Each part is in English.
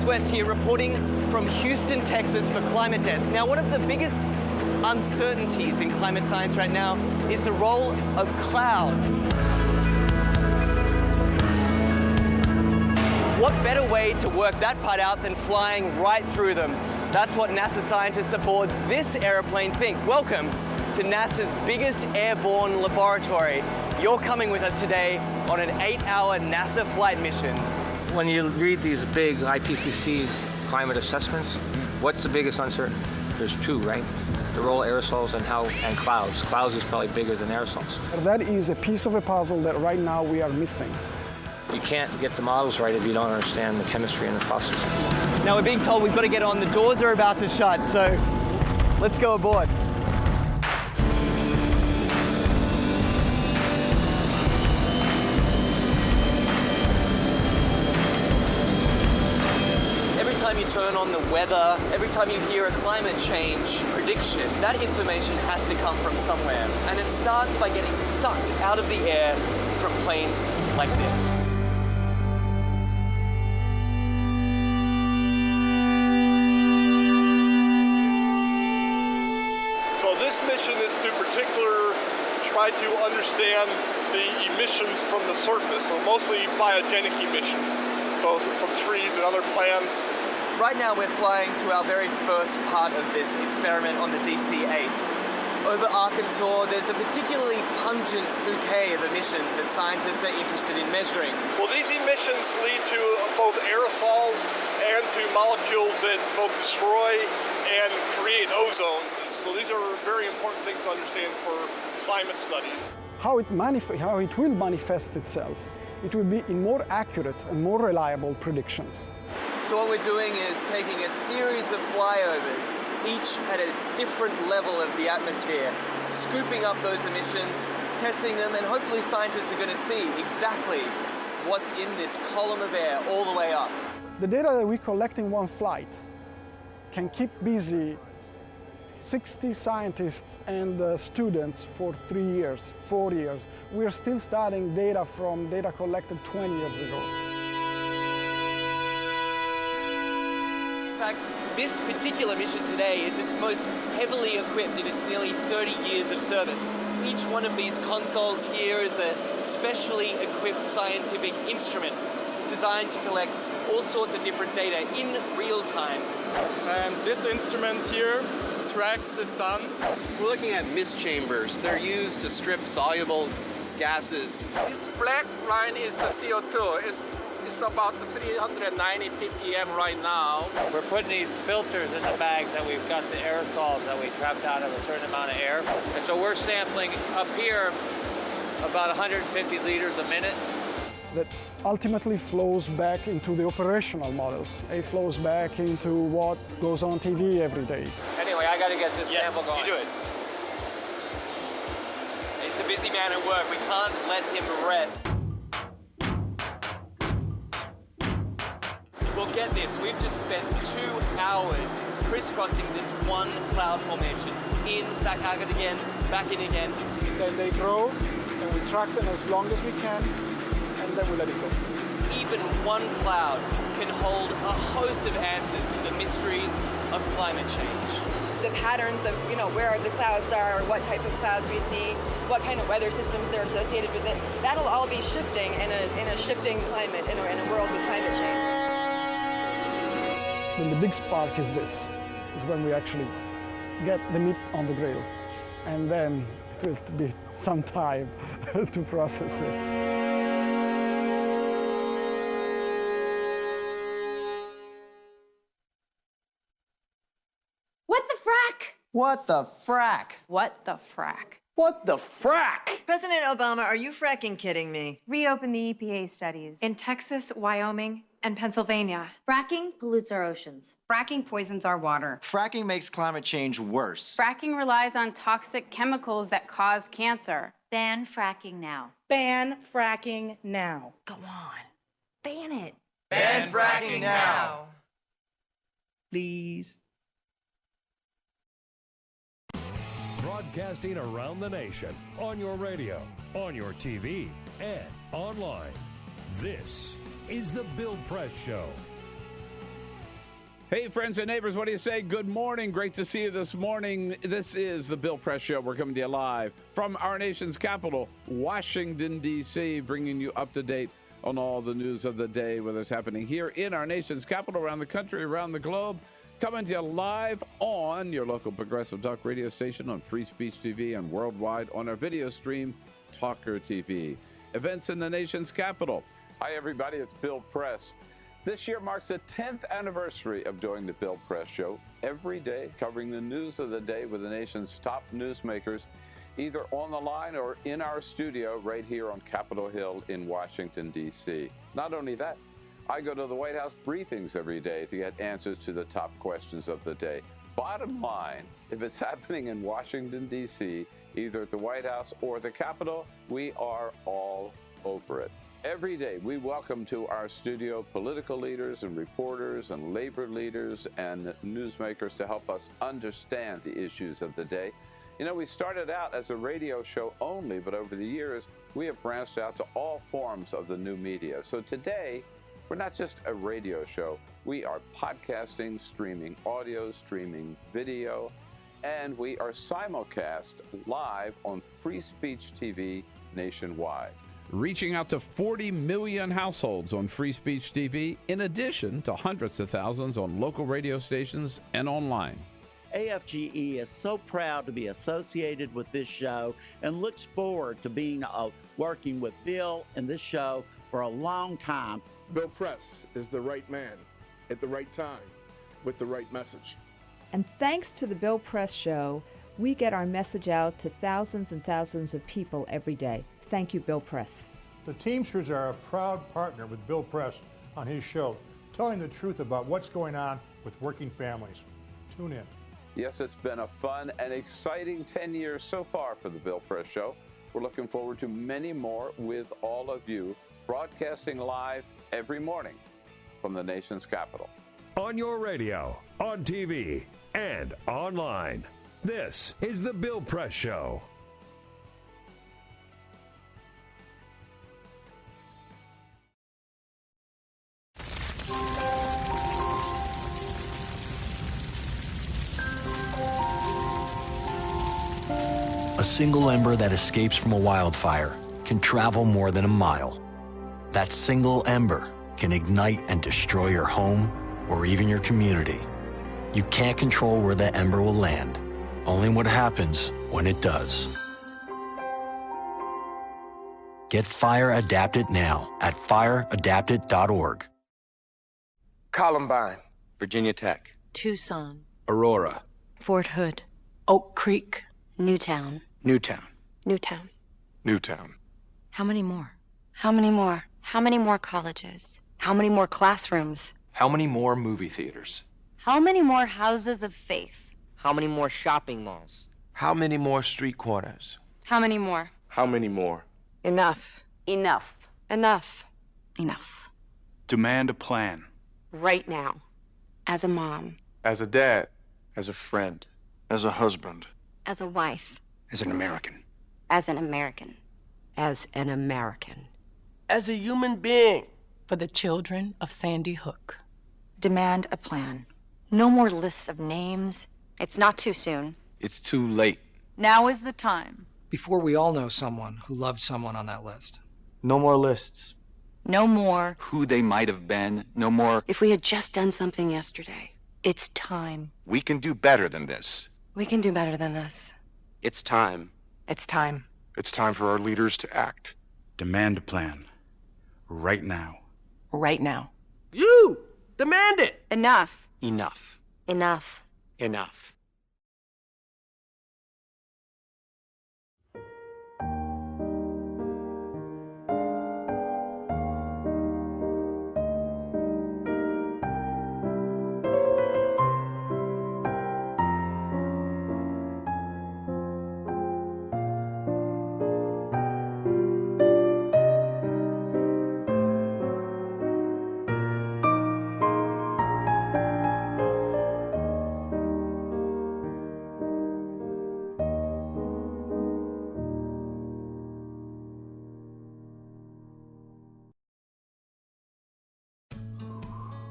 James West here, reporting from Houston, Texas for Climate Desk. Now, one of the biggest uncertainties in climate science right now is the role of clouds. What better way to work that part out than flying right through them? That's what NASA scientists aboard this aeroplane think. Welcome to NASA's biggest airborne laboratory. You're coming with us today on an 8-hour NASA flight mission. When you read these big IPCC climate assessments, what's the biggest uncertainty? There's two, right? The role of aerosols and clouds. Clouds is probably bigger than aerosols. That is a piece of a puzzle that right now we are missing. You can't get the models right if you don't understand the chemistry and the process. Now we're being told we've got to get on. The doors are about to shut, so let's go aboard. Every time you turn on the weather, every time you hear a climate change prediction, that information has to come from somewhere. And it starts by getting sucked out of the air from planes like this. So this mission is to try to understand the emissions from the surface, so mostly biogenic emissions, so from trees and other plants. Right now we're flying to our very first part of this experiment on the DC-8. Over Arkansas, there's a particularly pungent bouquet of emissions that scientists are interested in measuring. Well, these emissions lead to both aerosols and to molecules that both destroy and create ozone. So these are very important things to understand for climate studies. How it will manifest itself, it will be in more accurate and more reliable predictions. So what we're doing is taking a series of flyovers, each at a different level of the atmosphere, scooping up those emissions, testing them, and hopefully scientists are going to see exactly what's in this column of air all the way up. The data that we collect in one flight can keep busy 60 scientists and students for 3 years, 4 years. We're still studying data from data collected 20 years ago. In fact, this particular mission today is its most heavily equipped in its nearly 30 years of service. Each one of these consoles here is a specially equipped scientific instrument designed to collect all sorts of different data in real time. And this instrument here tracks the sun. We're looking at mist chambers. They're used to strip soluble gases. This black line is the CO2. It's about 390 ppm right now. We're putting these filters in the bags that we've got the aerosols that we trapped out of a certain amount of air. And so we're sampling up here about 150 liters a minute. That ultimately flows back into the operational models. It flows back into what goes on TV every day. Anyway, I got to get this sample going. Yes, you do it. It's a busy man at work. We can't let him rest. Well, get this. We've just spent 2 hours crisscrossing this one cloud formation. In, back out again, back in again. Then they grow, and we track them as long as we can, and then we let it go. Even one cloud can hold a host of answers to the mysteries of climate change. The patterns of, where the clouds are, what type of clouds we see, what kind of weather systems they're associated with it, that'll all be shifting in a shifting climate, in a world with climate change. Then the big spark is this, is when we actually get the meat on the grill. And then it will be some time to process it. What the frack? What the frack? What the frack? What the frack? President Obama, are you fracking kidding me? Reopen the EPA studies. In Texas, Wyoming, and Pennsylvania. Fracking pollutes our oceans. Fracking poisons our water. Fracking makes climate change worse. Fracking relies on toxic chemicals that cause cancer. Ban fracking now. Ban fracking now. Go on. Ban it. Ban fracking now. Please. Broadcasting around the nation, on your radio, on your TV, and online. This is The Bill Press Show. Hey, friends and neighbors, what do you say? Good morning. Great to see you this morning. This is the Bill Press Show. We're coming to you live from our nation's capital, Washington, D.C., bringing you up to date on all the news of the day, whether it's happening here in our nation's capital, around the country, around the globe. Coming to you live on your local progressive talk radio station, on Free Speech TV, and worldwide on our video stream, TawkrTV. Events in the nation's capital. Hi, everybody. It's Bill Press. This year marks the 10th anniversary of doing the Bill Press Show every day, covering the news of the day with the nation's top newsmakers, either on the line or in our studio right here on Capitol Hill in Washington, D.C. Not only that, I go to the White House briefings every day to get answers to the top questions of the day. Bottom line, if it's happening in Washington, D.C., either at the White House or the Capitol, we are all over it. Every day, we welcome to our studio political leaders and reporters and labor leaders and newsmakers to help us understand the issues of the day. You know, we started out as a radio show only, but over the years, we have branched out to all forms of the new media. So today, we're not just a radio show. We are podcasting, streaming audio, streaming video, and we are simulcast live on Free Speech TV nationwide, reaching out to 40 million households on Free Speech TV, in addition to hundreds of thousands on local radio stations and online. AFGE is so proud to be associated with this show and looks forward to being working with Bill and this show for a long time. Bill Press is the right man at the right time with the right message. And thanks to the Bill Press Show, we get our message out to thousands and thousands of people every day. Thank you, Bill Press. The Teamsters are a proud partner with Bill Press on his show, telling the truth about what's going on with working families. Tune in. Yes, it's been a fun and exciting 10 years so far for the Bill Press Show. We're looking forward to many more with all of you, broadcasting live every morning from the nation's capital. On your radio, on TV, and online. This is the Bill Press Show. A single ember that escapes from a wildfire can travel more than a mile. That single ember can ignite and destroy your home or even your community. You can't control where that ember will land, only what happens when it does. Get Fire Adapted now at fireadapted.org. Columbine, Virginia Tech, Tucson, Aurora, Fort Hood, Oak Creek, Newtown. Newtown, Newtown. Newtown. How many more? How many more? How many more colleges? How many more classrooms? How many more movie theaters? How many more houses of faith? How many more shopping malls? How many more street corners? How many more? How many more? Enough. Enough. Enough. Enough. Demand a plan. Right now. As a mom. As a dad. As a friend. As a husband. As a wife. As an American. As an American. As an American. As a human being. For the children of Sandy Hook. Demand a plan. No more lists of names. It's not too soon. It's too late. Now is the time. Before we all know someone who loved someone on that list. No more lists. No more. Who they might have been. No more. If we had just done something yesterday. It's time. We can do better than this. We can do better than this. It's time. It's time. It's time for our leaders to act. Demand a plan. Right now. Right now. You! Demand it! Enough. Enough. Enough. Enough.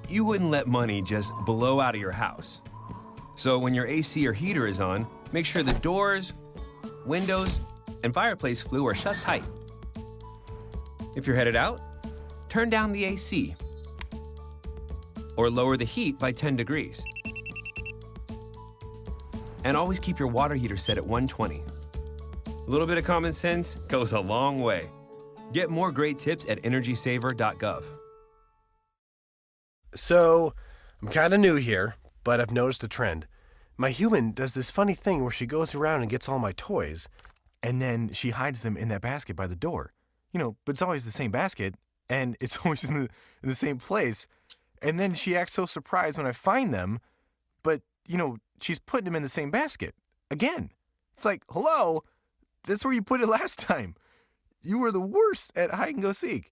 you wouldn't let money just blow out of your house. So when your AC or heater is on, make sure the doors, windows, and fireplace flue are shut tight. If you're headed out, turn down the AC or lower the heat by 10 degrees. And always keep your water heater set at 120. A little bit of common sense goes a long way. Get more great tips at energysaver.gov. So, I'm kind of new here, but I've noticed a trend. My human does this funny thing where she goes around and gets all my toys, and then she hides them in that basket by the door. You know, but it's always the same basket, and it's always in the same place. And then she acts so surprised when I find them, but, you know, she's putting them in the same basket. Again. It's like, hello, that's where you put it last time. You were the worst at hide and go seek.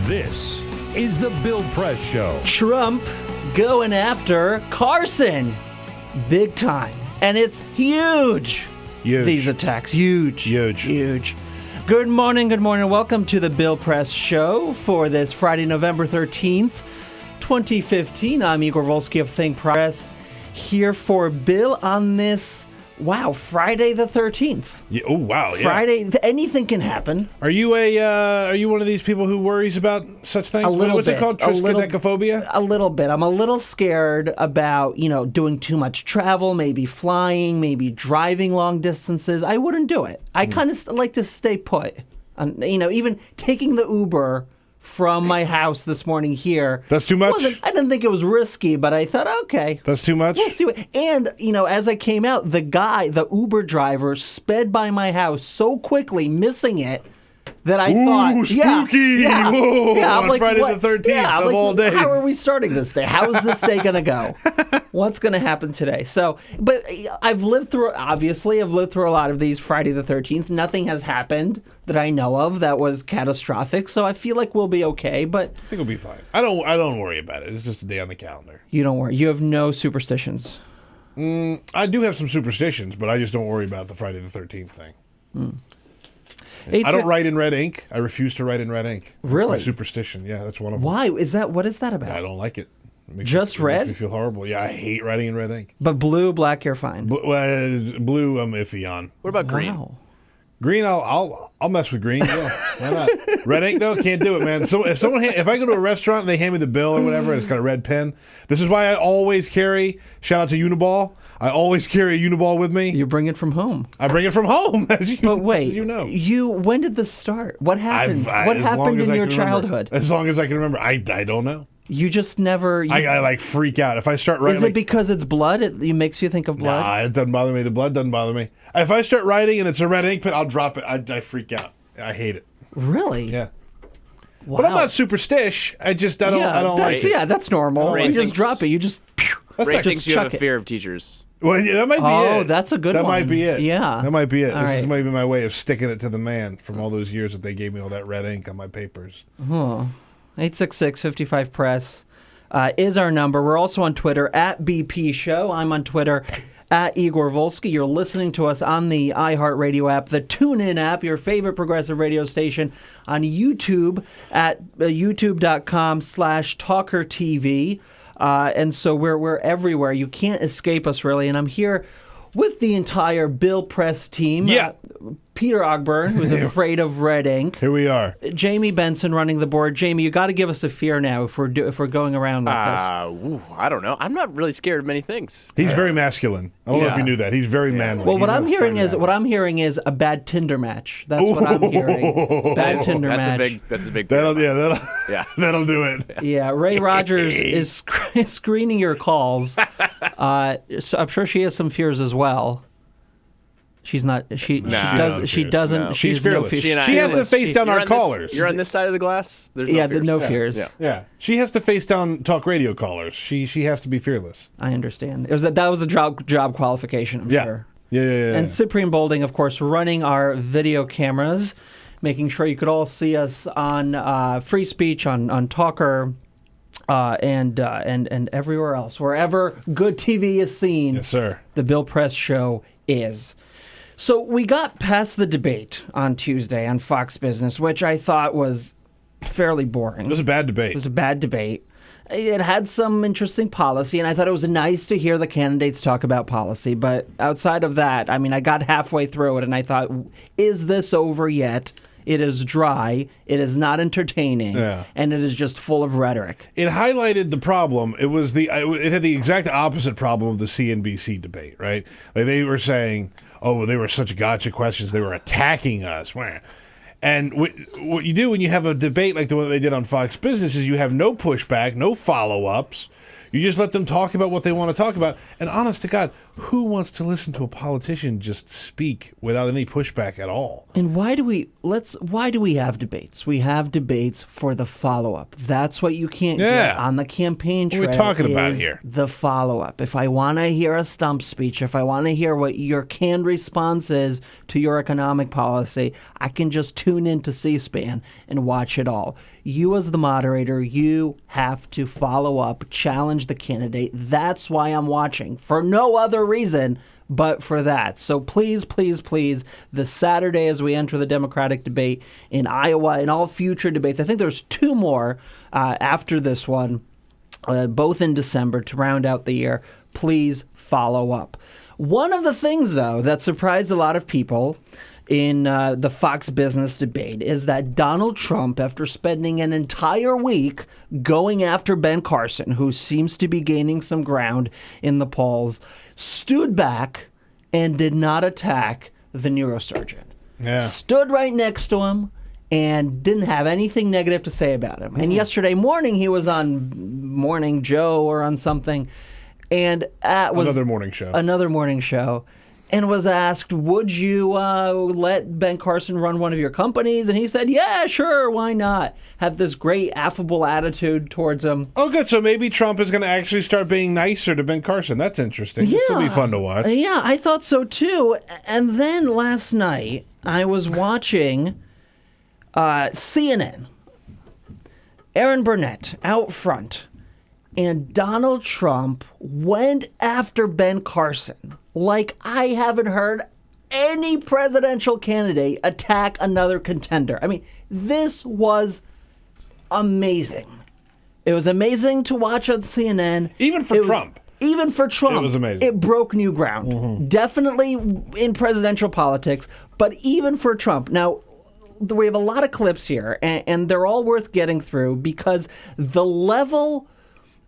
This is the Bill Press Show. Trump going after Carson. Big time. And it's huge. Huge. These attacks. Huge. Huge. Good morning. Welcome to the Bill Press Show for this Friday, November 13th, 2015. I'm Igor Volsky of ThinkProgress, here for Bill on this, Friday the 13th. Yeah, oh, wow. Yeah. Friday, anything can happen. Are you one of these people who worries about such things? A little What's bit. it called? Triskaidekaphobia? A little bit. I'm a little scared about, doing too much travel, maybe flying, maybe driving long distances. I wouldn't do it. I kind of like to stay put. Even taking the Uber from my house this morning here. That's too much? I didn't think it was risky, but I thought, okay. That's too much? We'll see and, as I came out, the Uber driver sped by my house so quickly, missing it, that I thought, spooky! Whoa, I'm on like, Friday what? the 13th of all days. How are we starting this day? How is this day going to go? What's going to happen today? So, but I've lived through a lot of these Friday the 13th. Nothing has happened that I know of that was catastrophic, so I feel like we'll be okay, but I think we'll be fine. I don't worry about it. It's just a day on the calendar. You don't worry. You have no superstitions. I do have some superstitions, but I just don't worry about the Friday the 13th thing. I don't write in red ink. I refuse to write in red ink. That's really? my superstition. Yeah, that's one of them. Why? What is that about? I don't like it. Just red? It makes me feel horrible. Yeah, I hate writing in red ink. But blue, black, you're fine. Blue, I'm iffy on. What about green? Wow. Green, I'll mess with green. Yeah, why not? Red ink though, can't do it, man. So if I go to a restaurant and they hand me the bill or whatever, and it's got a red pen. This is why I always carry. Shout out to Uniball. I always carry a Uniball with me. You bring it from home. I bring it from home. But wait, as you know. When did this start? What happened? What happened in your childhood? As long as I can remember, I don't know. You just never. I like freak out if I start writing. Is it because it's blood? It makes you think of blood. Nah, it doesn't bother me. The blood doesn't bother me. If I start writing and it's a red ink pen, I'll drop it. I freak out. I hate it. Really? Yeah. Wow. But I'm not superstitious. I don't like it. Yeah, that's normal. You just drop it. You just. Ray thinks you have a fear of teachers. Well, yeah, that might be it. Oh, that's a good one. That might be it. Yeah. That might be it. All This right. might be my way of sticking it to the man from all those years that they gave me all that red ink on my papers. 866-55-PRESS is our number. We're also on Twitter at BP Show. I'm on Twitter at Igor Volsky. You're listening to us on the iHeartRadio app, the TuneIn app, your favorite progressive radio station, on YouTube at youtube.com/TawkrTV. And so we're everywhere. You can't escape us, really. And I'm here with the entire Bill Press team. Yeah. Peter Ogburn, who's afraid of red ink. Here we are. Jamie Benson running the board. Jamie, you got to give us a fear now if we're going around like this. I don't know. I'm not really scared of many things. He's very masculine. I don't know if you knew that. He's very manly. Well, what I'm hearing is a bad Tinder match. That's what I'm hearing. Bad Tinder match. That's a big. That'll do it. Yeah, Ray Rogers is screening your calls. So I'm sure she has some fears as well. She's not. She doesn't. No. She's fearless. No She has to face down our callers. You're on this side of the glass. There's no fears. Yeah. She has to face down talk radio callers. She has to be fearless. I understand. That was a job qualification. I'm sure. Yeah. And Cyprian Bolding, of course, running our video cameras, making sure you could all see us on Free Speech, on Talker, and everywhere else, wherever good TV is seen. Yes, sir. The Bill Press Show is. So we got past the debate on Tuesday on Fox Business, which I thought was fairly boring. It was a bad debate. It was a bad debate. It had some interesting policy, and I thought it was nice to hear the candidates talk about policy. But outside of that, I mean, I got halfway through it, and I thought, is this over yet? It is dry. It is not entertaining, and it is just full of rhetoric. It highlighted the problem. It had the exact opposite problem of the CNBC debate, right? Like they were saying, "Oh, they were such gotcha questions. They were attacking us." And what you do when you have a debate like the one that they did on Fox Business is you have no pushback, no follow-ups. You just let them talk about what they want to talk about. And honest to God, who wants to listen to a politician just speak without any pushback at all? And why do we have debates? We have debates for the follow-up. That's what you can't get on the campaign trail. What are we talking about here? The follow-up. If I want to hear a stump speech, if I want to hear what your canned response is to your economic policy, I can just tune into C-SPAN and watch it all. You as the moderator, you have to follow up, challenge the candidate. That's why I'm watching. For no other reason but for that. So please, please, please, this Saturday as we enter the Democratic debate in Iowa and all future debates, I think there's 2 more after this one, both in December to round out the year. Please follow up. One of the things, though, that surprised a lot of people in the Fox Business debate is that Donald Trump, after spending an entire week going after Ben Carson, who seems to be gaining some ground in the polls, stood back and did not attack the neurosurgeon. Yeah. Stood right next to him and didn't have anything negative to say about him. And yesterday morning he was on Morning Joe or on something, and another morning show. And was asked, would you let Ben Carson run one of your companies? And he said, yeah, sure, why not? Had this great affable attitude towards him. Oh, good. So maybe Trump is going to actually start being nicer to Ben Carson. That's interesting. This will be fun to watch. Yeah, I thought so too. And then last night, I was watching CNN. Aaron Burnett out front. And Donald Trump went after Ben Carson like I haven't heard any presidential candidate attack another contender. I mean, this was amazing. It was amazing to watch on CNN. Even for Trump. Even for Trump. It was amazing. It broke new ground. Definitely in presidential politics, but even for Trump. Now, we have a lot of clips here, and they're all worth getting through because the level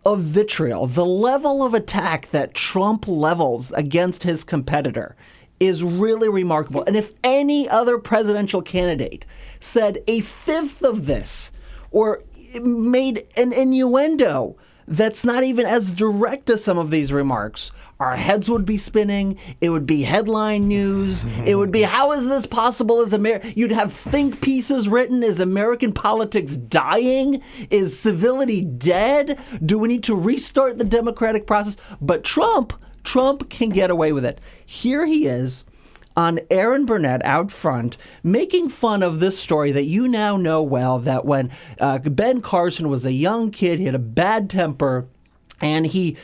of vitriol, the level of attack that Trump levels against his competitor is really remarkable. And if any other presidential candidate said a fifth of this or made an innuendo that's not even as direct as some of these remarks, our heads would be spinning. It would be headline news. It would be, how is this possible as you'd have think pieces written. Is American politics dying? Is civility dead? Do we need to restart the democratic process? But Trump can get away with it. Here he is on Aaron Burnett out front, making fun of this story that you now know well, that when Ben Carson was a young kid, he had a bad temper, and he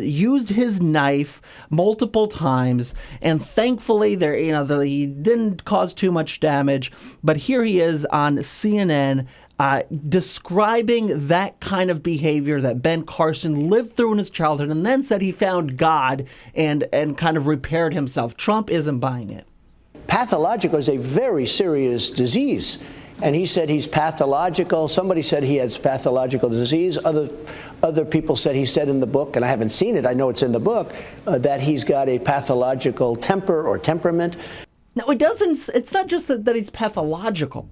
used his knife multiple times, and thankfully he didn't cause too much damage. But here he is on CNN describing that kind of behavior that Ben Carson lived through in his childhood, and then said he found God and kind of repaired himself. Trump isn't buying it. Pathological is a very serious disease. And he said he's pathological. Somebody said he has pathological disease. Other people said he said in the book, and I haven't seen it, I know it's in the book, that he's got a pathological temper or temperament. No, it's not just that he's pathological.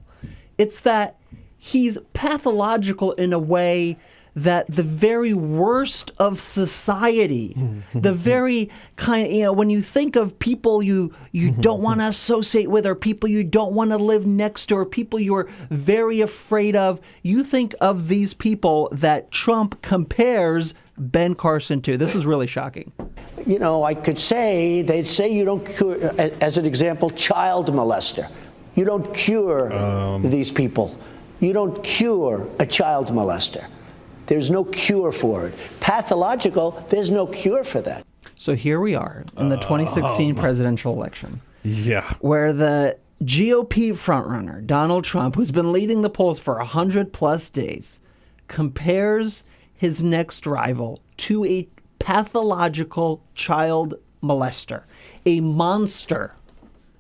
It's that he's pathological in a way that the very worst of society, the very kind, when you think of people you don't want to associate with, or people you don't want to live next to, or people you're very afraid of, you think of these people that Trump compares Ben Carson to. This is really shocking. I could say, they'd say you don't cure, as an example, child molester. You don't cure these people. You don't cure a child molester. There's no cure for it. Pathological, there's no cure for that. So here we are in the 2016 presidential election. Yeah. Where the GOP frontrunner Donald Trump, who's been leading the polls for 100-plus days, compares his next rival to a pathological child molester, a monster.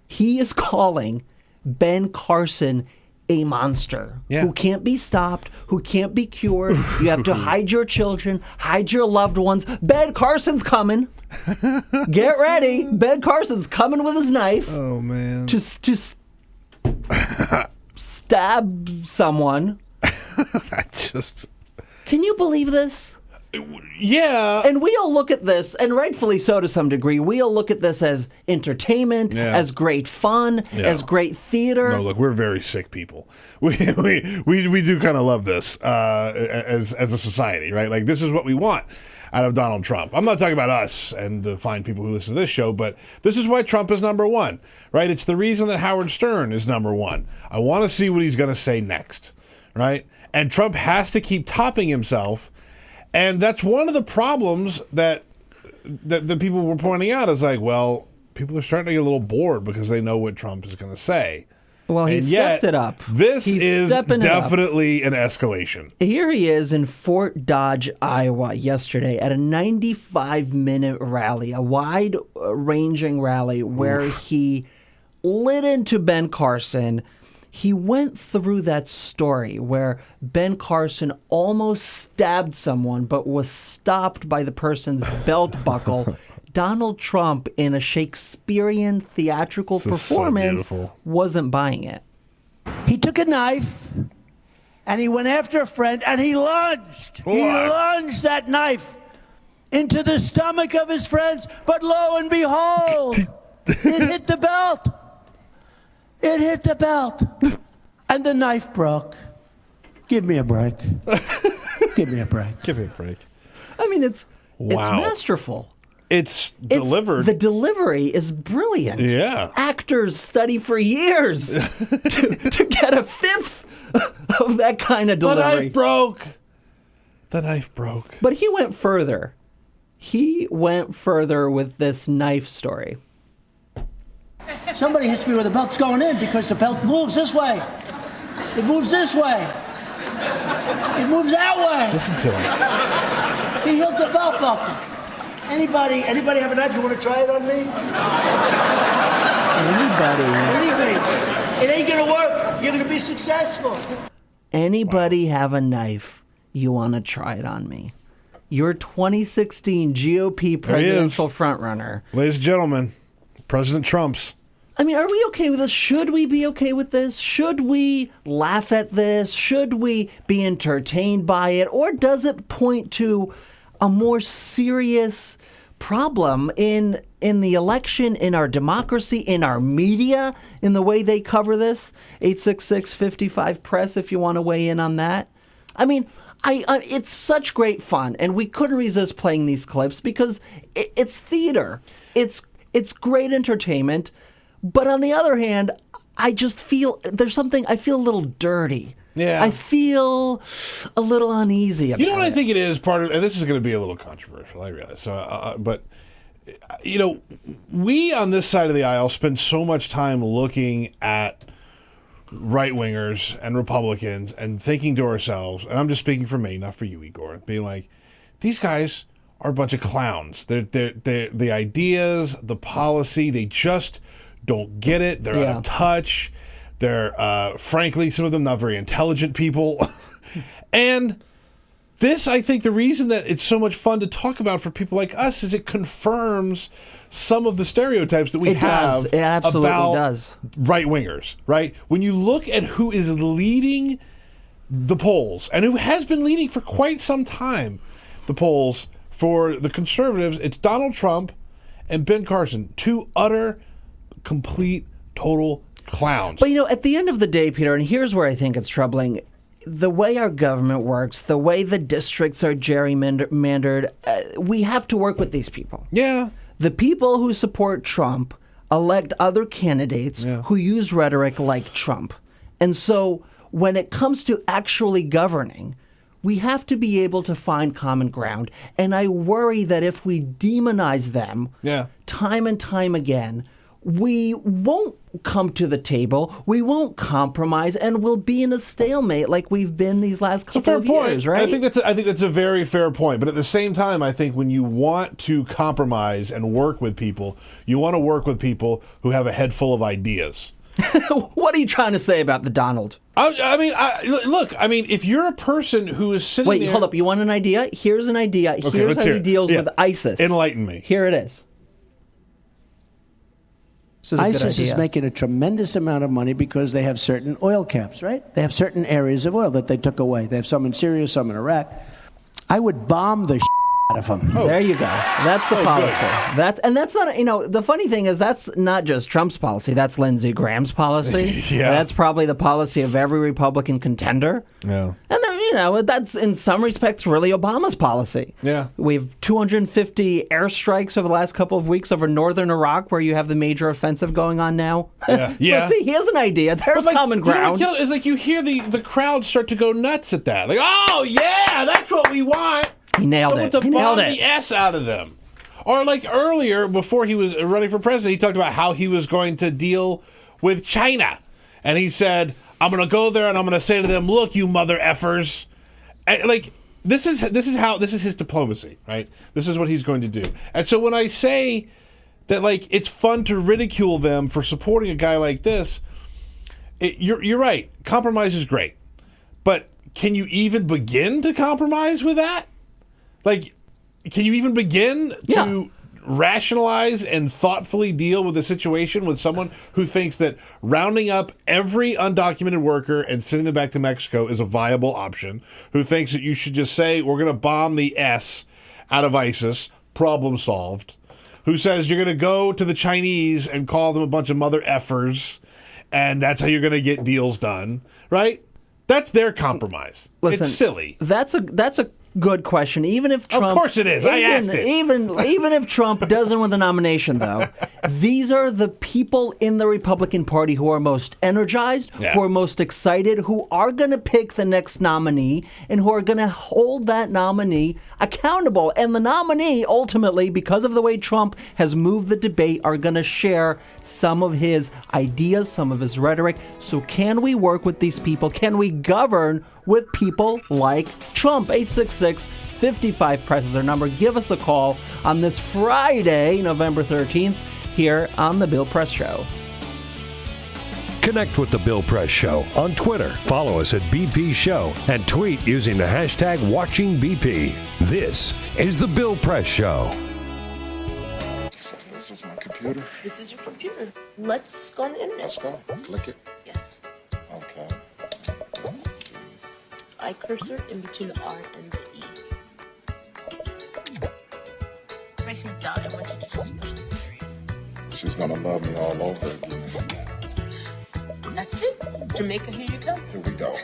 He is calling Ben Carson a monster who can't be stopped, who can't be cured. You have to hide your children, hide your loved ones. Ben Carson's coming. Get ready. Ben Carson's coming with his knife. Oh, man. To stab someone. Can you believe this? Yeah. And we all look at this, and rightfully so to some degree, we all look at this as entertainment, as great fun, as great theater. No, look, we're very sick people. We do kind of love this as a society, right? Like, this is what we want out of Donald Trump. I'm not talking about us and the fine people who listen to this show, but this is why Trump is number one, right? It's the reason that Howard Stern is number one. I want to see what he's going to say next, right? And Trump has to keep topping himself. And that's one of the problems that the people were pointing out is like, well, people are starting to get a little bored because they know what Trump is going to say. Well, he stepped it up. This is definitely an escalation. Here he is in Fort Dodge, Iowa, yesterday at a 95-minute rally, a wide-ranging rally where he lit into Ben Carson. He went through that story where Ben Carson almost stabbed someone but was stopped by the person's belt buckle. Donald Trump, in a Shakespearean theatrical performance, wasn't buying it. He took a knife and he went after a friend and he lunged. He lunged that knife into the stomach of his friends, but lo and behold, it hit the belt. It hit the belt, and the knife broke. Give me a break. Give me a break. Give me a break. I mean, it's masterful. It's delivered. The delivery is brilliant. Yeah. Actors study for years to get a fifth of that kind of delivery. The knife broke. The knife broke. But he went further. He went further with this knife story. Somebody hits me where the belt's going in because the belt moves this way. It moves this way. It moves that way. Listen to him. He hit the belt buckle. Anybody have a knife? You want to try it on me? Believe me, it ain't gonna work. You're gonna be successful. Anybody have a knife? You want to try it on me? Your 2016 GOP presidential frontrunner. Ladies and gentlemen, President Trump's. I mean, are we okay with this? Should we be okay with this? Should we laugh at this? Should we be entertained by it? Or does it point to a more serious problem in the election, in our democracy, in our media, in the way they cover this? 866-55-PRESS if you want to weigh in on that. I mean, it's such great fun, and we couldn't resist playing these clips because it's theater. It's great entertainment. But on the other hand, I just feel I feel a little dirty. Yeah. I feel a little uneasy about it. You know what I think it is? Part of, and this is going to be a little controversial, I realize. So, but you know, we on this side of the aisle spend so much time looking at right-wingers and Republicans and thinking to ourselves, and I'm just speaking for me, not for you, Igor, being like, these guys are a bunch of clowns. They're the ideas, the policy, they just don't get it. They're out of touch. They're, frankly, some of them not very intelligent people. And this, I think, the reason that it's so much fun to talk about for people like us is it confirms some of the stereotypes that we have It absolutely does. Right-wingers, right? When you look at who is leading the polls, and who has been leading for quite some time, the polls for the conservatives, it's Donald Trump and Ben Carson, two utter, complete, total clowns. But, you know, at the end of the day, Peter, and here's where I think it's troubling, the way our government works, the way the districts are gerrymandered, we have to work with these people. Yeah. The people who support Trump elect other candidates who use rhetoric like Trump. And so when it comes to actually governing, we have to be able to find common ground. And I worry that if we demonize them time and time again, we won't come to the table, we won't compromise, and we'll be in a stalemate like we've been these last couple of years, right? I think that's a very fair point. But at the same time, I think when you want to compromise and work with people, you want to work with people who have a head full of ideas. What are you trying to say about the Donald? Look, if you're a person who is sitting there... Wait, hold up. You want an idea? Here's an idea. Okay, Here's how he deals with ISIS. Enlighten me. Here it is. ISIS is making a tremendous amount of money because they have certain oil caps, right? They have certain areas of oil that they took away. They have some in Syria, some in Iraq. I would bomb the out of them. There you go. That's the policy. That's not, the funny thing is that's not just Trump's policy. That's Lindsey Graham's policy. Yeah. That's probably the policy of every Republican contender. Yeah. And that's in some respects really Obama's policy. Yeah. We have 250 airstrikes over the last couple of weeks over northern Iraq, where you have the major offensive going on now. Yeah. So see, here's an idea. There's common ground. It's like you hear the crowd start to go nuts at that. Like, oh yeah, that's what we want. He nailed Someone it. to He nailed bomb it. the S out of them. Or like earlier, before he was running for president, he talked about how he was going to deal with China. And he said, I'm going to go there and I'm going to say to them, look, you mother effers. And, this is his diplomacy, right? This is what he's going to do. And so when I say that, it's fun to ridicule them for supporting a guy like this, you're right. Compromise is great. But can you even begin to compromise with that? Can you even begin to rationalize and thoughtfully deal with a situation with someone who thinks that rounding up every undocumented worker and sending them back to Mexico is a viable option, who thinks that you should just say, we're going to bomb the S out of ISIS, problem solved, who says you're going to go to the Chinese and call them a bunch of mother effers, and that's how you're going to get deals done, right? That's their compromise. Listen, it's silly. That's a good question. Even if Trump, of course it is. I asked it. Even if Trump doesn't win the nomination, though, these are the people in the Republican Party who are most energized, who are most excited, who are going to pick the next nominee, and who are going to hold that nominee accountable. And the nominee, ultimately, because of the way Trump has moved the debate, are going to share some of his ideas, some of his rhetoric. So can we work with these people? Can we govern with people like Trump? 866-55-PRESS is our number. Give us a call on this Friday, November 13th, here on The Bill Press Show. Connect with The Bill Press Show on Twitter. Follow us at BP Show and tweet using the hashtag WatchingBP. This is The Bill Press Show. This is my computer. This is your computer. Let's go on the internet. Let's go. Click it. Yes. Okay. I cursor in between the R and the E. Pressing down, I want you to just push the period. She's gonna love me all over again. That's it. Jamaica, here you come. Here we go.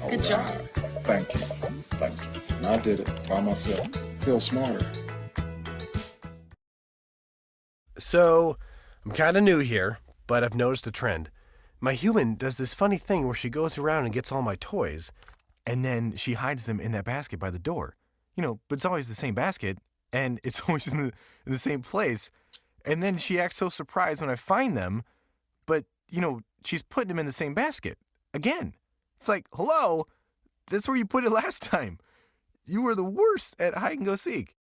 Good job. Thank you. Thank you. And I did it by myself. Feel smarter. So, I'm kind of new here, but I've noticed a trend. My human does this funny thing where she goes around and gets all my toys, and then she hides them in that basket by the door. But it's always the same basket, and it's always in the same place. And then she acts so surprised when I find them, but, she's putting them in the same basket. Again. It's like, hello, that's where you put it last time. You were the worst at hide and go seek.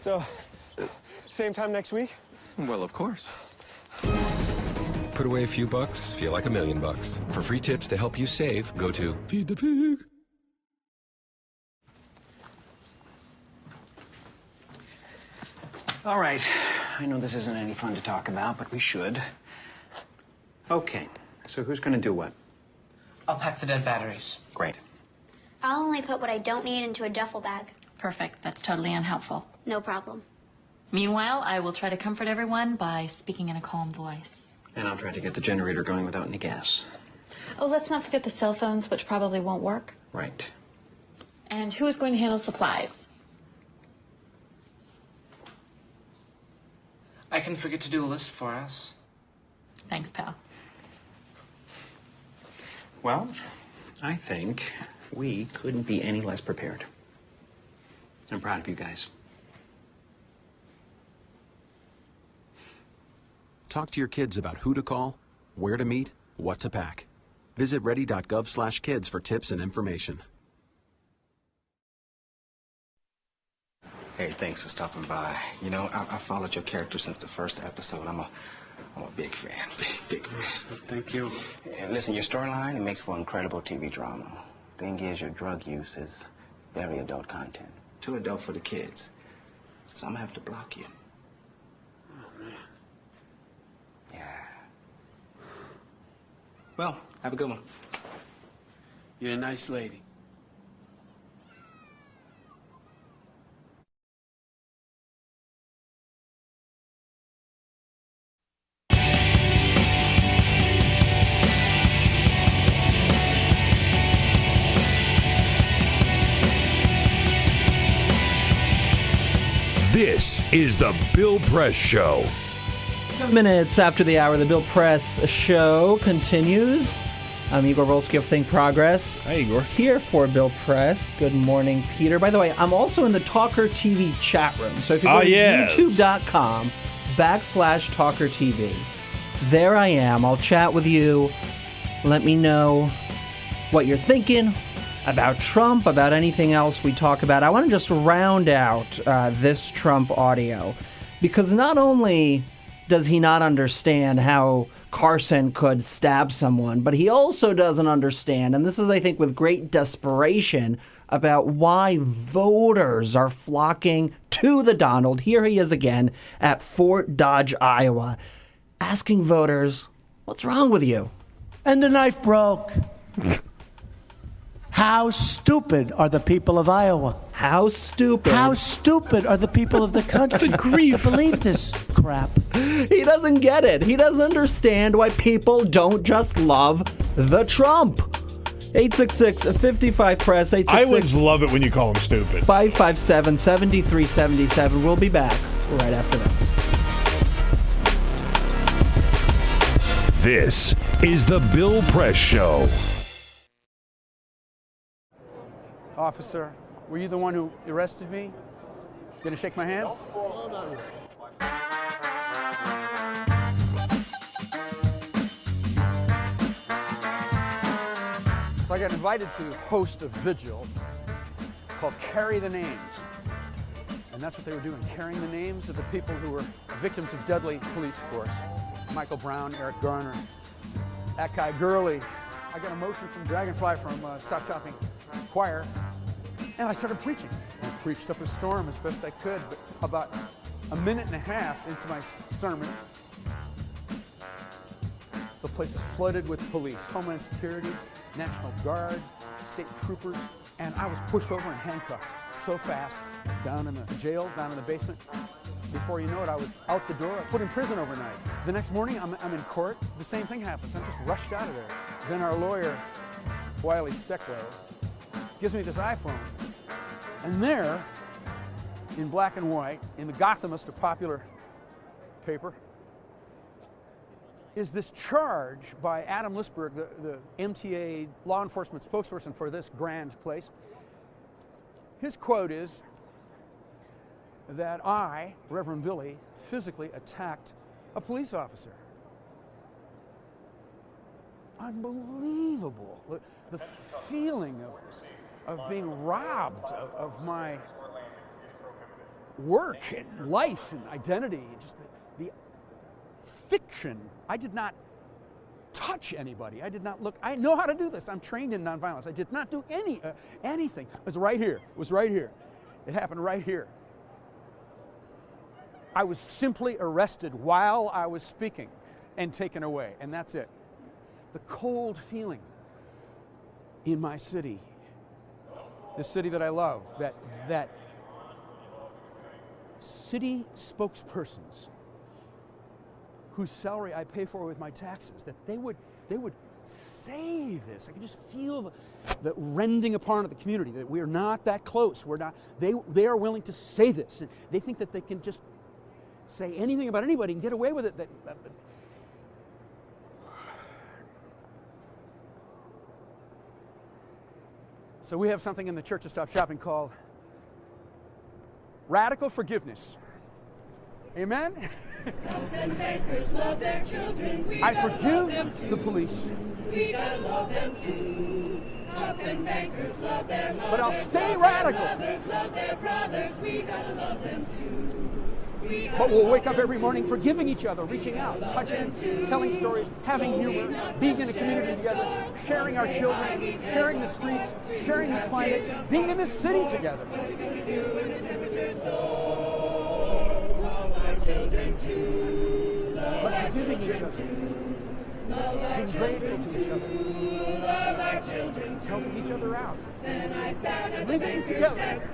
So, same time next week? Well, of course. Put away a few bucks, feel like $1 million. For free tips to help you save, go to Feed the Pig. All right. I know this isn't any fun to talk about, but we should. Okay. So who's going to do what? I'll pack the dead batteries. Great. I'll only put what I don't need into a duffel bag. Perfect. That's totally unhelpful. No problem. Meanwhile, I will try to comfort everyone by speaking in a calm voice. And I'll try to get the generator going without any gas. Oh, let's not forget the cell phones, which probably won't work. Right. And who is going to handle supplies? I can forget to do a list for us. Thanks, pal. Well, I think we couldn't be any less prepared. I'm proud of you guys. Talk to your kids about who to call, where to meet, what to pack. Visit ready.gov/kids for tips and information. Hey, thanks for stopping by. You know, I followed your character since the first episode. I'm a big fan. Big fan. Thank you. And listen, your storyline, it makes for incredible TV drama. Thing is, your drug use is very adult content. Too adult for the kids. So I'm gonna have to block you. Oh, man. Yeah. Well, have a good one. You're a nice lady. This is the Bill Press Show. 7 minutes after the hour, the Bill Press Show continues. I'm Igor Volsky of ThinkProgress. Hi, Igor. Here for Bill Press. Good morning, Peter. By the way, I'm also in the TawkrTV chat room. So if you go to youtube.com/TawkrTV, there I am. I'll chat with you. Let me know what you're thinking about Trump, about anything else we talk about. I want to just round out this Trump audio, because not only does he not understand how Carson could stab someone, but he also doesn't understand, and this is, I think, with great desperation, about why voters are flocking to the Donald. Here he is again at Fort Dodge, Iowa, asking voters, what's wrong with you? And the knife broke. How stupid are the people of Iowa? How stupid? How stupid are the people of the country to believe this crap? He doesn't get it. He doesn't understand why people don't just love the Trump. 866-55-PRESS. 866. I would love it when you call him stupid. 557-7377. We'll be back right after this. This is the Bill Press Show. Officer, were you the one who arrested me? Gonna shake my hand? So I got invited to host a vigil called Carry the Names. And that's what they were doing, carrying the names of the people who were victims of deadly police force. Michael Brown, Eric Garner, that guy Gurley. I got a motion from Dragonfly from Stop Shopping Choir, and I started preaching. I preached up a storm as best I could, but about a minute and a half into my sermon, the place was flooded with police, Homeland Security, National Guard, state troopers, and I was pushed over and handcuffed so fast, down in the jail, down in the basement. Before you know it, I was out the door, put in prison overnight. The next morning, I'm in court. The same thing happens. I'm just rushed out of there. Then our lawyer, Wiley Steckler, gives me this iPhone. And there, in black and white, in the Gothamist, a popular paper, is this charge by Adam Lisberg, the MTA law enforcement spokesperson for this grand place. His quote is that I, Reverend Billy, physically attacked a police officer. Unbelievable. The feeling of being robbed of my work and life and identity, just the fiction. I did not touch anybody. I did not look. I know how to do this. I'm trained in nonviolence. I did not do anything. It was right here. It was right here. It happened right here. I was simply arrested while I was speaking and taken away, and that's it. The cold feeling in my city, the city that I love, that city spokespersons whose salary I pay for with my taxes, that they would say this. I could just feel the rending apart of the community, that we are not that close. We're not. They are willing to say this, and they think that they can just say anything about anybody and get away with it. So we have something in the Church of Stop Shopping called radical forgiveness. Amen? Cops and bankers love their children. I forgive the police. We gotta love them too. Cops and bankers love their mothers. But I'll stay radical. Mothers love their brothers. We gotta love them too. But we'll wake up every morning forgiving each other, reaching out, touching, telling stories, having humor, being in a community together, sharing our children, sharing the streets, sharing the climate, being in the city together. But forgiving each other, being grateful to each other, helping each other out, living together,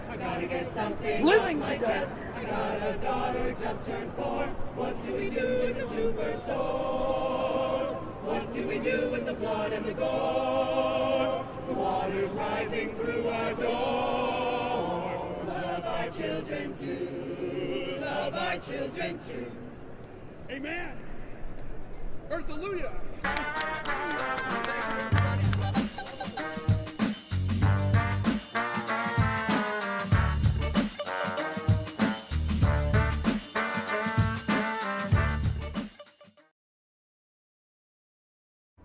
living together. I got a daughter just turned 4. What do we do in the superstore? What do we do with the blood and the gore? The water's rising through our door. Love our children too. Love our children too. Amen. Earth-alleluia.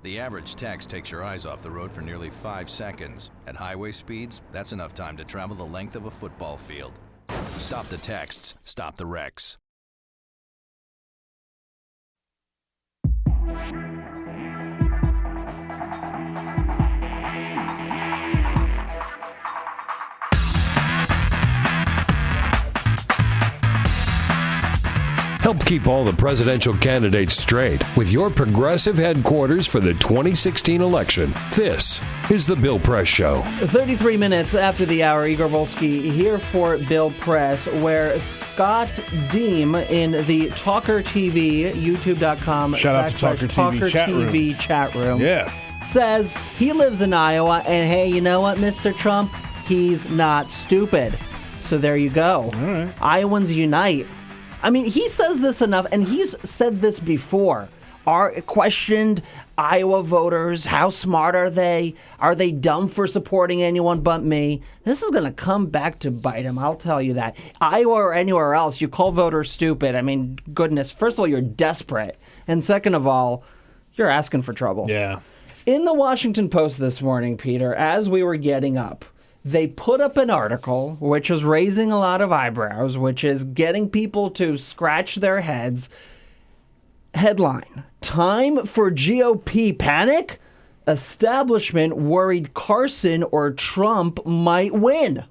The average text takes your eyes off the road for nearly 5 seconds. At highway speeds, that's enough time to travel the length of a football field. Stop the texts, stop the wrecks. Help keep all the presidential candidates straight with your progressive headquarters for the 2016 election. This is The Bill Press Show. 33 minutes after the hour, Igor Volsky here for Bill Press, where Scott Deem in the TawkrTV, youtube.com. Shout out to TawkrTV chat room. Yeah. Says he lives in Iowa, and hey, you know what, Mr. Trump? He's not stupid. So there you go. All right. Iowans unite. I mean, he says this enough, and he's said this before. Questioned Iowa voters. How smart are they? Are they dumb for supporting anyone but me? This is going to come back to bite him, I'll tell you that. Iowa or anywhere else, you call voters stupid. I mean, goodness, first of all, you're desperate. And second of all, you're asking for trouble. Yeah. In the Washington Post this morning, Peter, as we were getting up, they put up an article which is raising a lot of eyebrows, which is getting people to scratch their heads. Headline, time for GOP panic? Establishment worried Carson or Trump might win.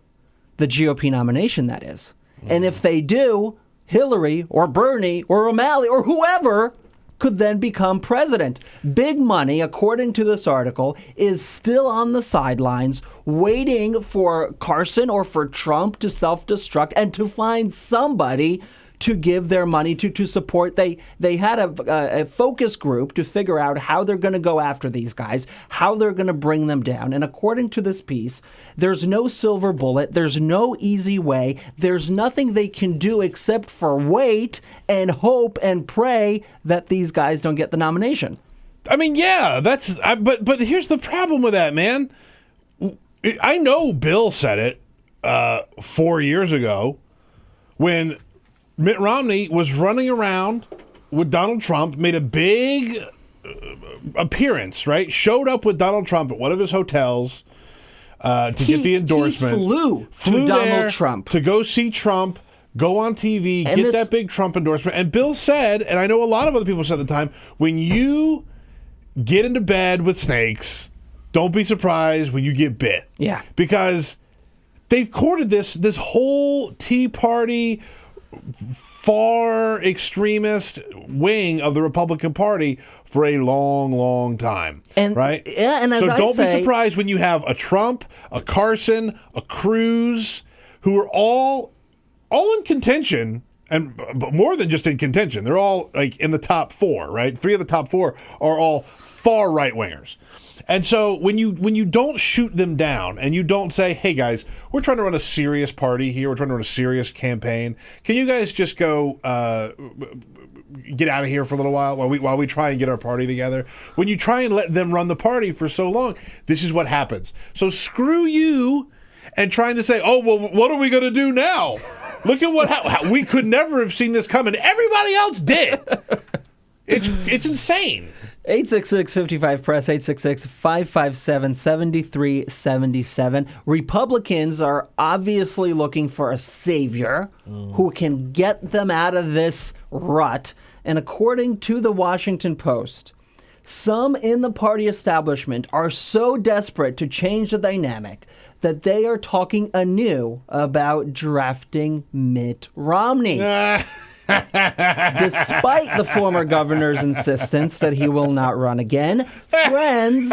The GOP nomination, that is. And if they do, Hillary or Bernie or O'Malley or whoever could then become president. Big money, according to this article, is still on the sidelines waiting for Carson or for Trump to self-destruct and to find somebody to give their money to support. They had a focus group to figure out how they're going to go after these guys, how they're going to bring them down. And according to this piece, there's no silver bullet. There's no easy way. There's nothing they can do except for wait and hope and pray that these guys don't get the nomination. I mean, yeah, but here's the problem with that, man. I know Bill said it 4 years ago when Mitt Romney was running around with Donald Trump, made a big appearance, right? Showed up with Donald Trump at one of his hotels to get the endorsement. He flew to there Donald Trump to go see Trump, Go on TV, And get that big Trump endorsement. And Bill said, and I know a lot of other people said at the time, when you get into bed with snakes, don't be surprised when you get bit. Yeah. Because they've courted this whole Tea Party far extremist wing of the Republican Party for a long, long time. Right? Yeah, and so don't be surprised when you have a Trump, a Carson, a Cruz, who are all in contention, and more than just in contention. They're all like in the top 4, right? 3 of the top 4 are all far right wingers. And so when you don't shoot them down and you don't say, hey guys, we're trying to run a serious party here, we're trying to run a serious campaign, can you guys just go get out of here for a little while while we try and get our party together? When you try and let them run the party for so long, this is what happens. So screw you and trying to say, oh, well, what are we going to do now? Look at how we could never have seen this coming. Everybody else did. It's insane. 866-55-PRESS, 866-557-7377. Republicans are obviously looking for a savior who can get them out of this rut. And according to the Washington Post, some in the party establishment are so desperate to change the dynamic that they are talking anew about drafting Mitt Romney. Despite the former governor's insistence that he will not run again, friends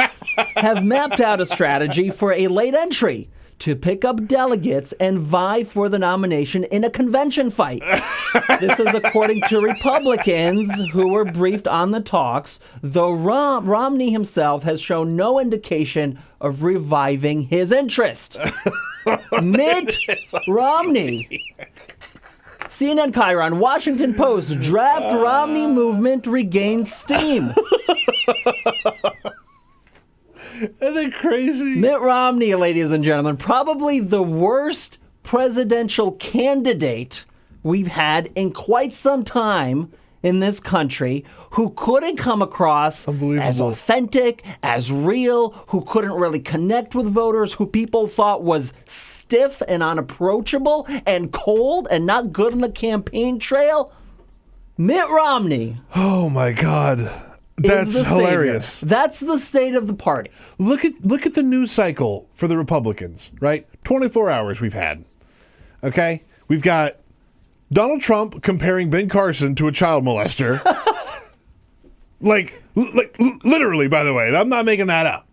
have mapped out a strategy for a late entry to pick up delegates and vie for the nomination in a convention fight. This is according to Republicans who were briefed on the talks, though Romney himself has shown no indication of reviving his interest. Mitt Romney. CNN Chiron, Washington Post, draft Romney movement regains steam. Isn't that crazy? Mitt Romney, ladies and gentlemen, probably the worst presidential candidate we've had in quite some time in this country, who couldn't come across as authentic, as real, who couldn't really connect with voters, who people thought was stiff and unapproachable and cold and not good on the campaign trail. Mitt Romney. Oh my God. That's hilarious. Savior. That's the state of the party. Look at the news cycle for the Republicans, right? 24 hours we've had. Okay? We've got Donald Trump comparing Ben Carson to a child molester. like literally, by the way. I'm not making that up,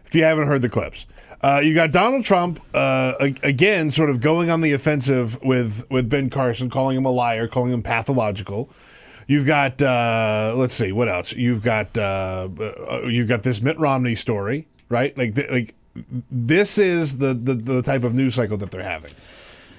if you haven't heard the clips. You got Donald Trump, again, sort of going on the offensive with Ben Carson, calling him a liar, calling him pathological. You've got, let's see, what else? You've got this Mitt Romney story, right? This is the type of news cycle that they're having.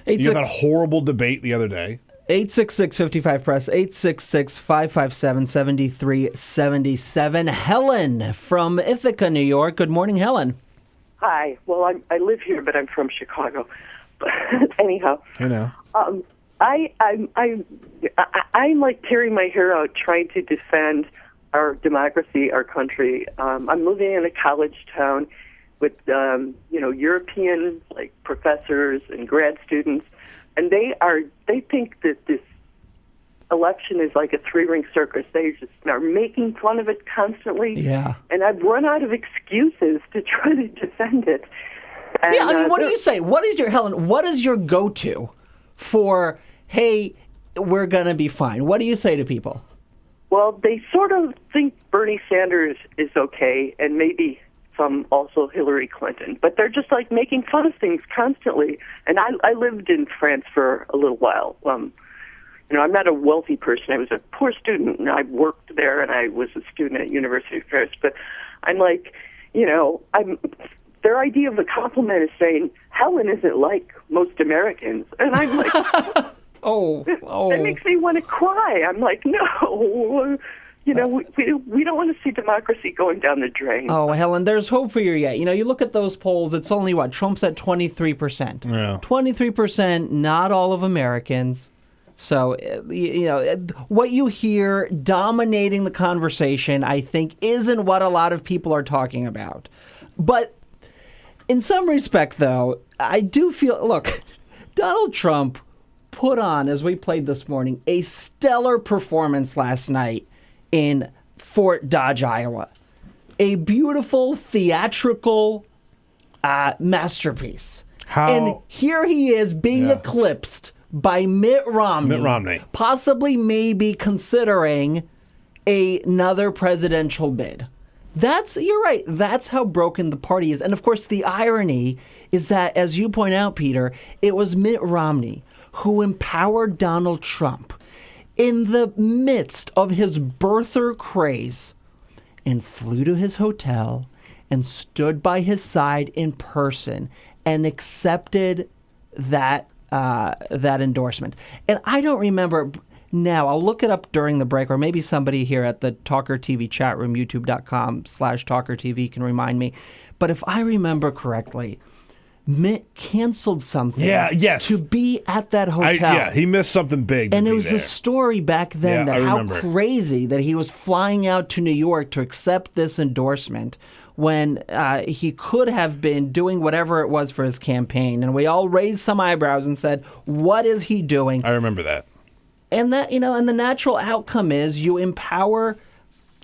You had that horrible debate the other day. 866-55-PRESS, 866-557-7377. Helen from Ithaca, New York. Good morning, Helen. Hi. Well, I live here, but I'm from Chicago. But anyhow. I know. I'm like tearing my hair out trying to defend our democracy, our country. I'm living in a college town with European professors and grad students, and they think that this election is like a 3-ring circus. They just are making fun of it constantly. Yeah. And I've run out of excuses to try to defend it. And, yeah, I mean, what do you say? What is your go-to for, hey, we're going to be fine? What do you say to people? Well, they sort of think Bernie Sanders is okay, and maybe some also Hillary Clinton. But they're just making fun of things constantly. And I lived in France for a little while. I'm not a wealthy person. I was a poor student, and I worked there, and I was a student at University of Paris. But I'm their idea of a compliment is saying, Helen isn't like most Americans. And I'm like, that makes me want to cry. I'm like, no, we don't want to see democracy going down the drain. Oh, Helen, there's hope for you yet. You look at those polls, it's only Trump's at 23%. Yeah. 23%, not all of Americans. So, what you hear dominating the conversation, I think, isn't what a lot of people are talking about. But in some respect, though, I do feel, look, Donald Trump put on, as we played this morning, a stellar performance last night in Fort Dodge, Iowa. A beautiful theatrical masterpiece. And here he is being eclipsed by Mitt Romney. Possibly maybe considering another presidential bid. You're right. That's how broken the party is. And of course, the irony is that, as you point out, Peter, it was Mitt Romney who empowered Donald Trump in the midst of his birther craze and flew to his hotel and stood by his side in person and accepted that endorsement. And I don't remember. Now, I'll look it up during the break, or maybe somebody here at the TawkrTV chat room, youtube.com/TawkrTV can remind me. But if I remember correctly, Mitt canceled something to be at that hotel. He missed something big. And it was a story back then that how crazy that he was flying out to New York to accept this endorsement when he could have been doing whatever it was for his campaign. And we all raised some eyebrows and said, what is he doing? I remember that. And that, and the natural outcome is you empower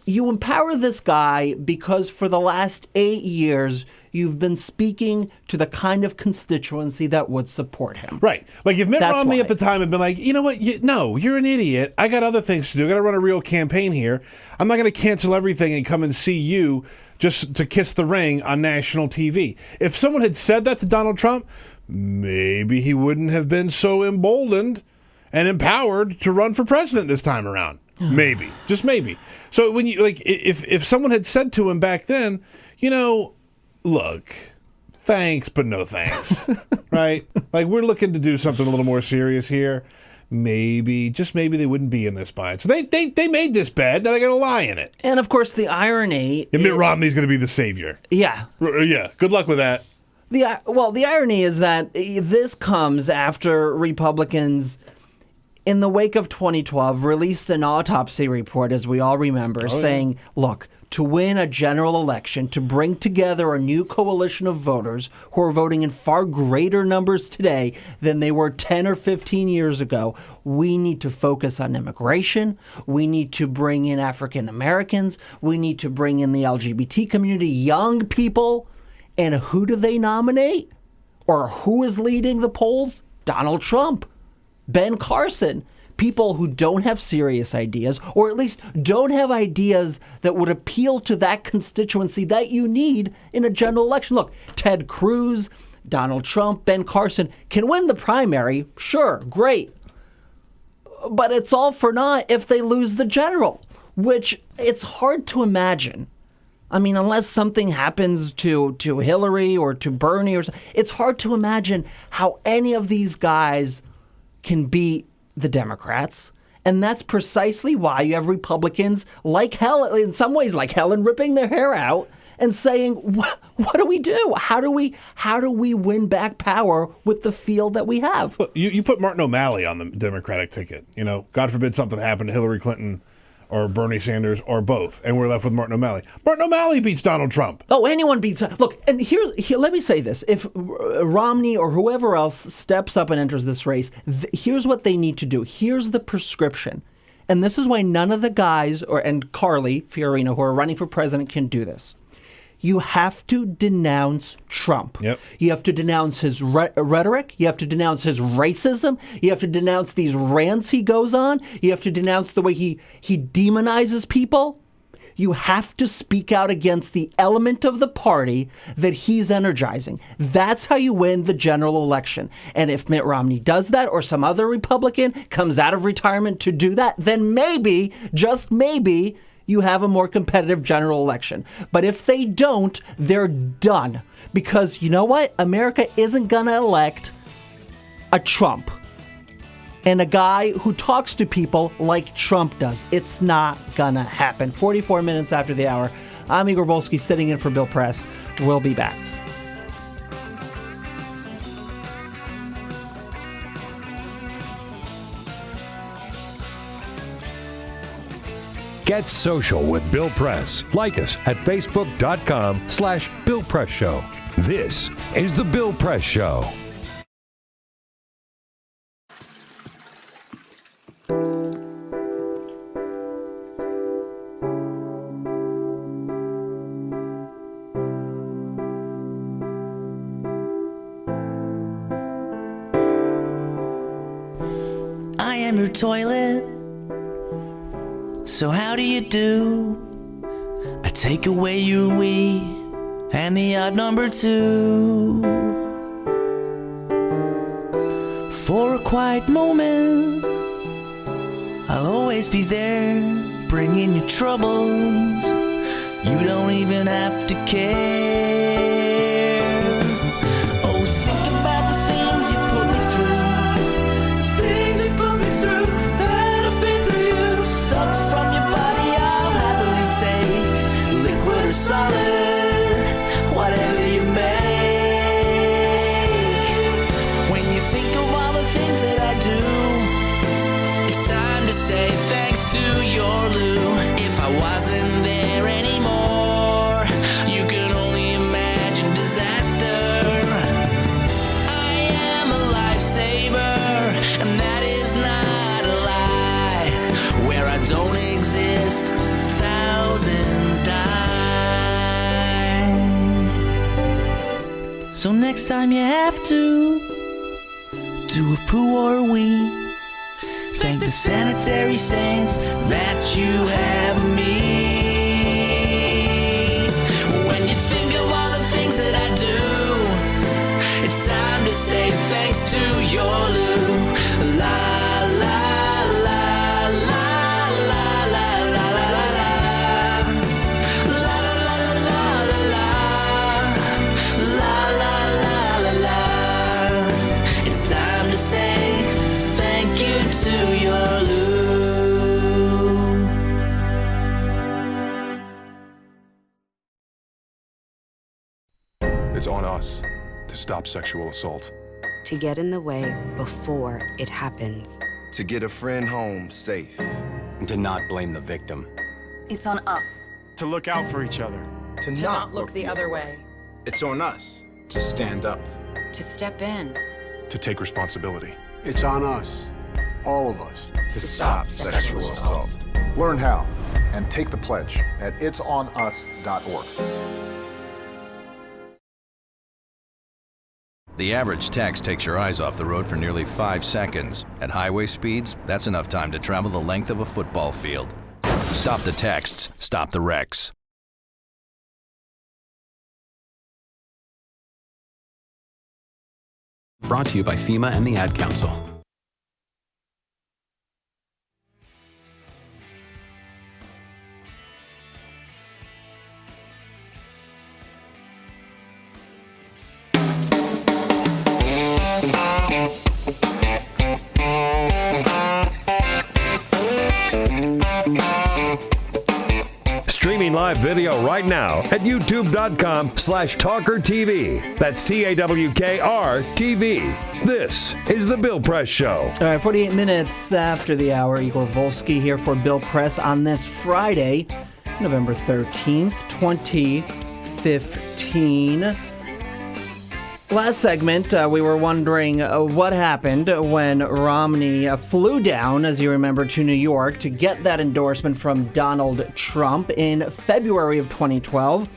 this guy because for the last 8 years, you've been speaking to the kind of constituency that would support him. Right. Like if Mitt Romney at the time had been like, you know what? No, you're an idiot. I got other things to do. I got to run a real campaign here. I'm not going to cancel everything and come and see you just to kiss the ring on national TV. If someone had said that to Donald Trump, maybe he wouldn't have been so emboldened and empowered to run for president this time around. Maybe. Just maybe. So when you if someone had said to him back then, look, thanks, but no thanks. Right? Like, we're looking to do something a little more serious here. Maybe, just maybe they wouldn't be in this bind. So they made this bed, now they got to lie in it. And of course, the irony... Mitt Romney's going to be the savior. Yeah. Yeah, good luck with that. The irony is that this comes after Republicans, in the wake of 2012, released an autopsy report, as we all remember, saying, look, to win a general election, to bring together a new coalition of voters who are voting in far greater numbers today than they were 10 or 15 years ago, we need to focus on immigration. We need to bring in African Americans. We need to bring in the LGBT community, young people. And who do they nominate? Or who is leading the polls? Donald Trump, Ben Carson. People who don't have serious ideas, or at least don't have ideas that would appeal to that constituency that you need in a general election. Look, Ted Cruz, Donald Trump, Ben Carson can win the primary. Sure, great. But it's all for naught if they lose the general, which it's hard to imagine. I mean, unless something happens to Hillary or to Bernie, it's hard to imagine how any of these guys can beat the Democrats. And that's precisely why you have Republicans like hell, in some ways like Helen, ripping their hair out and saying, what do we do? How do we win back power with the field that we have? Look, you put Martin O'Malley on the Democratic ticket. God forbid something happened to Hillary Clinton or Bernie Sanders or both, and we're left with Martin O'Malley. Martin O'Malley beats Donald Trump. Oh, anyone beats... Look, and here, let me say this. If Romney or whoever else steps up and enters this race, here's what they need to do. Here's the prescription. And this is why none of the guys, and Carly Fiorina, who are running for president, can do this. You have to denounce Trump. Yep. You have to denounce his rhetoric. You have to denounce his racism. You have to denounce these rants he goes on. You have to denounce the way he demonizes people. You have to speak out against the element of the party that he's energizing. That's how you win the general election. And if Mitt Romney does that, or some other Republican comes out of retirement to do that, then maybe, just maybe, you have a more competitive general election. But if they don't, they're done. Because you know what? America isn't going to elect a Trump and a guy who talks to people like Trump does. It's not going to happen. 44 minutes after the hour. I'm Igor Volsky sitting in for Bill Press. We'll be back. Get social with Bill Press. Like us at facebook.com/Bill Press Show. This is the Bill Press Show. am your toilet. So how do you do? I take away your we and the odd number 2. For a quiet moment, I'll always be there, bringing you troubles. You don't even have to care. Oh, think about the things you put me through. Things you put me through that I've been through you. Stuff from your body I'll happily take. Liquid or solid, whatever you make. When you think of all the things that I do, it's time to say thanks to your Lou. If I wasn't there anymore, you can only imagine disaster. I am a lifesaver, and that is not a lie. Where I don't exist, thousands die. So next time you have to do a poo or a wee, thank the sanitary saints that you have me. When you think of all the things that I do, it's time to say thanks to your Lou. La la la la la la la la la la la la la la la. It's time to say thank you to your Lou. It's on us to stop sexual assault. To get in the way before it happens. To get a friend home safe. And to not blame the victim. It's on us. To look out for each other. To not look the other way. It's on us to stand up. To step in. To take responsibility. It's on us, all of us, to stop sexual assault. Learn how and take the pledge at itsonus.org. The average text takes your eyes off the road for nearly 5 seconds. At highway speeds, that's enough time to travel the length of a football field. Stop the texts, stop the wrecks. Brought to you by FEMA and the Ad Council. Streaming live video right now at youtube.com/TawkrTV. That's TAWKR-TV. This is The Bill Press Show. All right, 48 minutes after the hour. Igor Volsky here for Bill Press on this Friday, November 13th, 2015. Last segment, we were wondering what happened when Romney flew down, as you remember, to New York to get that endorsement from Donald Trump in February of 2012.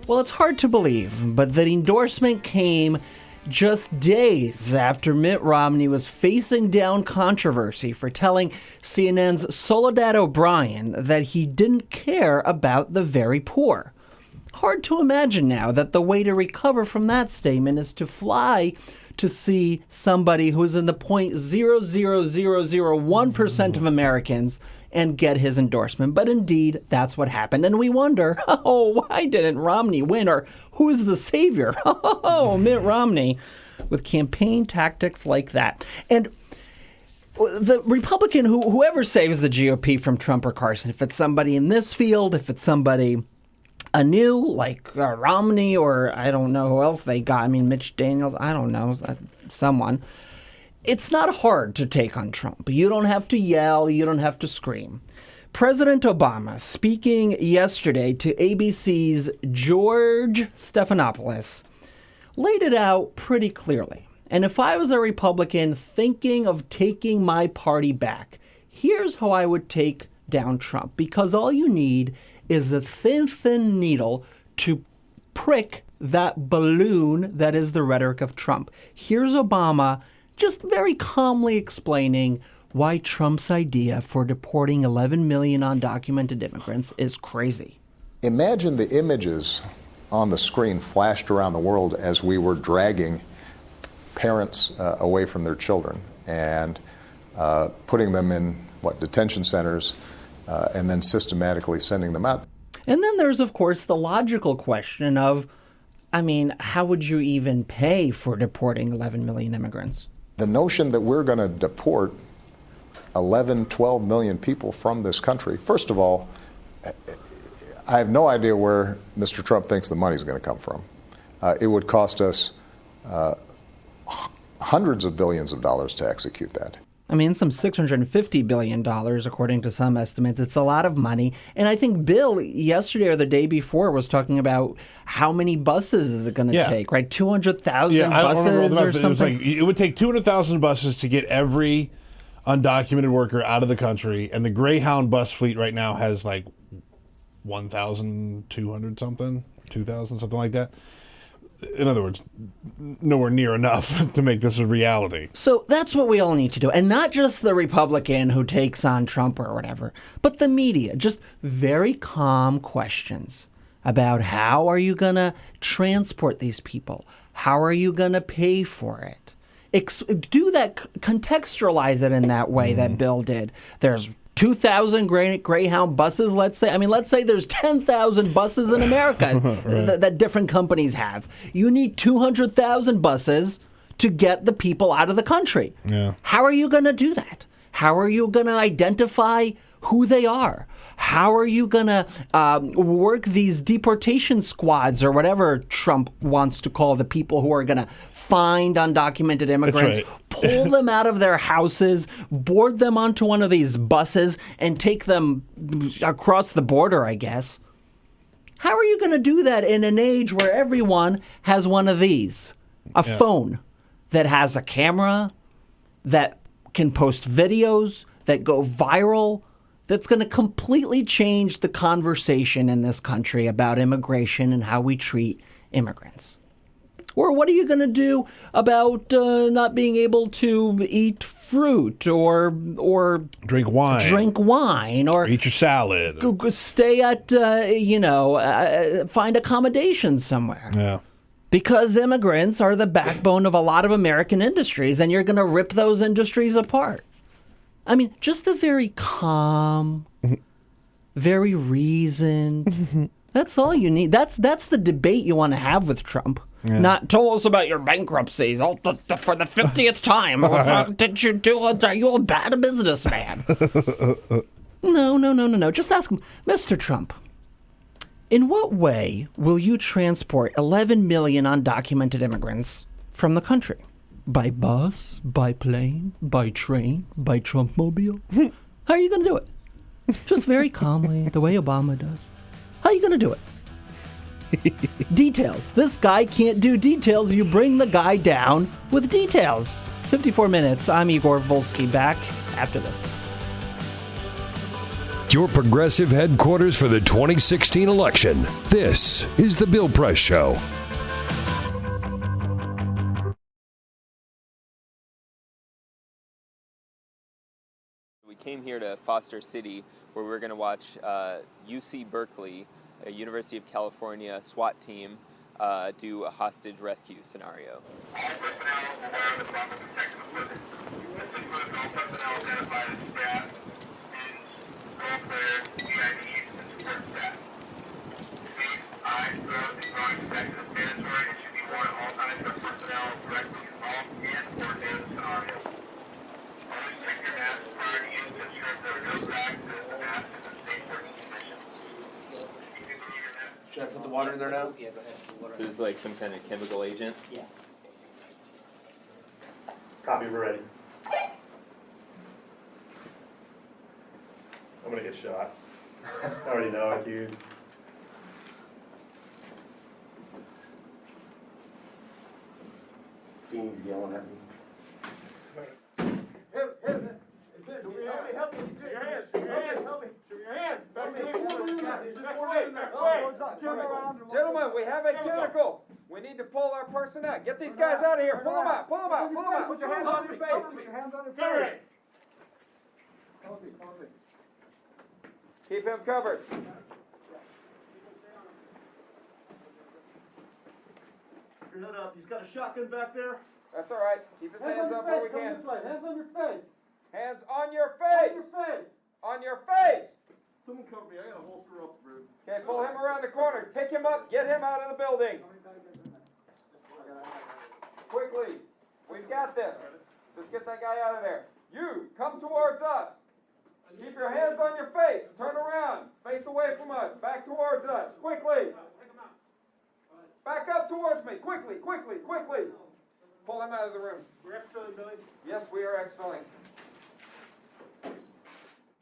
Well, it's hard to believe, but the endorsement came just days after Mitt Romney was facing down controversy for telling CNN's Soledad O'Brien that he didn't care about the very poor. Hard to imagine now that the way to recover from that statement is to fly to see somebody who's in the 0.00001% of Americans and get his endorsement. But indeed, that's what happened. And we wonder, why didn't Romney win? Or who's the savior? Mitt Romney, with campaign tactics like that. And the Republican, whoever saves the GOP from Trump or Carson, if it's somebody in this field, if it's somebody anew, like Romney, or I don't know who else they got. I mean, Mitch Daniels, I don't know, someone. It's not hard to take on Trump. You don't have to yell. You don't have to scream. President Obama, speaking yesterday to ABC's George Stephanopoulos, laid it out pretty clearly. And if I was a Republican thinking of taking my party back, here's how I would take down Trump. Because all you need is a thin needle to prick that balloon that is the rhetoric of Trump. Here's Obama just very calmly explaining why Trump's idea for deporting 11 million undocumented immigrants is crazy. Imagine the images on the screen flashed around the world as we were dragging parents away from their children and putting them in, detention centers, and then systematically sending them out. And then there's, of course, the logical question of, how would you even pay for deporting 11 million immigrants? The notion that we're going to deport 11, 12 million people from this country, first of all, I have no idea where Mr. Trump thinks the money's going to come from. It would cost us hundreds of billions of dollars to execute that. Some $650 billion, according to some estimates. It's a lot of money. And I think Bill, yesterday or the day before, was talking about how many buses is it going to take, right? 200,000 buses or something? It would take 200,000 buses to get every undocumented worker out of the country. And the Greyhound bus fleet right now has 1,200 something, 2,000, something like that. In other words, nowhere near enough to make this a reality. So that's what we all need to do. And not just the Republican who takes on Trump or whatever, but the media. Just very calm questions about how are you going to transport these people? How are you going to pay for it? Do that, contextualize it in that way that Bill did. There's 2,000 Greyhound buses, let's say. Let's say there's 10,000 buses in America that different companies have. You need 200,000 buses to get the people out of the country. Yeah. How are you going to do that? How are you going to identify who they are? How are you going to work these deportation squads or whatever Trump wants to call the people who are going to find undocumented immigrants, pull them out of their houses, board them onto one of these buses, and take them across the border, I guess? How are you going to do that in an age where everyone has one of these? A phone that has a camera, that can post videos, that go viral, that's going to completely change the conversation in this country about immigration and how we treat immigrants. Or what are you going to do about not being able to eat fruit or drink wine or eat your salad, stay at find accommodations somewhere? Yeah. Because immigrants are the backbone of a lot of American industries, and you're going to rip those industries apart. Just a very calm, very reasoned. That's all you need. That's the debate you want to have with Trump. Yeah. Not tell us about your bankruptcies for the 50th time. What did you do? Are you a bad businessman? No. Just ask him, Mr. Trump, in what way will you transport 11 million undocumented immigrants from the country? By bus, by plane, by train, by Trumpmobile? How are you going to do it? Just very calmly, the way Obama does. How are you going to do it? Details. This guy can't do details. You bring the guy down with details. 54 minutes. I'm Igor Volsky, back after this. Your progressive headquarters for the 2016 election. This is The Bill Press Show. We came here to Foster City, where we're going to watch UC Berkeley, a University of California SWAT team, do a hostage rescue scenario. Should I put the water in there now? Yeah, go ahead. This is like some kind of chemical agent? Yeah. Copy, we're ready. I'm gonna get shot. I already know it, dude. Fiend's yelling at me. Help me. Show your hands. Help me. Show your hands. Back away. Gentlemen, we have a chemical. We need to pull our person out. Get these guys out of here. Pull them out. Put your hands on your face. Put your hands on your face. Keep him covered. Your head up. He's got a shotgun back there. That's all right. Keep his hands up where we can. This way. Hands on your face. Hands on your face. On your face. On your face. Someone cover me. I got a holster up, bro. Okay, pull him around the corner. Pick him up. Get him out of the building. Quickly. We've got this. Let's get that guy out of there. You, come towards us. Keep your hands on your face. Turn around. Face away from us. Back towards us. Quickly. Back up towards me. Quickly, quickly, quickly. Pull him out of the room. We're exfilling, Billy. Yes, we are exfilling.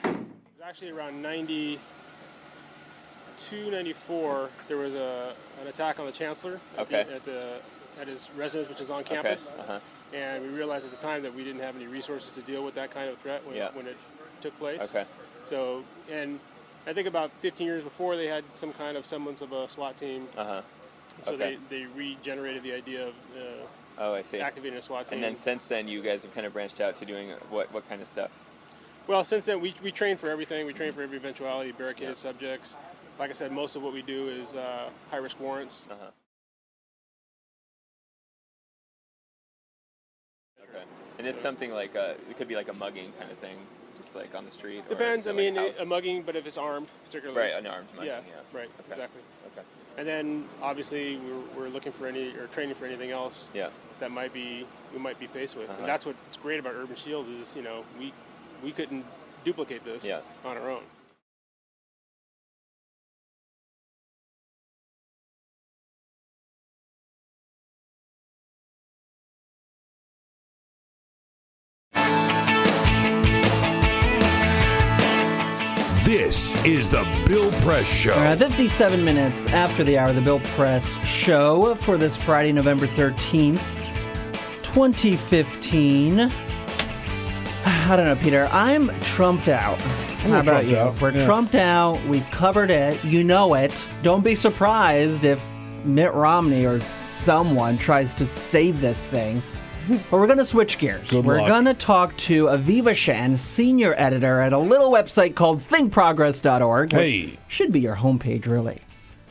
It was actually around 92, 94. There was an attack on the chancellor at his residence, which is on campus. And we realized at the time that we didn't have any resources to deal with that kind of threat when it took place. So, and I think about 15 years before, they had some kind of semblance of a SWAT team. So they regenerated the idea of activating a SWAT team. And then since then, you guys have kind of branched out to doing what kind of stuff? Well, since then, we train for everything. We train for every eventuality, barricaded subjects. Like I said, most of what we do is high-risk warrants. And it's something like it could be like a mugging kind of thing, just like on the street. Depends. I mean, like a mugging, but if it's armed, particularly. Right, an armed mugging. Yeah. Right. Exactly. Okay. And then obviously we're looking for training for anything else. That we might be faced with, and that's what's great about Urban Shield is we couldn't duplicate this on our own. This is the Bill Press Show. 57 minutes after the hour of the Bill Press Show for this Friday, November 13th, 2015. I don't know, Peter. I'm trumped out. How about you? We're trumped out. We've covered it. You know it. Don't be surprised if Mitt Romney or someone tries to save this thing. But we're going to switch gears. We're going to talk to Aviva Shen, senior editor at a little website called ThinkProgress.org, which should be your homepage, really.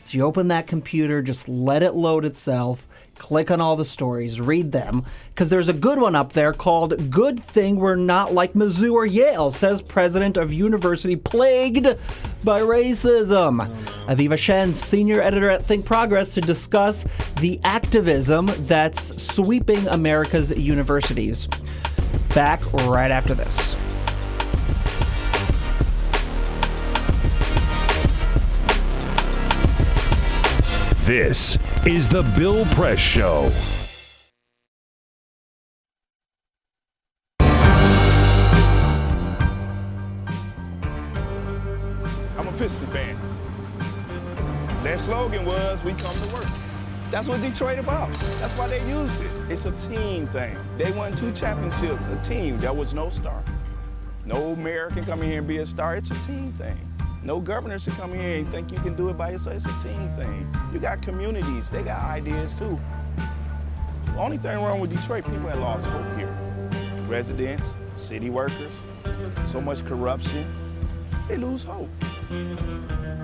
So you open that computer, just let it load itself, click on all the stories, read them, because there's a good one up there called Good Thing We're Not Like Mizzou or Yale, says president of university plagued by racism. Aviva Shen, senior editor at Think Progress, to discuss the activism that's sweeping America's universities. Back right after this. This is the Bill Press Show. I'm a Piston fan. Their slogan was, "We come to work." That's what Detroit about. That's why they used it. It's a team thing. They won 2 championships, a team. There was no star. No mayor can come in here and be a star. It's a team thing. No governors can come here and think you can do it by yourself. It's a team thing. You got communities. They got ideas, too. The only thing wrong with Detroit, people have lost hope here. Residents, city workers, so much corruption. They lose hope.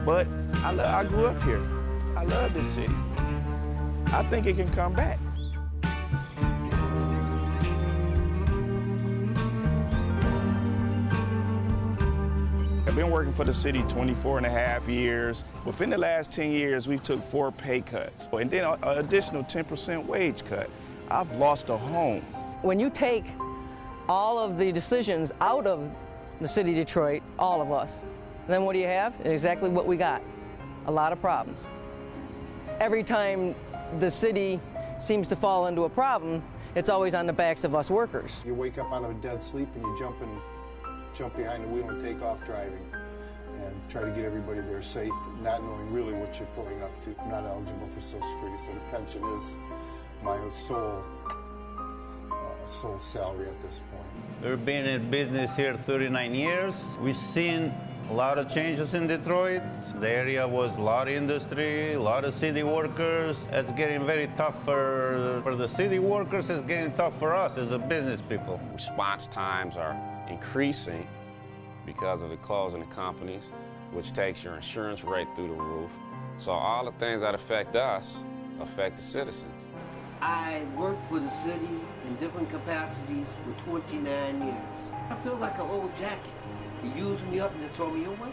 But I grew up here. I love this city. I think it can come back. I've been working for the city 24 and a half years. Within the last 10 years, we took 4 pay cuts, and then an additional 10% wage cut. I've lost a home. When you take all of the decisions out of the city of Detroit, all of us, then what do you have? Exactly what we got, a lot of problems. Every time the city seems to fall into a problem, it's always on the backs of us workers. You wake up out of a dead sleep and you jump behind the wheel and take off driving and try to get everybody there safe, not knowing really what you're pulling up to. I'm not eligible for Social Security, so the pension is my sole salary at this point. We've been in business here 39 years. We've seen a lot of changes in Detroit. The area was a lot of industry, a lot of city workers. It's getting very tough for the city workers. It's getting tough for us as a business people. Response times are increasing, because of the closing of companies, which takes your insurance right through the roof. So all the things that affect us affect the citizens. I worked for the city in different capacities for 29 years. I feel like an old jacket. They use me up and they throw me away.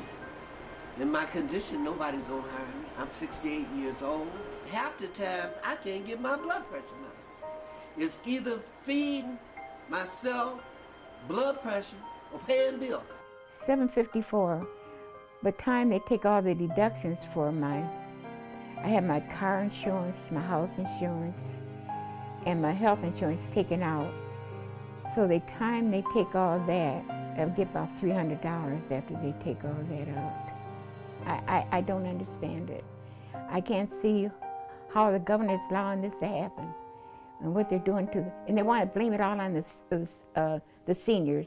In my condition, nobody's gonna hire me. I'm 68 years old. Half the times, I can't get my blood pressure medicine. It's either feeding myself, blood pressure, or paying bills. $754. By the time they take all the deductions for I have my car insurance, my house insurance, and my health insurance taken out. So the time they take all that, I'll get about $300 after they take all that out. I don't understand it. I can't see how the governor is allowing this to happen and what they're doing and they want to blame it all on the seniors.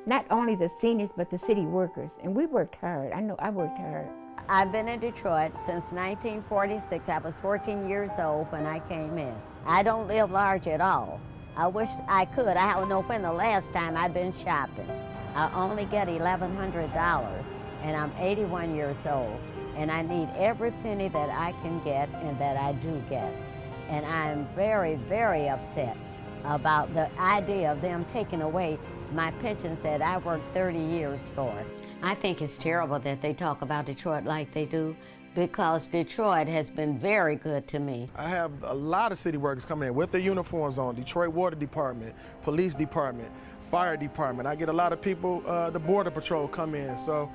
Not only the seniors, but the city workers. And we worked hard. I know I worked hard. I've been in Detroit since 1946. I was 14 years old when I came in. I don't live large at all. I wish I could. I don't know when the last time I've been shopping. I only get $1,100, and I'm 81 years old, and I need every penny that I can get and that I do get. And I'm very, very upset about the idea of them taking away my pensions that I worked 30 years for. I think it's terrible that they talk about Detroit like they do, because Detroit has been very good to me. I have a lot of city workers coming in with their uniforms on, Detroit Water Department, Police Department, Fire Department. I get a lot of people, the Border Patrol come in. So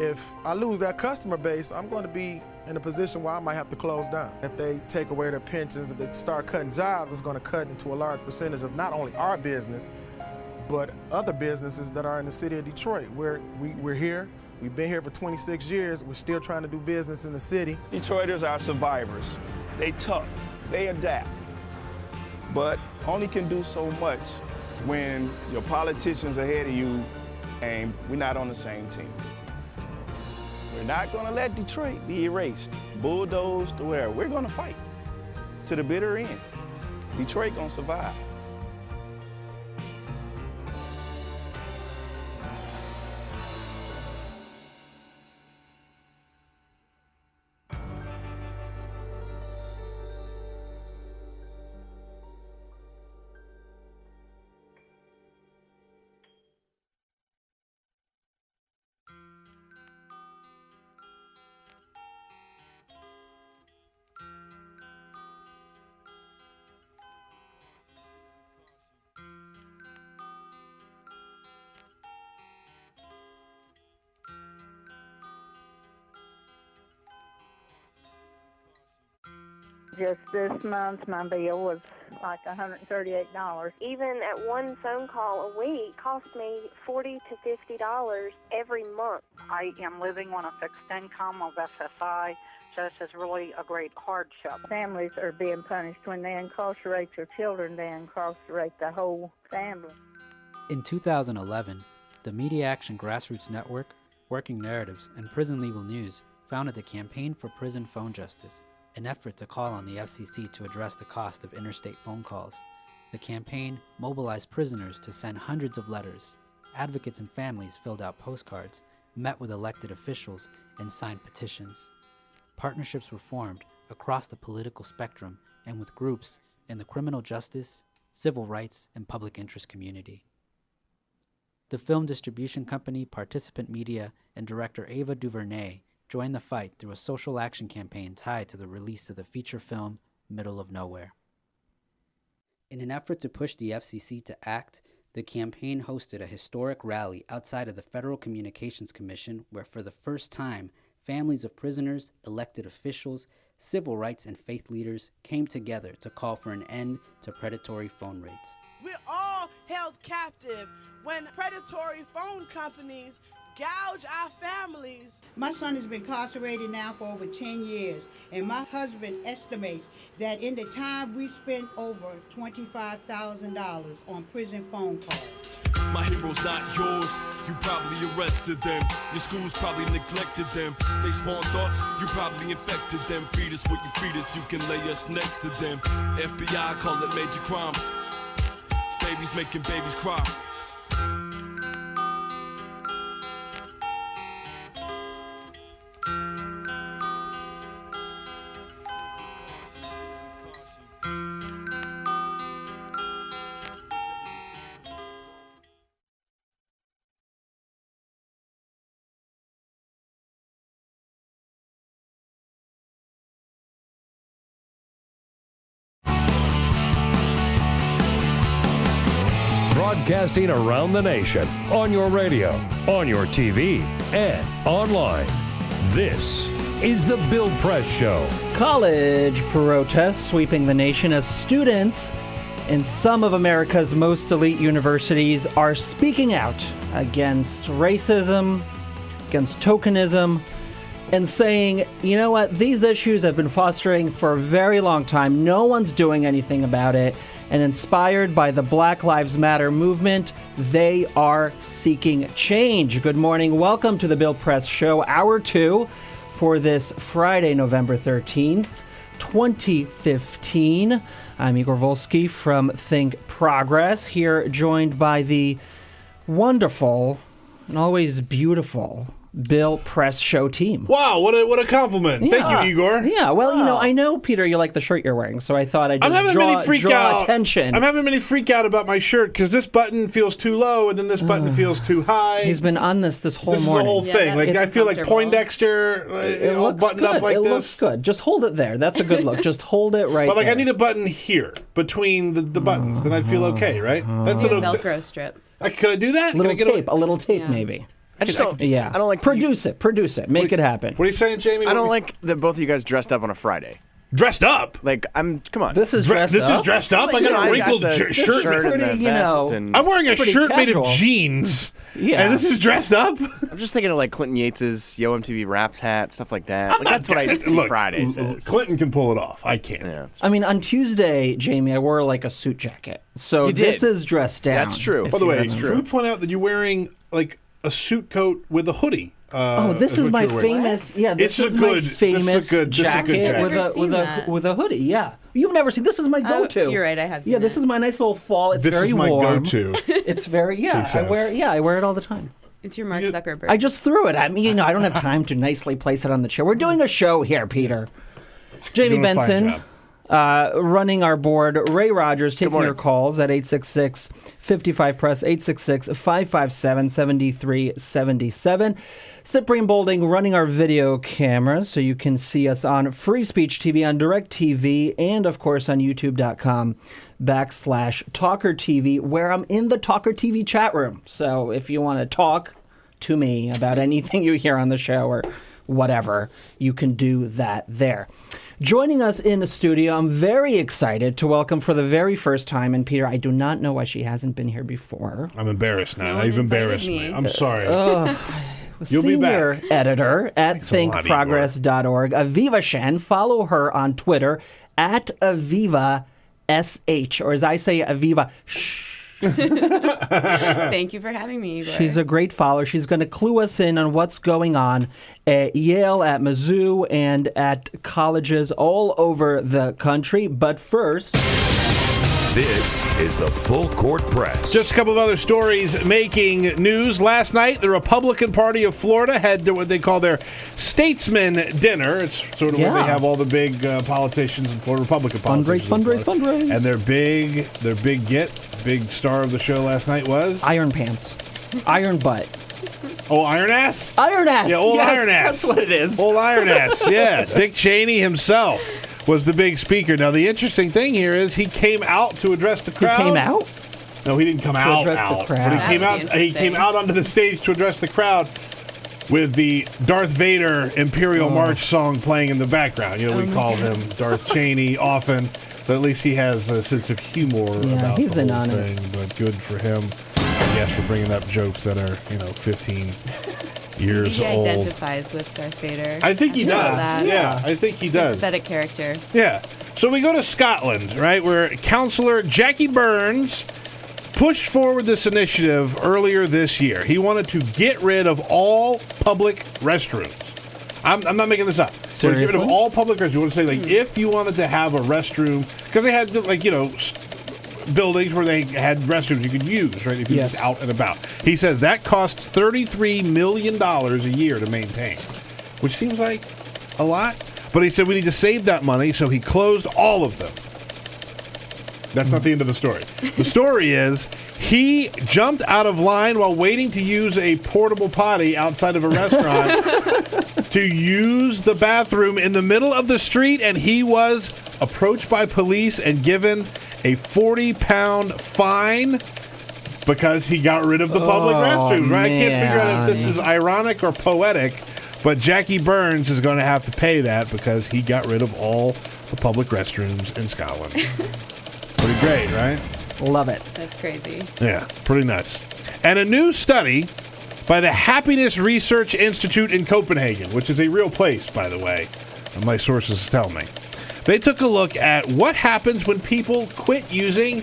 if I lose that customer base, I'm going to be in a position where I might have to close down. If they take away their pensions, if they start cutting jobs, it's going to cut into a large percentage of not only our business, but other businesses that are in the city of Detroit. We're here. We've been here for 26 years. We're still trying to do business in the city. Detroiters are survivors. They tough, they adapt, but only can do so much when your politicians ahead of you and we're not on the same team. We're not gonna let Detroit be erased, bulldozed, or whatever. We're gonna fight to the bitter end. Detroit gonna survive. Just this month, my bill was like $138. Even at one phone call a week cost me $40 to $50 every month. I am living on a fixed income of SSI, so this is really a great hardship. Families are being punished. When they incarcerate their children, they incarcerate the whole family. In 2011, the Media Action Grassroots Network, Working Narratives, and Prison Legal News founded the Campaign for Prison Phone Justice, an effort to call on the FCC to address the cost of interstate phone calls. The campaign mobilized prisoners to send hundreds of letters. Advocates and families filled out postcards, met with elected officials, and signed petitions. Partnerships were formed across the political spectrum and with groups in the criminal justice, civil rights, and public interest community. The film distribution company Participant Media and director Ava DuVernay joined the fight through a social action campaign tied to the release of the feature film Middle of Nowhere. In an effort to push the FCC to act, the campaign hosted a historic rally outside of the Federal Communications Commission where for the first time, families of prisoners, elected officials, civil rights and faith leaders came together to call for an end to predatory phone rates. We're all held captive when predatory phone companies gouge our families. My son has been incarcerated now for over 10 years, and my husband estimates that in the time we spent over $25,000 on prison phone calls. My hero's not yours, you probably arrested them. Your schools probably neglected them. They spawn thoughts, you probably infected them. Feed us what you feed us, you can lay us next to them. FBI call it major crimes. Babies making babies cry. broadcasting around the nation, on your radio, on your TV, and online. This is the Bill Press Show. College protests sweeping the nation as students in some of America's most elite universities are speaking out against racism, against tokenism, and saying, you know what, these issues have been fostering for a very long time. No one's doing anything about it. And inspired by the Black Lives Matter movement, they are seeking change. Good morning. Welcome to the Bill Press Show, Hour 2 for this Friday, November 13th, 2015. I'm Igor Volsky from ThinkProgress, here joined by the wonderful and always beautiful Bill Press Show team. Wow, what a compliment. Yeah. Thank you, Igor. Yeah, well, you know, I know, Peter, you like the shirt you're wearing, so I thought I'd just draw attention. I'm having many freak out about my shirt because this button feels too low and then this button feels too high. He's been on this whole morning. This is the whole thing. Like I feel like Poindexter, all buttoned up like this. It looks good. Just hold it there. That's a good look. Just hold it right there. But like I need a button here between the buttons, then I'd feel okay, right? That's a Velcro strip. Could I do that? A little tape, maybe. I don't like. Produce it. Make it happen. What are you saying, Jamie? I don't like that both of you guys dressed up on a Friday. Dressed up? Like come on. This is dressed up. This is dressed up. I got a wrinkled shirt. I'm wearing a shirt made of jeans. Yeah. And this is dressed up. I'm just thinking of like Clinton Yates's Yo MTV Raps hat, stuff like that. Like, that's what I see Fridays as. Clinton can pull it off. I can't. Yeah, I mean, on Tuesday, Jamie, I wore like a suit jacket. So this is dressed down. That's true. By the way, can we point out that you're wearing like a suit coat with a hoodie? This is my famous. Yeah, this is my famous jacket with a hoodie. Yeah, you've never seen. This is my go-to. You're right. I have seen. Yeah, this is my nice little fall. It's very warm. This is my go-to. It's very I wear it all the time. It's your Mark Zuckerberg. I just threw it at me. You know, I don't have time to nicely place it on the chair. We're doing a show here, Peter. Jamie Benson. Running our board, Ray Rogers, taking your calls at 866-55-PRESS, 866-557-7377. Cyprian Bolding running our video cameras so you can see us on Free Speech TV, on DirecTV, and of course on YouTube.com/TawkrTV, where I'm in the TawkrTV chat room. So if you want to talk to me about anything you hear on the show or whatever, you can do that there. Joining us in the studio, I'm very excited to welcome for the very first time, and Peter, I do not know why she hasn't been here before. I'm embarrassed now. Now you've embarrassed me. I'm sorry. You'll Senior be back. Editor at ThinkProgress.org, Aviva Shen. Follow her on Twitter at Aviva SH, or as I say, Aviva Shh. Thank you for having me, Igor. She's a great follower. She's going to clue us in on what's going on at Yale, at Mizzou, and at colleges all over the country. But first, this is the Full Court Press. Just a couple of other stories making news. Last night, the Republican Party of Florida had what they call their Statesman Dinner. It's sort of where they have all the big politicians and Republican politicians. Fundraise. And their big star of the show last night was? Iron Pants. Iron Butt. Oh, Iron Ass? Iron Ass. Yeah, old Iron Ass. That's what it is. Old Iron Ass, yeah. Dick Cheney himself was the big speaker. Now, the interesting thing here is he came out to address the crowd. He came out? No, he didn't come out. The crowd. But he came out onto the stage to address the crowd with the Darth Vader Imperial March song playing in the background. You know, we call him Darth Cheney often. So at least he has a sense of humor about the whole thing. But good for him. I guess for bringing up jokes that are, 15 years old. He identifies with Darth Vader. I think he does. Yeah, I think he does. Sympathetic character. Yeah. So we go to Scotland, right, where Councillor Jackie Burns pushed forward this initiative earlier this year. He wanted to get rid of all public restrooms. I'm not making this up. Seriously? Get rid of all public restrooms. You want to say, if you wanted to have a restroom, because they had, buildings where they had restrooms you could use, right, if you're just out and about. He says that costs $33 million a year to maintain, which seems like a lot. But he said we need to save that money, so he closed all of them. That's not the end of the story. The story is he jumped out of line while waiting to use a portable potty outside of a restaurant to use the bathroom in the middle of the street, and he was approached by police and given a 40-pound fine because he got rid of the public restrooms, right? I can't figure out if this man. is ironic or poetic, but Jackie Burns is going to have to pay that because he got rid of all the public restrooms in Scotland. Pretty great, right? Love it. That's crazy. Yeah, pretty nuts. And a new study by the Happiness Research Institute in Copenhagen, which is a real place, by the way, my sources tell me. They took a look at what happens when people quit using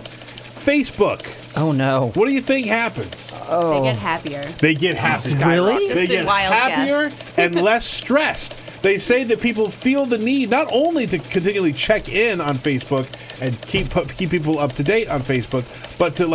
Facebook. Oh, no. What do you think happens? They get happier. They get happier. Really? They Just a get wild happier guess. and less stressed. They say that people feel the need not only to continually check in on Facebook and keep people up to date on Facebook, but to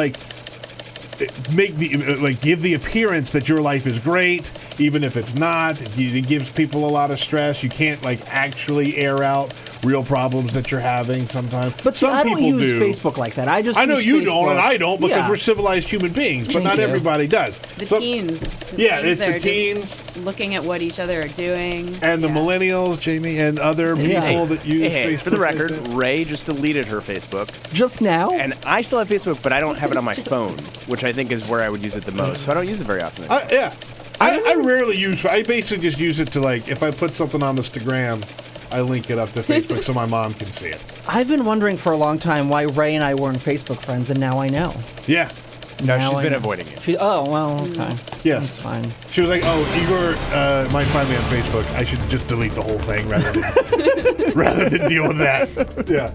give the appearance that your life is great, even if it's not. It gives people a lot of stress. You can't actually air out real problems that you're having sometimes. But some I don't people use do. Facebook like that. I know use you Facebook. don't, and I don't because Yeah. we're civilized human beings. But Thank not you. everybody does. The So- teens. Yeah, teens it's the are just teens. looking at what each other are doing. And the millennials, Jamie, and other people that use Hey, Facebook. for the record, Ray just deleted her Facebook. Just now? And I still have Facebook, but I don't have it on my phone, which I think is where I would use it the most. So I don't use it very often. I rarely use. I basically just use it to if I put something on the Instagram, I link it up to Facebook so my mom can see it. I've been wondering for a long time why Ray and I weren't Facebook friends, and now I know. Yeah. No, Now she's I been know. avoiding you. Oh, well, okay. Yeah. That's fine. She was like, "Oh, Igor might find me on Facebook. I should just delete the whole thing rather than deal with that." Yeah,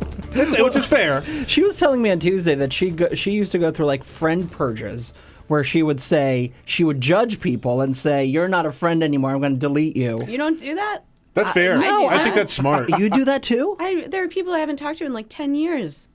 which is fair. She was telling me on Tuesday that she used to go through friend purges where she would judge people and say, "You're not a friend anymore. I'm going to delete you." You don't do that? That's fair. No, I think that's smart. You do that too? There are people I haven't talked to in 10 years.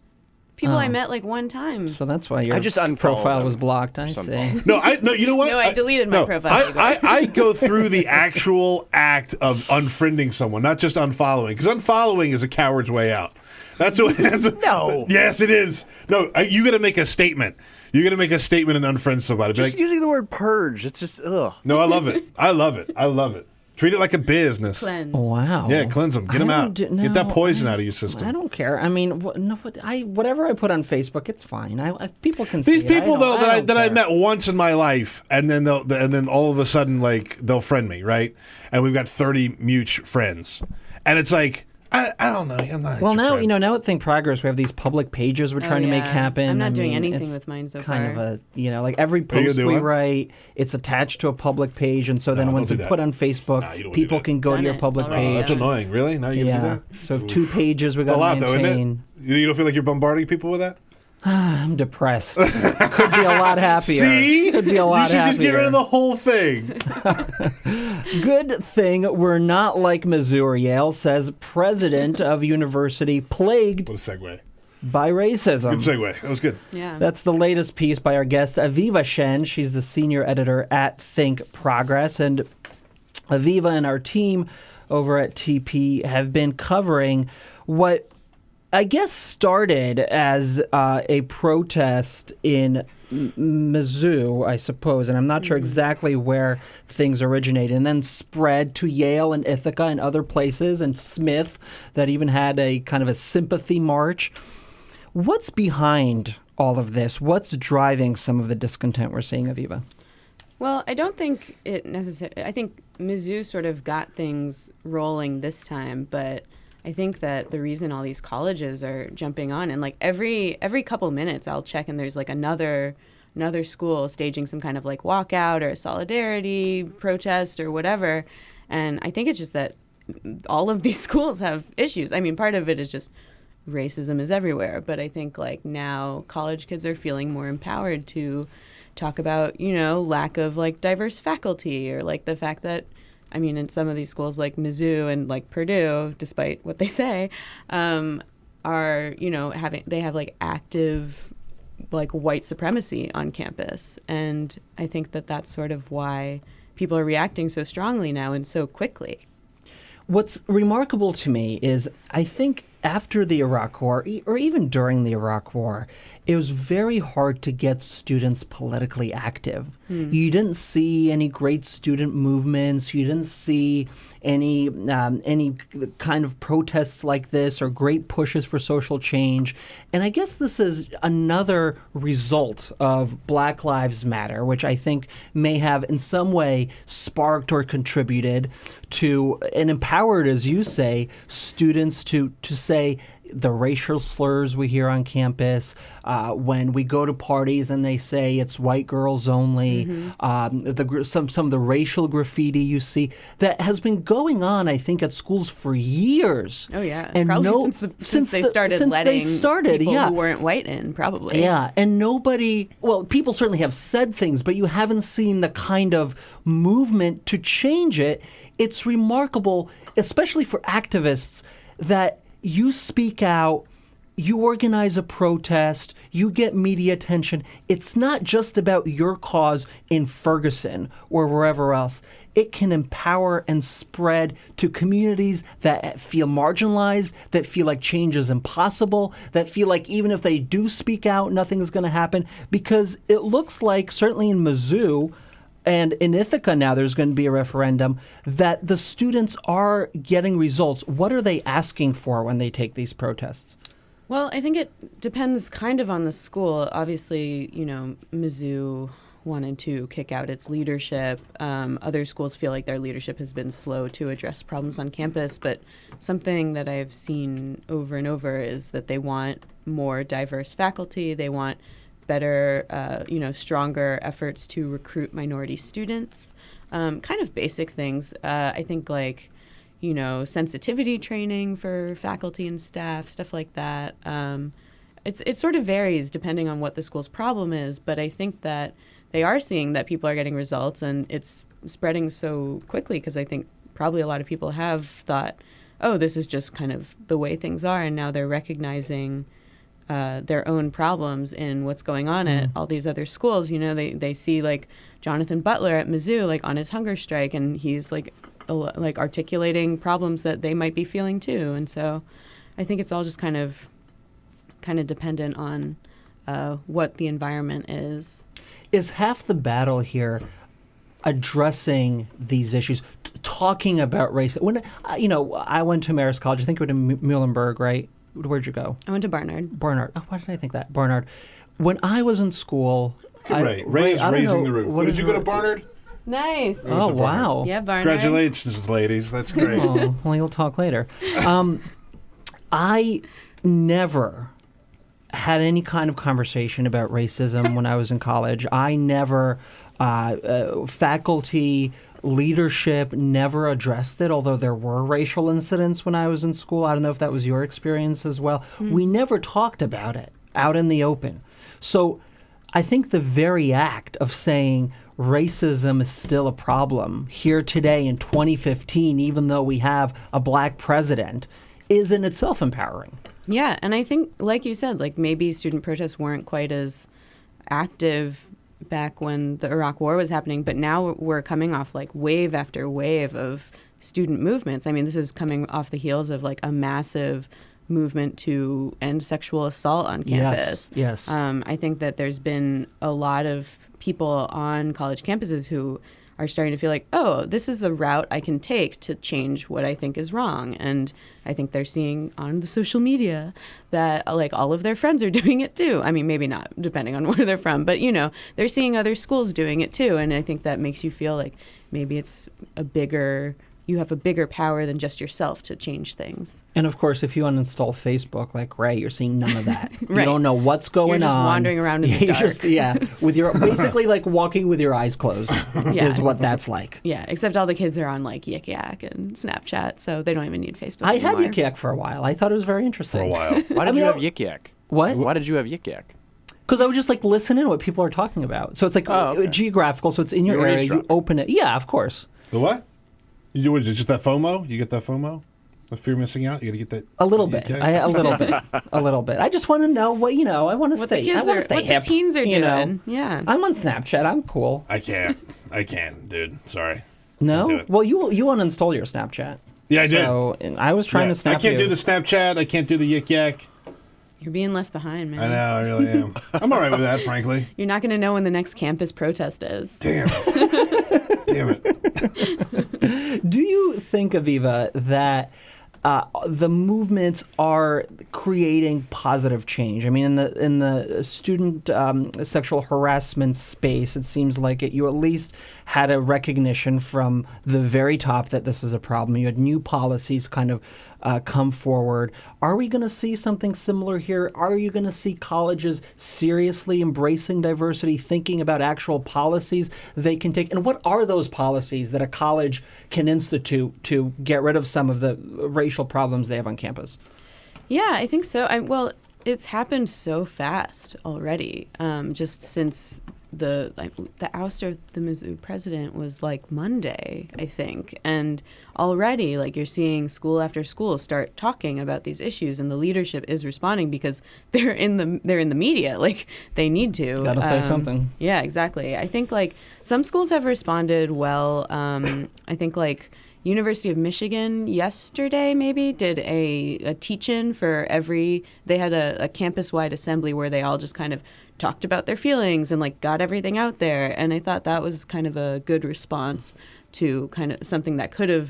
People I Oh. met one time. So that's why your I just unfollowed profile them. was blocked. I see. No, you know what? No, I deleted my profile. I go through the actual act of unfriending someone, not just unfollowing, because unfollowing is a coward's way out. That's what. No. Yes, it is. No, you got to make a statement. You got to make a statement and unfriend somebody. Be Just using the word purge. It's just, ugh. No, I love it. I love it. I love it. Treat it like a business. Cleanse. Wow. Yeah, cleanse them. Get them out. Get that poison out of your system. I don't care. I mean, whatever I put on Facebook, it's fine. People can see These it. people though I that I met once in my life, and then all of a sudden they'll friend me, right? And we've got 30 mutual friends, and it's I don't know. I'm not. Well, your now friend. now at ThinkProgress, we have these public pages we're trying to make yeah. happen. I'm not doing mean, anything it's with mine so kind far. of a every Are you gonna post do we one? write, it's attached to a public page, and so then No, once don't it's do put that. on Facebook, Nah, you don't wanna do people that. can go to Done your it. public It's already page. That's done. annoying. Really? Now you gonna do Yeah. that? So 2 pages we It's a got lot to though, isn't maintain. it? You don't feel like you're bombarding people with that? I'm depressed. Could be a lot happier. See? Could be a lot You should happier. just get rid of the whole thing. Good thing we're not like Missouri, Yale says president of university plagued What a segue. by racism. Good segue. That was good. Yeah. That's the latest piece by our guest, Aviva Shen. She's the senior editor at ThinkProgress. And Aviva and our team over at TP have been covering what I guess started as a protest in Mizzou, I suppose, and I'm not sure exactly where things originated, and then spread to Yale and Ithaca and other places, and Smith, that even had a kind of a sympathy march. What's behind all of this? What's driving some of the discontent we're seeing, Aviva? Well, I don't think it necessarily. I think Mizzou sort of got things rolling this time, but I think that the reason all these colleges are jumping on, and every couple minutes I'll check and there's another school staging some kind of walkout or a solidarity protest or whatever, and I think it's just that all of these schools have issues. I mean, part of it is just racism is everywhere, but I think now college kids are feeling more empowered to talk about lack of diverse faculty or the fact that in some of these schools like Mizzou and Purdue, despite what they say, are they have active white supremacy on campus, and I think that that's sort of why people are reacting so strongly now and so quickly. What's remarkable to me is I think after the Iraq War, or even during the Iraq War, it was very hard to get students politically active. You didn't see any great student movements. You didn't see any kind of protests like this or great pushes for social change. And I guess this is another result of Black Lives Matter, which I think may have in some way sparked or contributed to and empowered, as you say, students to say the racial slurs we hear on campus, when we go to parties and they say it's white girls only, some of the racial graffiti you see that has been going on, I think, at schools for years. Oh yeah, and probably since they started letting people yeah. who weren't white in, probably. Yeah, and people certainly have said things, but you haven't seen the kind of movement to change it. It's remarkable, especially for activists, that you speak out, you organize a protest, you get media attention. It's not just about your cause in Ferguson or wherever else. It can empower and spread to communities that feel marginalized, that feel like change is impossible, that feel like even if they do speak out, nothing is going to happen. Because it looks like, certainly in Mizzou, and in Ithaca now there's going to be a referendum, that the students are getting results. What are they asking for when they take these protests? Well, I think it depends kind of on the school. Obviously, Mizzou wanted to kick out its leadership. Other schools feel like their leadership has been slow to address problems on campus. But something that I've seen over and over is that they want more diverse faculty. They want better, stronger efforts to recruit minority students, kind of basic things. I think sensitivity training for faculty and staff, stuff like that. It sort of varies depending on what the school's problem is, but I think that they are seeing that people are getting results, and it's spreading so quickly because I think probably a lot of people have thought, oh, this is just kind of the way things are, and now they're recognizing their own problems in what's going on at all these other schools. They see like Jonathan Butler at Mizzou, like on his hunger strike, and he's like articulating problems that they might be feeling too. And so I think it's all just kind of dependent on what the environment is. Is half the battle here addressing these issues, talking about race? When I went to Marist College, I think we went to Muhlenberg, right? Where'd you go? I went to Barnard. Oh, why did I think that? Barnard. When I was in school... Ray is raising the roof. Did you go to Barnard? Nice. Oh, wow. Yeah, Barnard. Congratulations, ladies. That's great. Oh, well, you'll talk later. I never had any kind of conversation about racism when I was in college. I never... faculty... leadership never addressed it, although there were racial incidents when I was in school. I don't know if that was your experience as well. We never talked about it out in the open. So I think the very act of saying racism is still a problem here today in 2015, even though we have a black president, is in itself empowering. Yeah, and I think, like you said, maybe student protests weren't quite as active back when the Iraq War was happening, but now we're coming off wave after wave of student movements. I mean, this is coming off the heels of a massive movement to end sexual assault on campus. Yes. I think that there's been a lot of people on college campuses who are starting to feel like, oh, this is a route I can take to change what I think is wrong. And I think they're seeing on the social media that all of their friends are doing it too. I mean, maybe not, depending on where they're from, but they're seeing other schools doing it too. And I think that makes you feel like maybe it's you have a bigger power than just yourself to change things. And of course, if you uninstall Facebook like Ray, you're seeing none of that. Right. You don't know what's going on. You're just wandering around in the dark. With your basically walking with your eyes closed is what that's like. Yeah, except all the kids are on Yik Yak and Snapchat, so they don't even need Facebook I anymore. had Yik Yak for a while. I thought it was very interesting. For a while. Why did you have Yik Yak? What? Why did you have Yik Yak? Because I would just listen in what people are talking about. So it's geographical, so it's in your area. You open it. Yeah, of course. The what? You was it just that FOMO? You get that FOMO? The fear of missing out? You got to get that? A little bit. A little bit. I just want to know what, I want to stay. I want to stay hip. The teens are doing. Yeah. I'm on Snapchat. I'm cool. I can't, dude. Sorry. No? Well, you uninstall your Snapchat. Yeah, I did. So, and I was trying to snap I can't do the Snapchat. I can't do the Yik Yak. You're being left behind, man. I know, I really am. I'm all right with that, frankly. You're not going to know when the next campus protest is. Damn. Damn it. Do you think, Aviva, that the movements are creating positive change? I mean, in the student sexual harassment space, it seems like you at least had a recognition from the very top that this is a problem. You had new policies kind of come forward. Are we going to see something similar here? Are you going to see colleges seriously embracing diversity, thinking about actual policies they can take? And what are those policies that a college can institute to get rid of some of the racial problems they have on campus? Yeah, I think so. Well, it's happened so fast already. Just since the ouster of the Mizzou president was like Monday, I think, and already you're seeing school after school start talking about these issues, and the leadership is responding because they're in the media, they need to. Gotta say something. Yeah, exactly. I think some schools have responded well. I think University of Michigan yesterday maybe did a teach-in for they had a campus-wide assembly where they all just kind of talked about their feelings and got everything out there. And I thought that was kind of a good response to kind of something that could have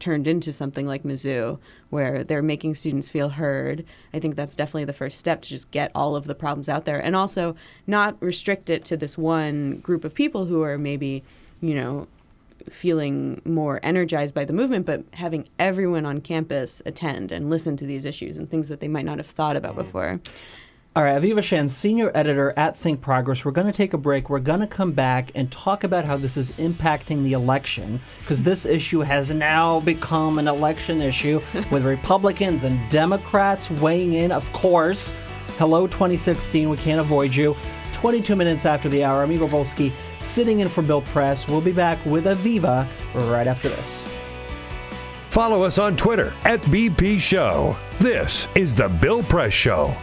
turned into something like Mizzou, where they're making students feel heard. I think that's definitely the first step, to just get all of the problems out there and also not restrict it to this one group of people who are maybe, feeling more energized by the movement, but having everyone on campus attend and listen to these issues and things that they might not have thought about before. All right, Aviva Shen, senior editor at ThinkProgress. We're going to take a break. We're going to come back and talk about how this is impacting the election, because this issue has now become an election issue with Republicans and Democrats weighing in, of course. Hello, 2016. We can't avoid you. 22 minutes after the hour, I'm Igor Volsky, sitting in for Bill Press. We'll be back with Aviva right after this. Follow us on Twitter @BP Show. This is The Bill Press Show.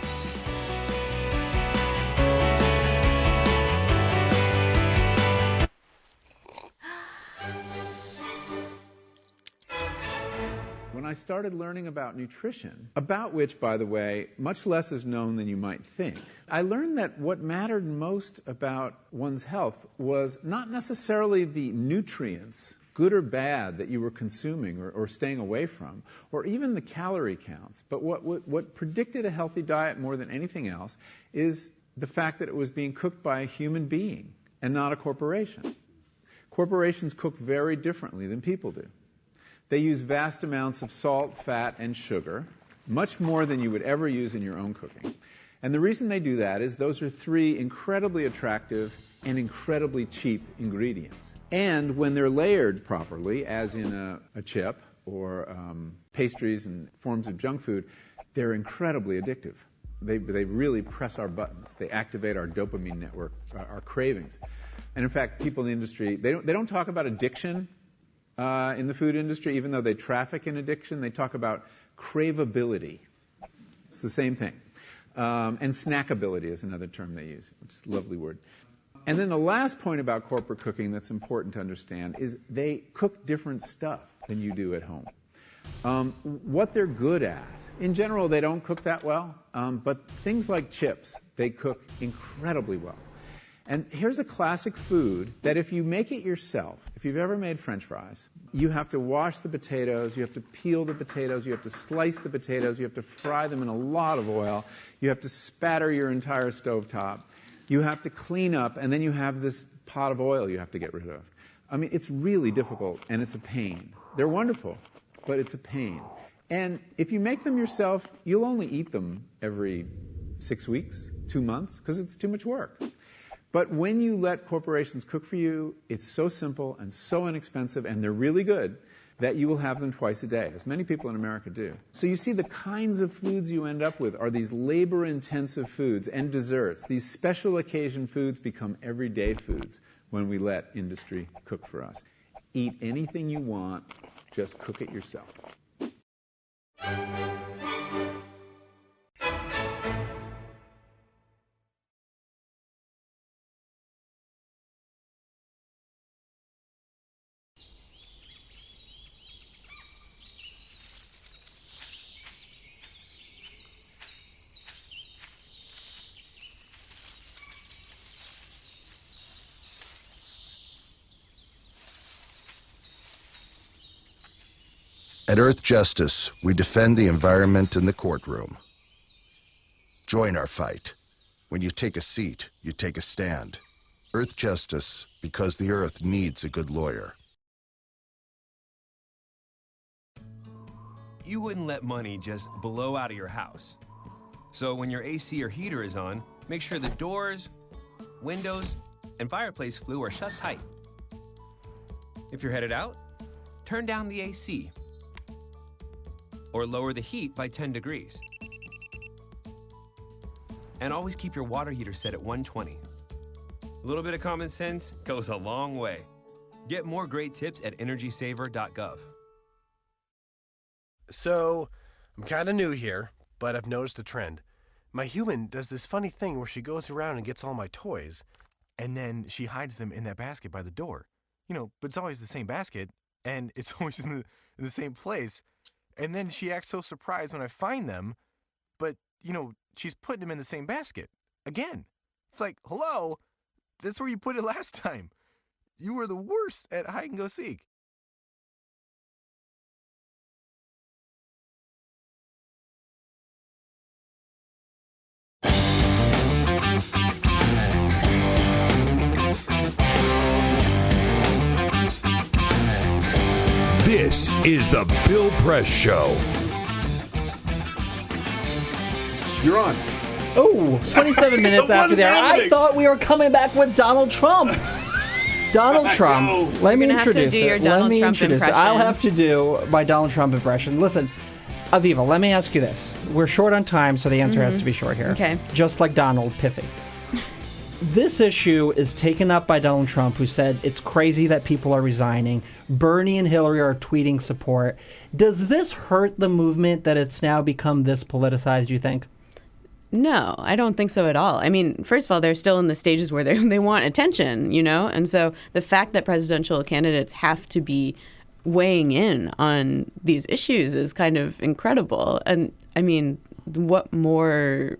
When I started learning about nutrition, about which, by the way, much less is known than you might think, I learned that what mattered most about one's health was not necessarily the nutrients, good or bad, that you were consuming or staying away from, or even the calorie counts. But what predicted a healthy diet more than anything else is the fact that it was being cooked by a human being and not a corporation. Corporations cook very differently than people do. They use vast amounts of salt, fat, and sugar, much more than you would ever use in your own cooking. And the reason they do that is those are three incredibly attractive and incredibly cheap ingredients. And when they're layered properly, as in a chip or pastries and forms of junk food, they're incredibly addictive. They really press our buttons. They activate our dopamine network, our cravings. And in fact, people in the industry, they don't talk about addiction in the food industry, even though they traffic in addiction. They talk about craveability. It's the same thing. And snackability is another term they use. It's a lovely word. And then the last point about corporate cooking that's important to understand is they cook different stuff than you do at home. What they're good at, in general, they don't cook that well, but things like chips, they cook incredibly well. And here's a classic food that if you make it yourself, if you've ever made French fries, you have to wash the potatoes, you have to peel the potatoes, you have to slice the potatoes, you have to fry them in a lot of oil, you have to spatter your entire stovetop, you have to clean up, and then you have this pot of oil you have to get rid of. I mean, it's really difficult, and it's a pain. They're wonderful, but it's a pain. And if you make them yourself, you'll only eat them every 6 weeks, 2 months, because it's too much work. But when you let corporations cook for you, it's so simple and so inexpensive, and they're really good, that you will have them twice a day, as many people in America do. So you see the kinds of foods you end up with are these labor-intensive foods and desserts. These special occasion foods become everyday foods when we let industry cook for us. Eat anything you want, just cook it yourself. At Earth Justice, we defend the environment in the courtroom. Join our fight. When you take a seat, you take a stand. Earth Justice, because the Earth needs a good lawyer. You wouldn't let money just blow out of your house. So when your AC or heater is on, make sure the doors, windows, and fireplace flue are shut tight. If you're headed out, turn down the AC or lower the heat by 10 degrees. And always keep your water heater set at 120. A little bit of common sense goes a long way. Get more great tips at energysaver.gov. So, I'm kind of new here, but I've noticed a trend. My human does this funny thing where she goes around and gets all my toys, and then she hides them in that basket by the door. You know, but it's always the same basket, and it's always in the same place. And then she acts so surprised when I find them, but, you know, she's putting them in the same basket. Again. It's like, hello? That's where you put it last time. You were the worst at hide and go seek. This is the Bill Press Show. You're on. Oh, 27 minutes after there. I thought we were coming back with Donald Trump. Donald Trump. Let me introduce it. Let me introduce it. I'll have to do my Donald Trump impression. Listen, Aviva, let me ask you this. We're short on time, so the answer has to be short here. Okay. Just like Donald, pithy. This issue is taken up by Donald Trump, who said it's crazy that people are resigning. Bernie and Hillary are tweeting support. Does this hurt the movement that it's now become this politicized, you think? No, I don't think so at all. I mean, first of all, they're still in the stages where they want attention, you know? And so the fact that presidential candidates have to be weighing in on these issues is kind of incredible. And I mean, what more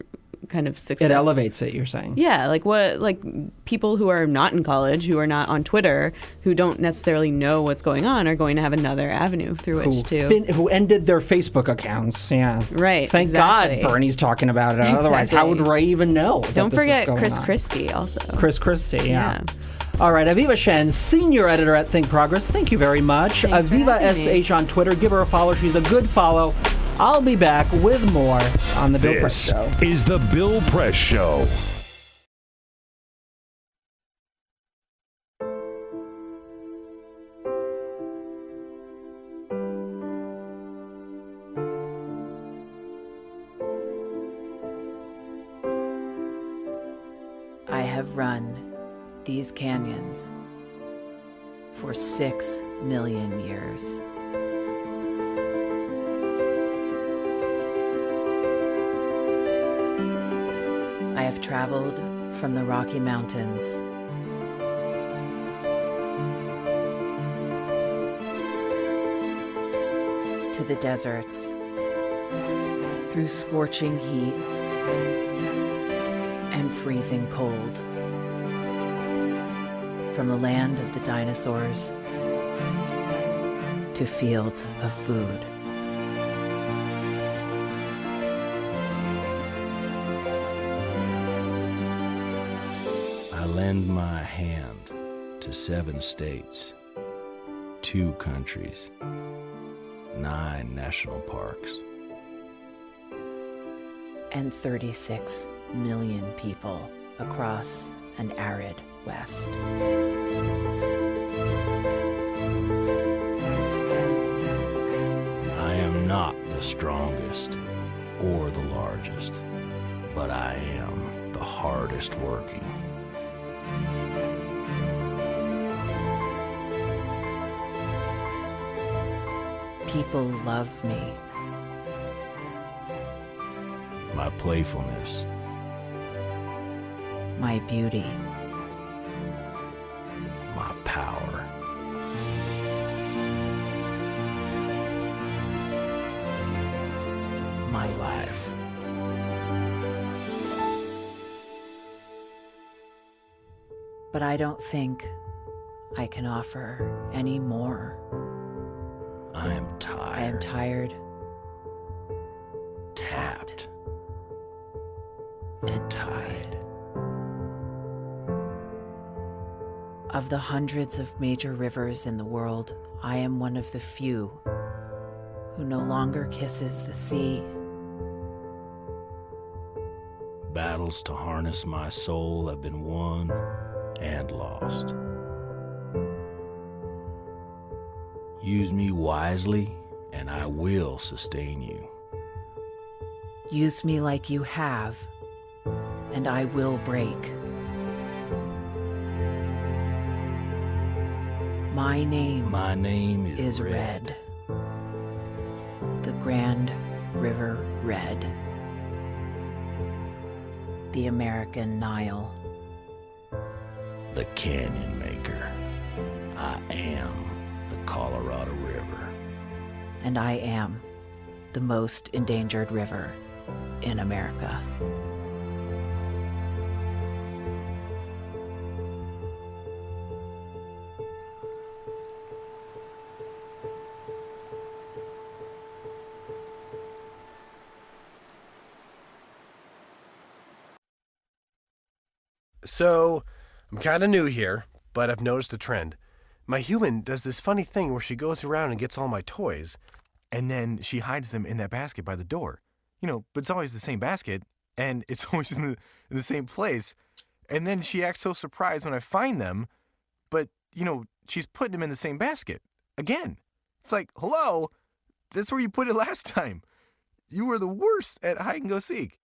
kind of success? It elevates it, you're saying? Yeah, like what, like people who are not in college, who are not on Twitter, who don't necessarily know what's going on, are going to have another avenue through which who ended their Facebook accounts. Yeah, right. Thank exactly. God Bernie's talking about it. Otherwise, how would Ray even know? Don't forget Chris on? Christie also. Chris Christie, yeah. All right, Aviva Shen, senior editor at ThinkProgress. Thank you very much. Thanks Aviva SH on Twitter. Give her a follow. She's a good follow. I'll be back with more on the Bill Press Show. This is the Bill Press Show. I have run these canyons for 6 million years. I have traveled from the Rocky Mountains to the deserts, through scorching heat and freezing cold, from the land of the dinosaurs to fields of food. I lend my hand to 7 states, 2 countries, 9 national parks, and 36 million people across an arid West. I am not the strongest or the largest, but I am the hardest working. People love me. My playfulness. My beauty. My power. My life. But I don't think I can offer any more. I am tired. I am tired, Tapped. and tied. Of the hundreds of major rivers in the world, I am one of the few who no longer kisses the sea. Battles to harness my soul have been won and lost. Use me wisely, and I will sustain you. Use me like you have, and I will break. My name is Red. The Grand River Red. The American Nile. The Canyon Maker. I am the Colorado River. And I am the most endangered river in America. So, I'm kind of new here, but I've noticed a trend. My human does this funny thing where she goes around and gets all my toys, and then she hides them in that basket by the door. But it's always the same basket, and it's always in the same place. And then she acts so surprised when I find them, but, she's putting them in the same basket. Again. It's like, hello? That's where you put it last time. You were the worst at hide and go seek.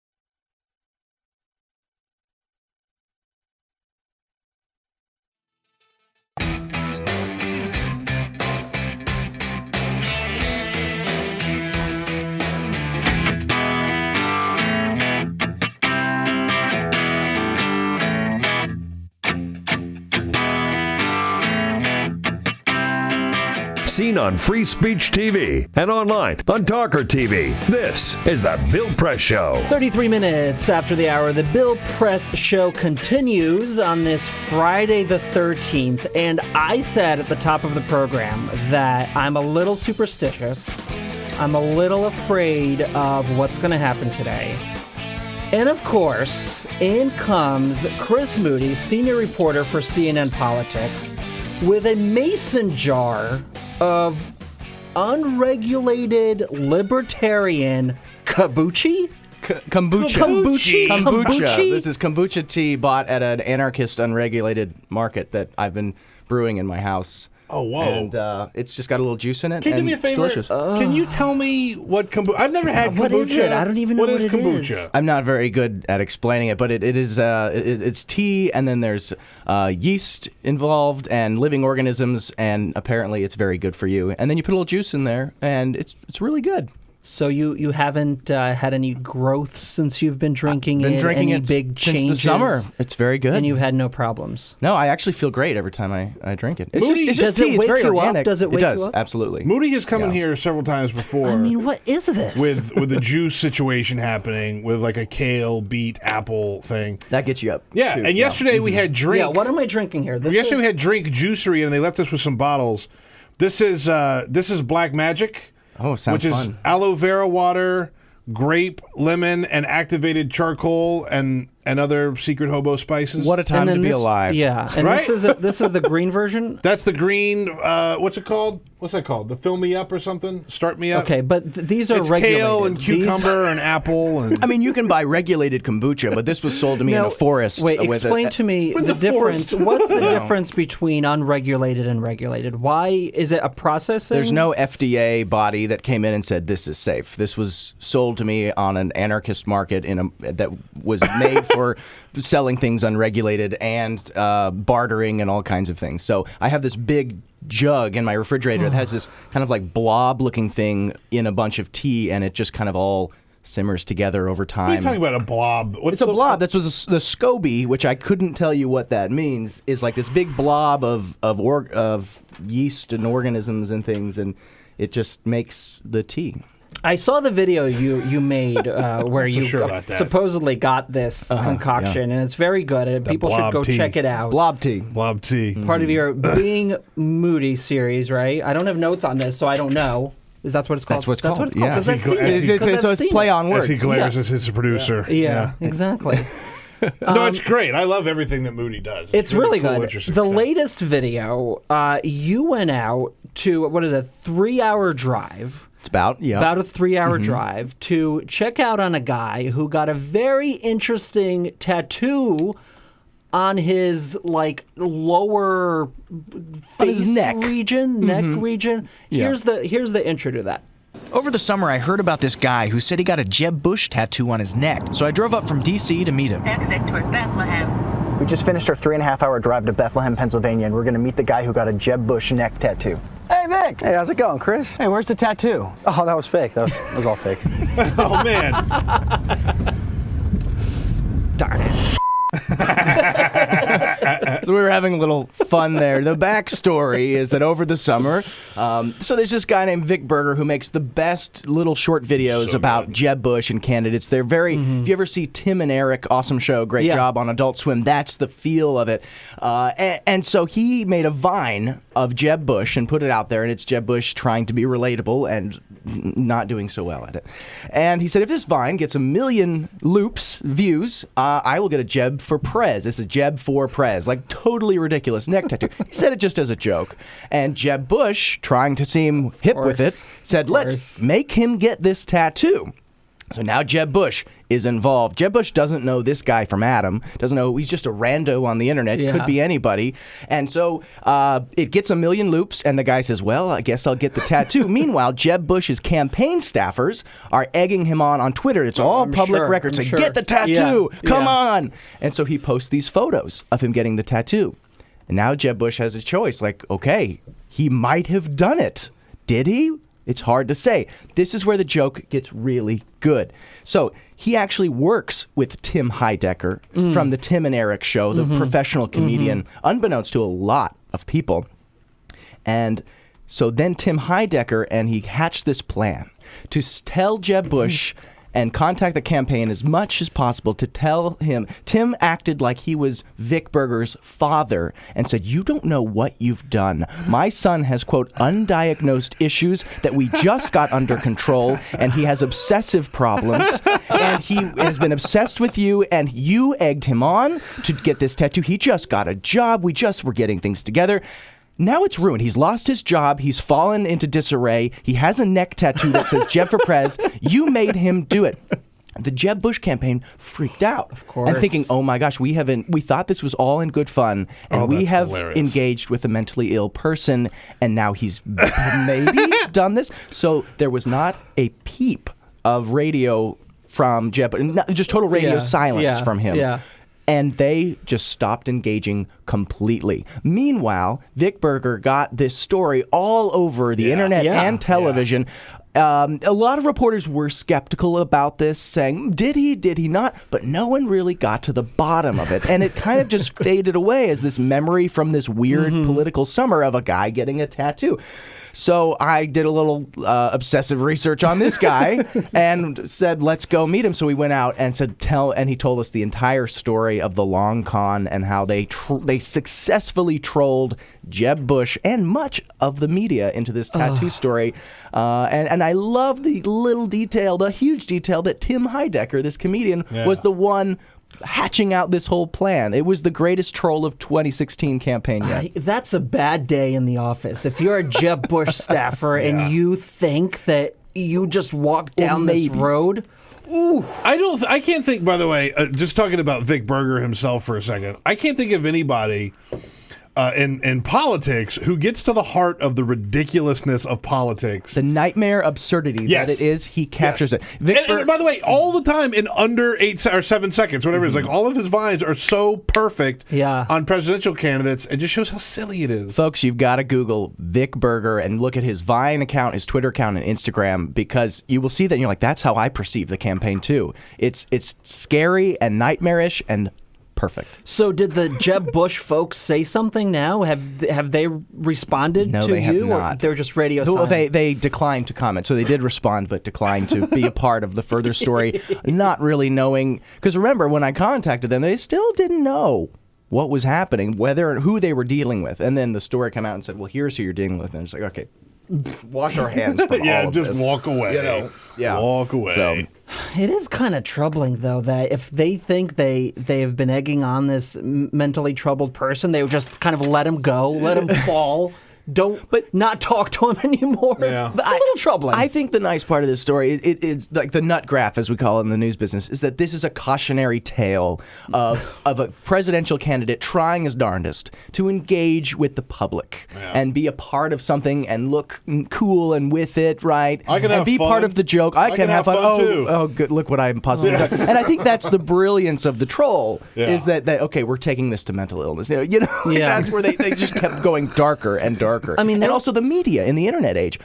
Seen on Free Speech TV and online on TawkrTV. This is the Bill Press Show. 33 minutes after the hour, the Bill Press Show continues on this Friday the 13th. And I said at the top of the program that I'm a little superstitious. I'm a little afraid of what's going to happen today. And of course, in comes Chris Moody, senior reporter for CNN Politics, with a mason jar of unregulated libertarian kombucha. Kombucha. This is kombucha tea bought at an anarchist unregulated market that I've been brewing in my house. Oh, whoa. And it's just got a little juice in it. Can you do me a favor? Delicious. Can you tell me what kombucha... I've never had kombucha. What is it? I don't even know what it kombucha? is. I'm not very good at explaining it, but it is it's tea, and then there's yeast involved and living organisms, and apparently it's very good for you. And then you put a little juice in there, and it's really good. So you haven't had any growth since you've been drinking I've been drinking any it big changes? since the summer. It's very good. And you've had no problems? No, I actually feel great every time I drink it. It's Moody, just does tea. it wake it's very you organic. up? Does it wake you up? Absolutely. Moody has come in here several times before. I mean, what is this? With the juice situation happening, with like a kale, beet, apple thing. That gets you up. Yeah, too. and yesterday we had drink. Yeah, what am I drinking here? Yesterday we had Drink Juicery, and they left us with some bottles. This is Black Magic. Oh, sounds which fun. is aloe vera water, grape, lemon, and activated charcoal and other secret hobo spices. What a time to be alive. Yeah, and Right? this is the green version? That's the green, what's it called? What's that called? The Fill Me Up or something? Start Me Up? Okay, but these are it's regulated. kale and cucumber and apple. And I mean, you can buy regulated kombucha, but this was sold to me in a forest. Wait, with explain to me the difference. What's the difference between unregulated and regulated? Why is it a processing? There's no FDA body that came in and said this is safe. This was sold to me on an anarchist market that was made for selling things unregulated and bartering and all kinds of things. So I have this big jug in my refrigerator that has this kind of like blob-looking thing in a bunch of tea, and it just kind of all simmers together over time. What are you talking about, a blob? It's a blob. That's what the SCOBY, which I couldn't tell you what that means, is like this big blob of yeast and organisms and things, and it just makes the tea. I saw the video you made where you supposedly got this concoction, and it's very good, and people should go check it out. Blob tea. Blob tea. Part of your Being Moody series, right? I don't have notes on this, so I don't know. Is that what it's called? That's what it's called. Yeah. Because it's play on words. As he glares as his producer. Yeah, exactly. No, it's great. I love everything that Moody does. It's really cool, good. interesting The stuff. latest video, you went out to, what is it, 3-hour drive. It's about a 3-hour drive to check out on a guy who got a very interesting tattoo on his lower face his neck. region, neck region. Yeah. Here's the intro to that. Over the summer, I heard about this guy who said he got a Jeb Bush tattoo on his neck, so I drove up from D.C. to meet him. Exit toward Bethlehem. We just finished our 3.5-hour drive to Bethlehem, Pennsylvania, and we're going to meet the guy who got a Jeb Bush neck tattoo. Hey, Vic. Hey, how's it going, Chris? Hey, where's the tattoo? Oh, that was fake. That was all fake. Oh, man. Darn it. So we were having a little fun there. The backstory is that over the summer, so there's this guy named Vic Berger who makes the best little short videos about Jeb Bush and candidates. They're very, if you ever see Tim and Eric, awesome show, great job on Adult Swim, that's the feel of it. And so he made a Vine of Jeb Bush and put it out there, and it's Jeb Bush trying to be relatable and not doing so well at it. And he said, if this Vine gets 1 million loops, views, I will get a Jeb for Prez. This is Jeb for Prez. Like, totally ridiculous neck tattoo. He said it just as a joke. And Jeb Bush, trying to seem hip with it, said, let's make him get this tattoo. So now Jeb Bush is involved. Jeb Bush doesn't know this guy from Adam, doesn't know, he's just a rando on the internet, could be anybody. And so it gets 1 million loops, and the guy says, well, I guess I'll get the tattoo. Meanwhile, Jeb Bush's campaign staffers are egging him on Twitter. It's all public record. Say, get the tattoo, come on. And so he posts these photos of him getting the tattoo. And now Jeb Bush has a choice, like, okay, he might have done it. Did he? It's hard to say. This is where the joke gets really good. So he actually works with Tim Heidecker from the Tim and Eric show, the professional comedian, unbeknownst to a lot of people. And so then Tim Heidecker and he hatched this plan to tell Jeb Bush and contact the campaign as much as possible to tell him. Tim acted like he was Vic Berger's father and said, you don't know what you've done. My son has, quote, undiagnosed issues that we just got under control, and he has obsessive problems, and he has been obsessed with you, and you egged him on to get this tattoo. He just got a job. We just were getting things together. Now it's ruined. He's lost his job. He's fallen into disarray. He has a neck tattoo that says Jeb for Prez. You made him do it. The Jeb Bush campaign freaked out. Of course. And thinking, oh my gosh, we thought this was all in good fun, and we have engaged with a mentally ill person, and now he's maybe done this. So there was not a peep of radio from Jeb, just total radio silence from him. Yeah. And they just stopped engaging completely. Meanwhile, Vic Berger got this story all over the internet and television. A lot of reporters were skeptical about this, saying, did he not? But no one really got to the bottom of it. And it kind of just faded away as this memory from this weird political summer of a guy getting a tattoo. So I did a little obsessive research on this guy and said, let's go meet him. So we went out and said, and he told us the entire story of the long con and how they successfully trolled Jeb Bush and much of the media into this tattoo story. And I love the little detail, the huge detail that Tim Heidecker, this comedian, was the one hatching out this whole plan. It was the greatest troll of 2016 campaign yet. That's a bad day in the office. If you're a Jeb Bush staffer and you think that you just walked down this road. Ooh. I can't think, by the way, just talking about Vic Berger himself for a second, I can't think of anybody in politics who gets to the heart of the ridiculousness of politics. The nightmare absurdity that it is, he captures it. And by the way, all the time in under 8 or 7 seconds, whatever it is, like all of his vines are so perfect on presidential candidates. It just shows how silly it is. Folks, you've got to Google Vic Berger and look at his Vine account, his Twitter account, and Instagram, because you will see that and you're like, that's how I perceive the campaign too. It's scary and nightmarish and perfect. So did the Jeb Bush folks say something now? Have they responded No, to they have you? not. Or they're just radio Well, silent? they declined to comment. So they did respond, but declined to be a part of the further story, not really knowing. Because remember, when I contacted them, they still didn't know what was happening, who they were dealing with. And then the story came out and said, well, here's who you're dealing with. And it's like, okay, wash our hands from all of just this. walk away. Walk away. So, it is kind of troubling, though, that if they think they have been egging on this mentally troubled person, they would just kind of let him go, let him fall. Not talk to him anymore. Yeah. It's a little troubling. I think the nice part of this story is like the nut graph, as we call it in the news business, is that this is a cautionary tale of a presidential candidate trying his darndest to engage with the public and be a part of something and look cool and with it, right? I can and have be fun. part of the joke. I can have fun too. Oh, good. Look what I'm possibly doing. And I think that's the brilliance of the troll is that okay, we're taking this to mental illness. That's where they just kept going darker and darker. I mean, and also the media in the internet age.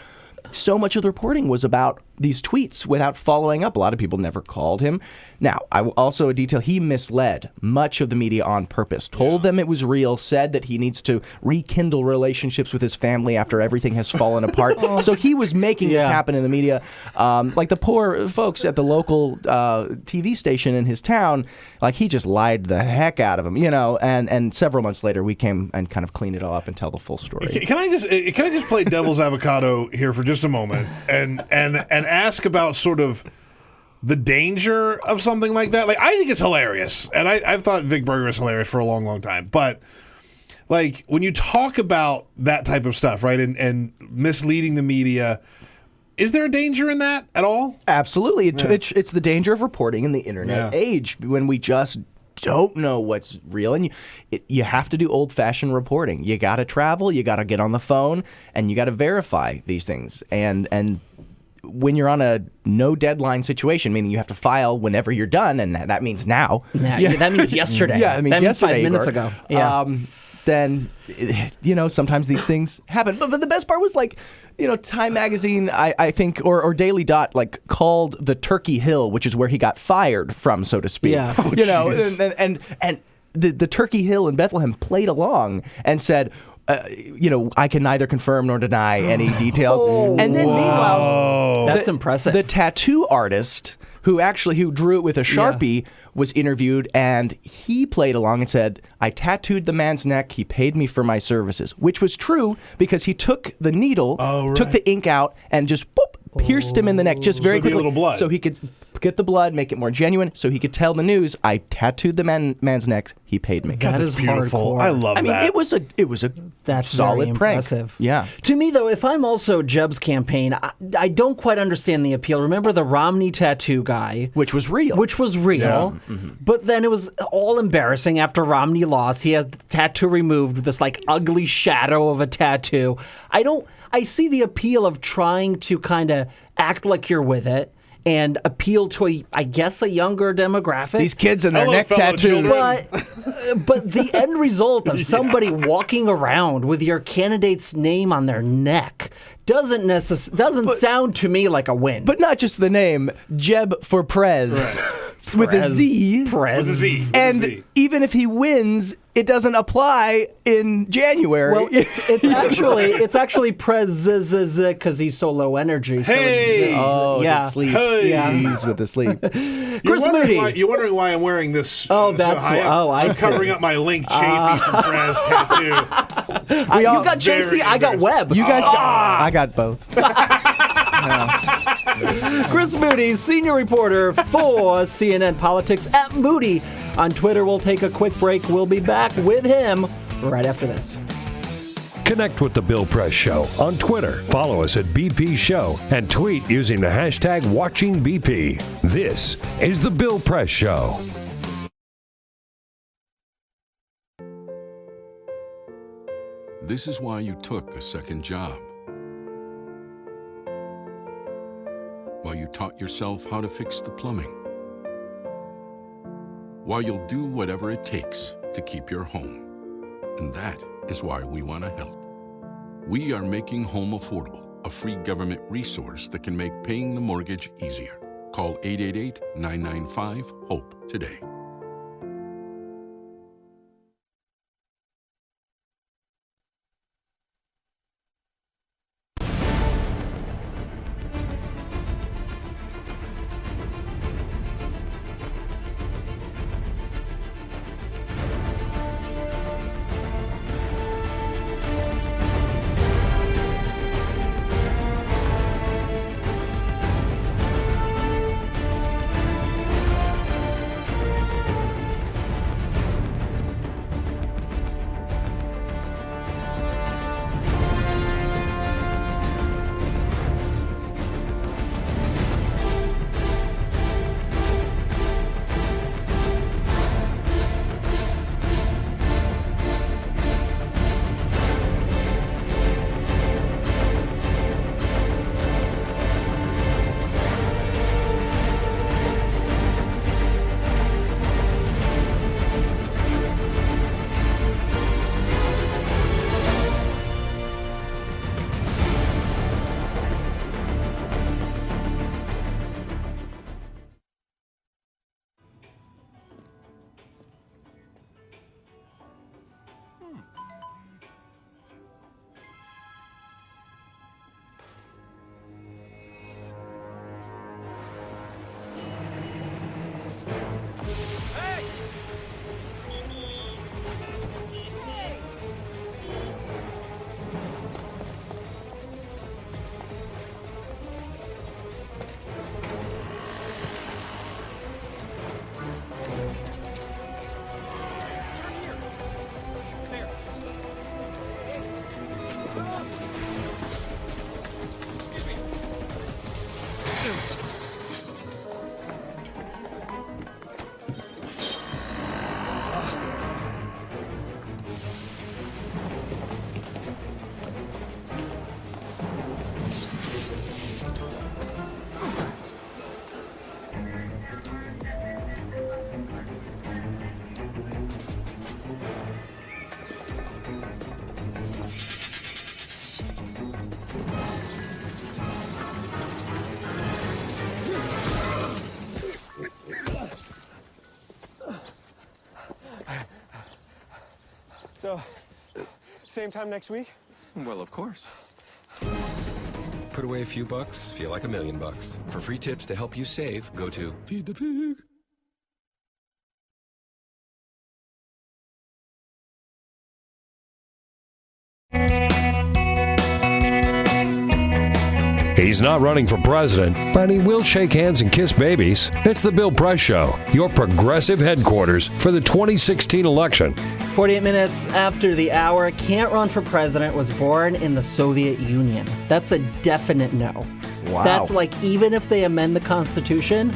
So much of the reporting was about these tweets without following up. A lot of people never called him. Now, also a detail, he misled much of the media on purpose, told them it was real, said that he needs to rekindle relationships with his family after everything has fallen apart. So he was making this happen in the media. Like the poor folks at the local TV station in his town, like he just lied the heck out of them, and several months later we came and kind of cleaned it all up and tell the full story. Can I just play devil's avocado here for just a moment and ask about sort of the danger of something like that? Like, I think it's hilarious, and I've thought Vic Berger was hilarious for a long, long time. But like when you talk about that type of stuff, right, and misleading the media, is there a danger in that at all? Absolutely. It's the danger of reporting in the internet age when we just don't know what's real, and you have to do old-fashioned reporting. You got to travel, you got to get on the phone, and you got to verify these things. And when you're on a no deadline situation, meaning you have to file whenever you're done, and that means now. That means yesterday. Yeah, that means yesterday. 5 minutes ago. Yeah. Then, sometimes these things happen. But the best part was Time Magazine, I think, or Daily Dot, called the Turkey Hill, which is where he got fired from, so to speak. Yeah. And the Turkey Hill in Bethlehem played along and said, I can neither confirm nor deny any details. And then meanwhile, that's impressive. The tattoo artist who drew it with a Sharpie was interviewed, and he played along and said, I tattooed the man's neck. He paid me for my services, which was true because he took the needle, took the ink out, and just pierced him in the neck just very quickly. A little blood. So he could get the blood, make it more genuine, so he could tell the news, I tattooed the man's neck. He paid me. God, that's beautiful. Hardcore. I love that. I mean, it was a that's solid prank. Impressive. Yeah. To me, though, if I'm also Jeb's campaign, I don't quite understand the appeal. Remember the Romney tattoo guy? Which was real. Yeah. Mm-hmm. But then it was all embarrassing after Romney lost. He had the tattoo removed with this ugly shadow of a tattoo. I see the appeal of trying to kind of act like you're with it and appeal to a younger demographic. These kids and their neck tattoos. But the end result of somebody walking around with your candidate's name on their neck doesn't sound to me like a win. But not just the name, Jeb for Prez. With a Z. Prez. With a Z. And even if he wins, it doesn't apply in January. Well, it's actually Prez because he's so low energy. So the sleep. Hey. He's with the sleep. Chris Moody. You're wondering why I'm wearing this. I'm covering up my Link Chafee from Prez tattoo. You got Chafee, I got Webb. You guys I got both. Chris Moody, senior reporter for CNN Politics at Moody. On Twitter, we'll take a quick break. We'll be back with him right after this. Connect with The Bill Press Show on Twitter. Follow us at BP Show and tweet using the hashtag WatchingBP. This is The Bill Press Show. This is why you took a second job. While you taught yourself how to fix the plumbing. While you'll do whatever it takes to keep your home. And that is why we want to help. We are making home affordable, a free government resource that can make paying the mortgage easier. Call 888-995-HOPE today. Same time next week? Well, of course. Put away a few bucks, feel like $1 million. For free tips to help you save, go to Feed the Pig. He's not running for president, but he will shake hands and kiss babies. It's the Bill Press Show, your progressive headquarters for the 2016 election. 48 minutes after the hour, can't run for president, was born in the Soviet Union. That's a definite no. Wow. That's like, even if they amend the Constitution,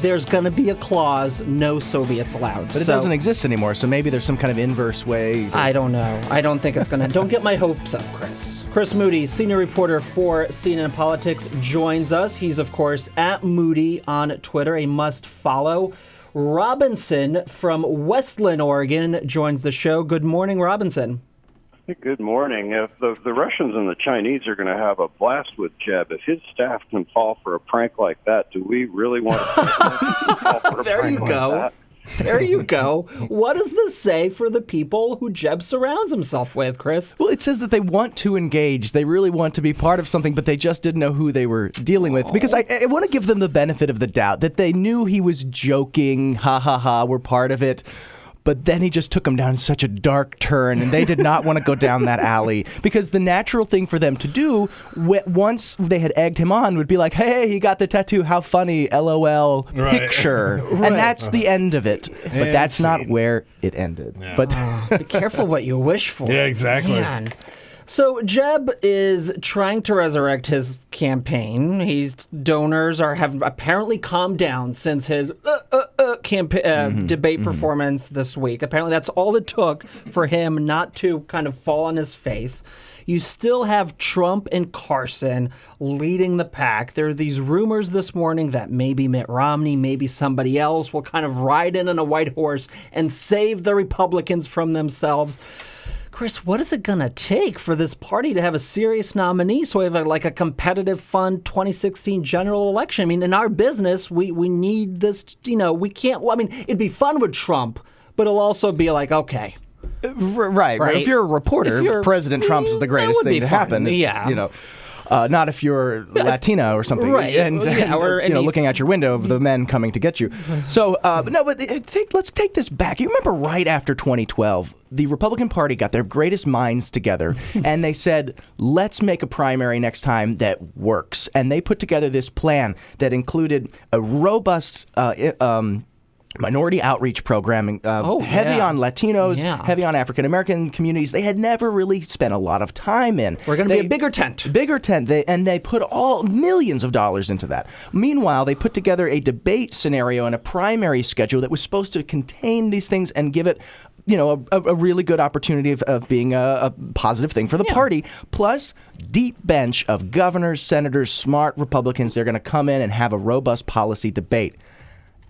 there's going to be a clause, no Soviets allowed. But it doesn't exist anymore, so maybe there's some kind of inverse way. I don't know. I don't think it's going to. Don't get my hopes up, Chris. Chris Moody, senior reporter for CNN Politics, joins us. He's, of course, at Moody on Twitter, a must follow. Robinson from Westland, Oregon, joins the show. Good morning, Robinson. Good morning. If the Russians and the Chinese are going to have a blast with Jeb, if his staff can fall for a prank like that, do we really want to fall for a There prank you like go. that? There you go. What does this say for the people who Jeb surrounds himself with, Chris? Well, it says that they want to engage. They really want to be part of something, but they just didn't know who they were dealing with. Because I want to give them the benefit of the doubt that they knew he was joking. Ha, ha, ha, we're part of it. But then he just took them down such a dark turn, and they did not want to go down that alley. Because the natural thing for them to do, once they had egged him on, would be like, hey, he got the tattoo, how funny, LOL, picture. Right. And that's the end of it. But And that's not scene. where it ended. Yeah. But Be careful what you wish for. Yeah, exactly. Man. So Jeb is trying to resurrect his campaign. His donors have apparently calmed down since his debate performance this week. Apparently that's all it took for him not to kind of fall on his face. You still have Trump and Carson leading the pack. There are these rumors this morning that maybe Mitt Romney, maybe somebody else will kind of ride in on a white horse and save the Republicans from themselves. Chris, what is it going to take for this party to have a serious nominee so we have a competitive, fun 2016 general election? I mean, in our business, we need this, we can't, it'd be fun with Trump, but it'll also be like, okay. Right. If you're a reporter, President Trump is the greatest thing to happen. Yeah. Not if you're Latina or something, right? And looking out your window of the men coming to get you. So, let's take this back. You remember right after 2012, the Republican Party got their greatest minds together, and they said, "Let's make a primary next time that works." And they put together this plan that included a robust minority outreach programming, heavy on Latinos, heavy on African American communities. They had never really spent a lot of time in. We're going to be a bigger tent. They put millions of dollars into that. Meanwhile, they put together a debate scenario and a primary schedule that was supposed to contain these things and give it a really good opportunity of being a positive thing for the party. Plus, deep bench of governors, senators, smart Republicans. They're going to come in and have a robust policy debate.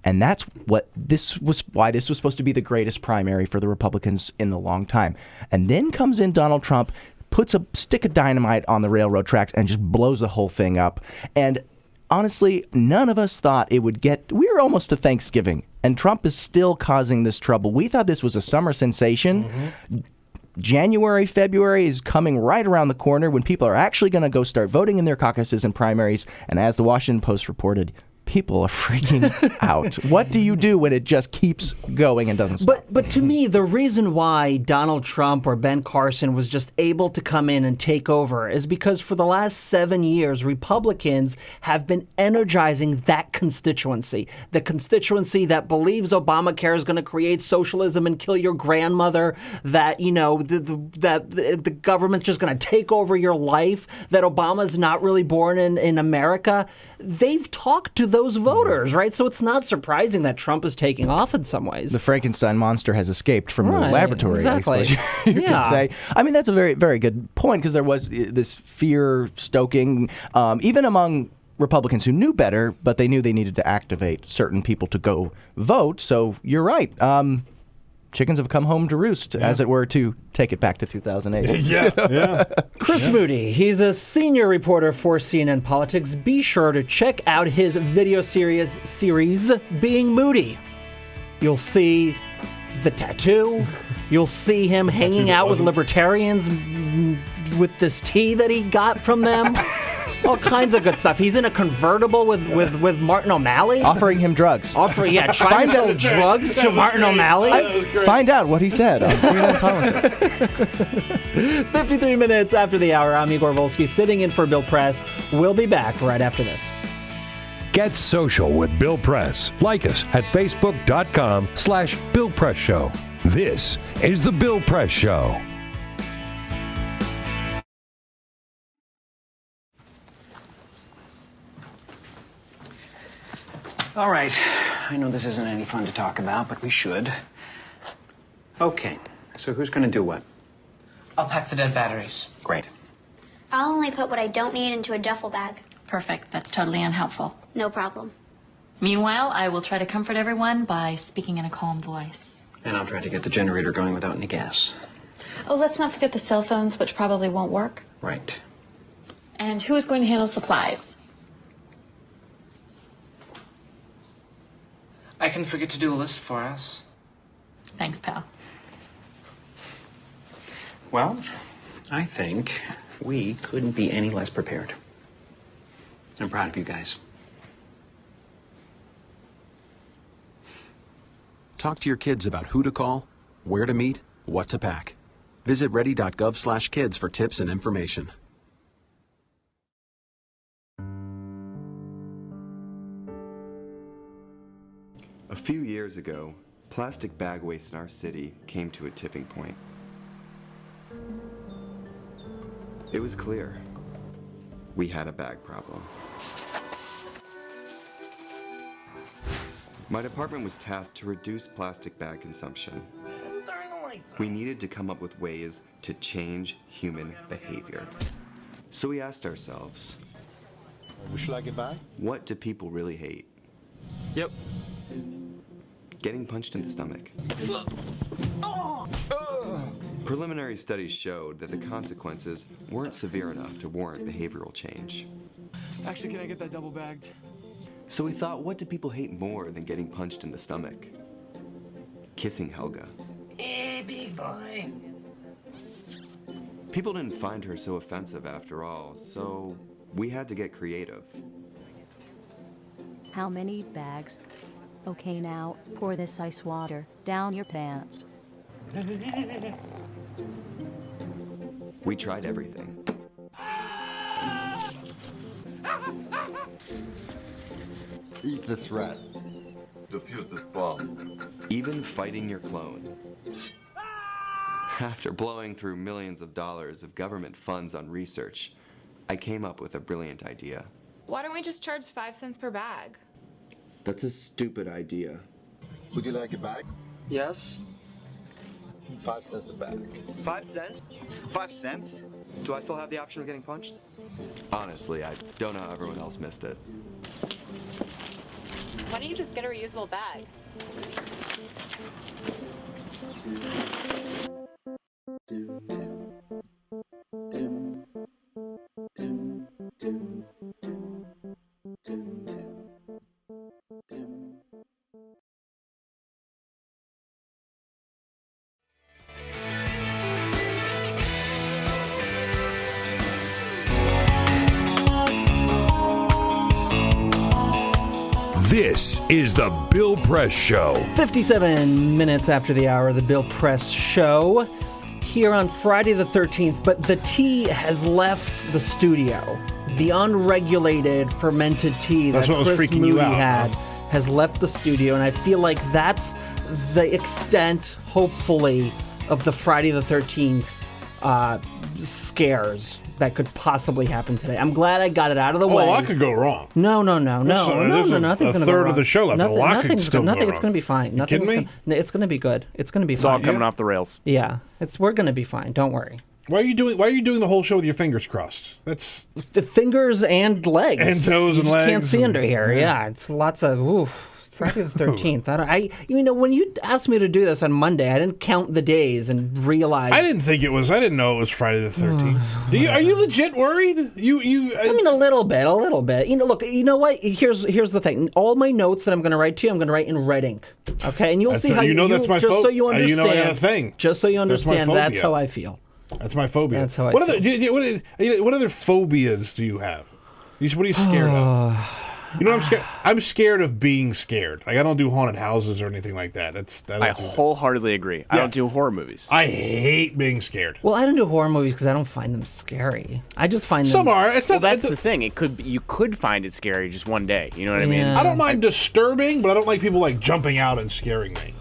And that's why this was supposed to be the greatest primary for the Republicans in a long time. And then comes in Donald Trump, puts a stick of dynamite on the railroad tracks and just blows the whole thing up. And honestly, none of us thought it would we were almost to Thanksgiving, and Trump is still causing this trouble. We thought this was a summer sensation. Mm-hmm. January, February is coming right around the corner when people are actually going to go start voting in their caucuses and primaries. And as the Washington Post reported, people are freaking out. What do you do when it just keeps going and doesn't stop? But to me, the reason why Donald Trump or Ben Carson was just able to come in and take over is because for the last 7 years, Republicans have been energizing that constituency. The constituency that believes Obamacare is going to create socialism and kill your grandmother, that, the government's just going to take over your life, that Obama's not really born in America. They've talked to those voters, right? So it's not surprising that Trump is taking off in some ways. The Frankenstein monster has escaped from the laboratory, exactly. I suppose you could say. I mean, that's a very, very good point, because there was this fear-stoking, even among Republicans who knew better, but they knew they needed to activate certain people to go vote. So you're right. Chickens have come home to roost, as it were, to take it back to 2008. Chris Moody, he's a senior reporter for CNN Politics. Be sure to check out his video series, Being Moody. You'll see the tattoo, You'll see him hanging out with libertarians with this tea that he got from them. All kinds of good stuff. He's in a convertible with Martin O'Malley. Offering him drugs. Trying to sell drugs to Martin O'Malley. Find out what he said on CNN Politics. 53 minutes after the hour, I'm Igor Volsky, sitting in for Bill Press. We'll be back right after this. Get social with Bill Press. Like us at facebook.com/Bill Press Show. This is the Bill Press Show. All right. I know this isn't any fun to talk about, but we should. Okay. So who's going to do what? I'll pack the dead batteries. Great. I'll only put what I don't need into a duffel bag. Perfect. That's totally unhelpful. No problem. Meanwhile, I will try to comfort everyone by speaking in a calm voice. And I'll try to get the generator going without any gas. Oh, let's not forget the cell phones, which probably won't work. Right. And who is going to handle supplies? I can forget to do a list for us. Thanks, pal. Well, I think we couldn't be any less prepared. I'm proud of you guys. Talk to your kids about who to call, where to meet, what to pack. Visit ready.gov/kids for tips and information. A few years ago, plastic bag waste in our city came to a tipping point. It was clear. We had a bag problem. My department was tasked to reduce plastic bag consumption. We needed to come up with ways to change human behavior. So we asked ourselves, would you like a bag? What do people really hate? Yep. Getting punched in the stomach. Preliminary studies showed that the consequences weren't severe enough to warrant behavioral change. Actually, can I get that double bagged? So we thought, what do people hate more than getting punched in the stomach? Kissing Helga. Hey, big boy. People didn't find her so offensive after all, so we had to get creative. How many bags? Okay, now, pour this ice water down your pants. We tried everything. Eat this rat. Defuse this bomb. Even fighting your clone. After blowing through millions of dollars of government funds on research, I came up with a brilliant idea. Why don't we just charge 5 cents per bag? That's a stupid idea. Would you like a bag? Yes. 5 cents a bag. 5 cents? 5 cents? Do I still have the option of getting punched? Honestly, I don't know how everyone else missed it. Why don't you just get a reusable bag? This is the Bill Press Show. 57 minutes after the hour, the Bill Press Show here on Friday the 13th, but the tea has left the studio. The unregulated fermented tea that Chris Moody had has left the studio, and I feel like that's the extent, hopefully, of the Friday the 13th scares that could possibly happen today. I'm glad I got it out of the way. Oh, that could go wrong. No. Nothing's going to go wrong. A third of the show left. A lot could still go wrong. It's going to be fine. You kidding me? It's going to be good. It's going to be It's fine. all coming off the rails. Yeah. We're going to be fine. Don't worry. Why are you doing the whole show with your fingers crossed? That's the fingers and legs. And toes and legs. You can't see under here. Yeah. It's lots of Friday the 13th. You know, when you asked me to do this on Monday, I didn't count the days and realize. I didn't know it was Friday the 13th. Are you legit worried? I mean, a little bit. You know, look, you know what? Here's the thing. All my notes that I'm going to write to you, I'm going to write in red ink. Okay? And you'll see how that's my just so you understand. You know I got a thing. Just so you understand, that's how I feel. That's my phobia. That's how I what feel. What other phobias do you have? What are you scared of? You know what I'm scared? I'm scared of being scared. Like, I don't do haunted houses or anything like that. I wholeheartedly agree. Yeah. I don't do horror movies. I hate being scared. Well, I don't do horror movies because I don't find them scary. I just find them... Some are. That's the thing. You could find it scary just one day. You know what I mean? I don't mind disturbing, but I don't like people like jumping out and scaring me.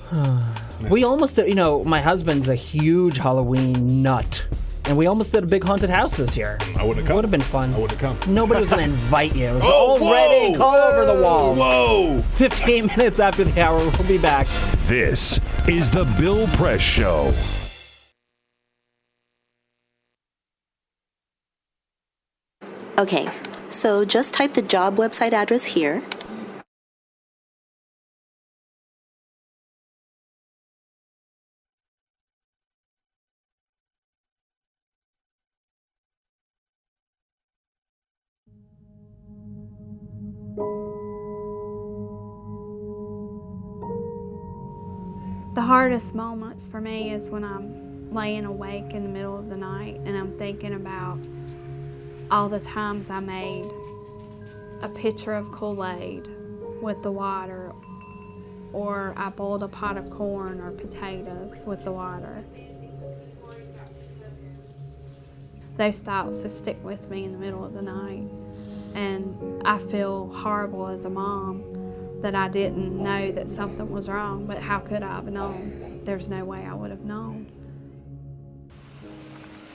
We almost did, my husband's a huge Halloween nut. And we almost did a big haunted house this year. I wouldn't have come. Would have been fun. I wouldn't have come. Nobody was going to invite you. It was already all over the walls. Whoa! 15 minutes after the hour, we'll be back. This is the Bill Press Show. Okay, so just type the job website address here. The hardest moments for me is when I'm laying awake in the middle of the night and I'm thinking about all the times I made a pitcher of Kool-Aid with the water, or I boiled a pot of corn or potatoes with the water. Those thoughts just stick with me in the middle of the night, and I feel horrible as a mom that I didn't know that something was wrong, but how could I have known? There's no way I would have known.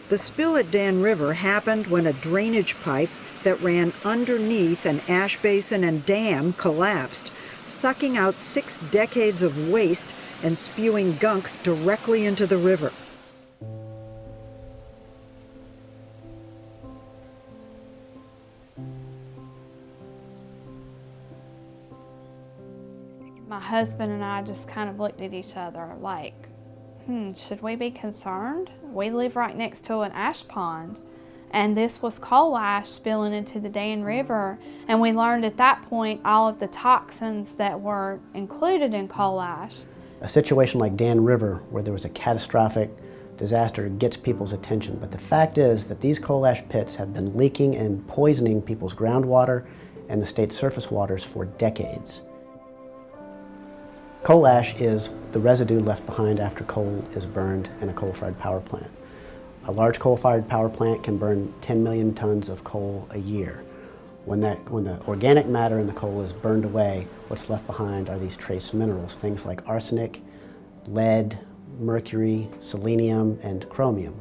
The spill at Dan River happened when a drainage pipe that ran underneath an ash basin and dam collapsed, sucking out 6 decades of waste and spewing gunk directly into the river. My husband and I just kind of looked at each other like, should we be concerned? We live right next to an ash pond, and this was coal ash spilling into the Dan River, and we learned at that point all of the toxins that were included in coal ash. A situation like Dan River, where there was a catastrophic disaster, gets people's attention, but the fact is that these coal ash pits have been leaking and poisoning people's groundwater and the state's surface waters for decades. Coal ash is the residue left behind after coal is burned in a coal-fired power plant. A large coal-fired power plant can burn 10 million tons of coal a year. When the organic matter in the coal is burned away, what's left behind are these trace minerals, things like arsenic, lead, mercury, selenium, and chromium.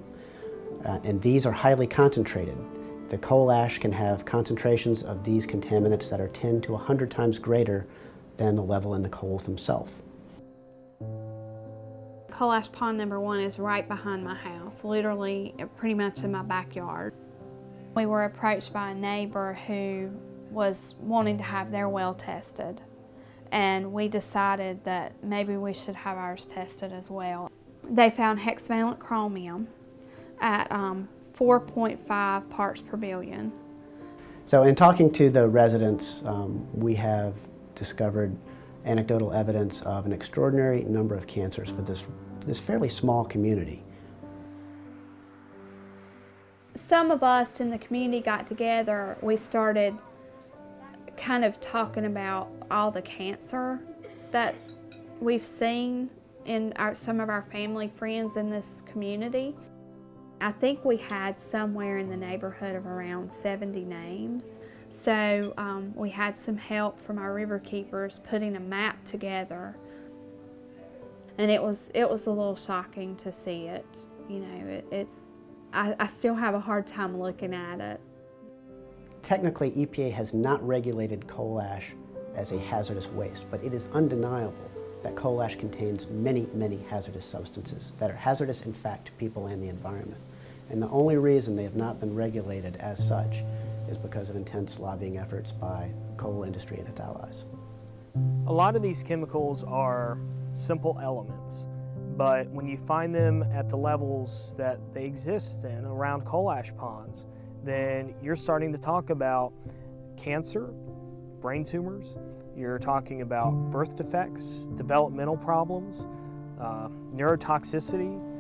And these are highly concentrated. The coal ash can have concentrations of these contaminants that are 10 to 100 times greater than the level in the coals themselves. Coal ash pond number 1 is right behind my house, literally pretty much in my backyard. We were approached by a neighbor who was wanting to have their well tested, and we decided that maybe we should have ours tested as well. They found hexavalent chromium at 4.5 parts per billion. So in talking to the residents, we have discovered anecdotal evidence of an extraordinary number of cancers for this fairly small community. Some of us in the community got together. We started kind of talking about all the cancer that we've seen in some of our family friends in this community. I think we had somewhere in the neighborhood of around 70 names. So we had some help from our river keepers putting a map together, and it was a little shocking to see it. You know, I still have a hard time looking at it. Technically, EPA has not regulated coal ash as a hazardous waste, but it is undeniable that coal ash contains many, many hazardous substances that are hazardous, in fact, to people and the environment. And the only reason they have not been regulated as such is because of intense lobbying efforts by the coal industry and its allies. A lot of these chemicals are simple elements, but when you find them at the levels that they exist in around coal ash ponds, then you're starting to talk about cancer, brain tumors, you're talking about birth defects, developmental problems, neurotoxicity.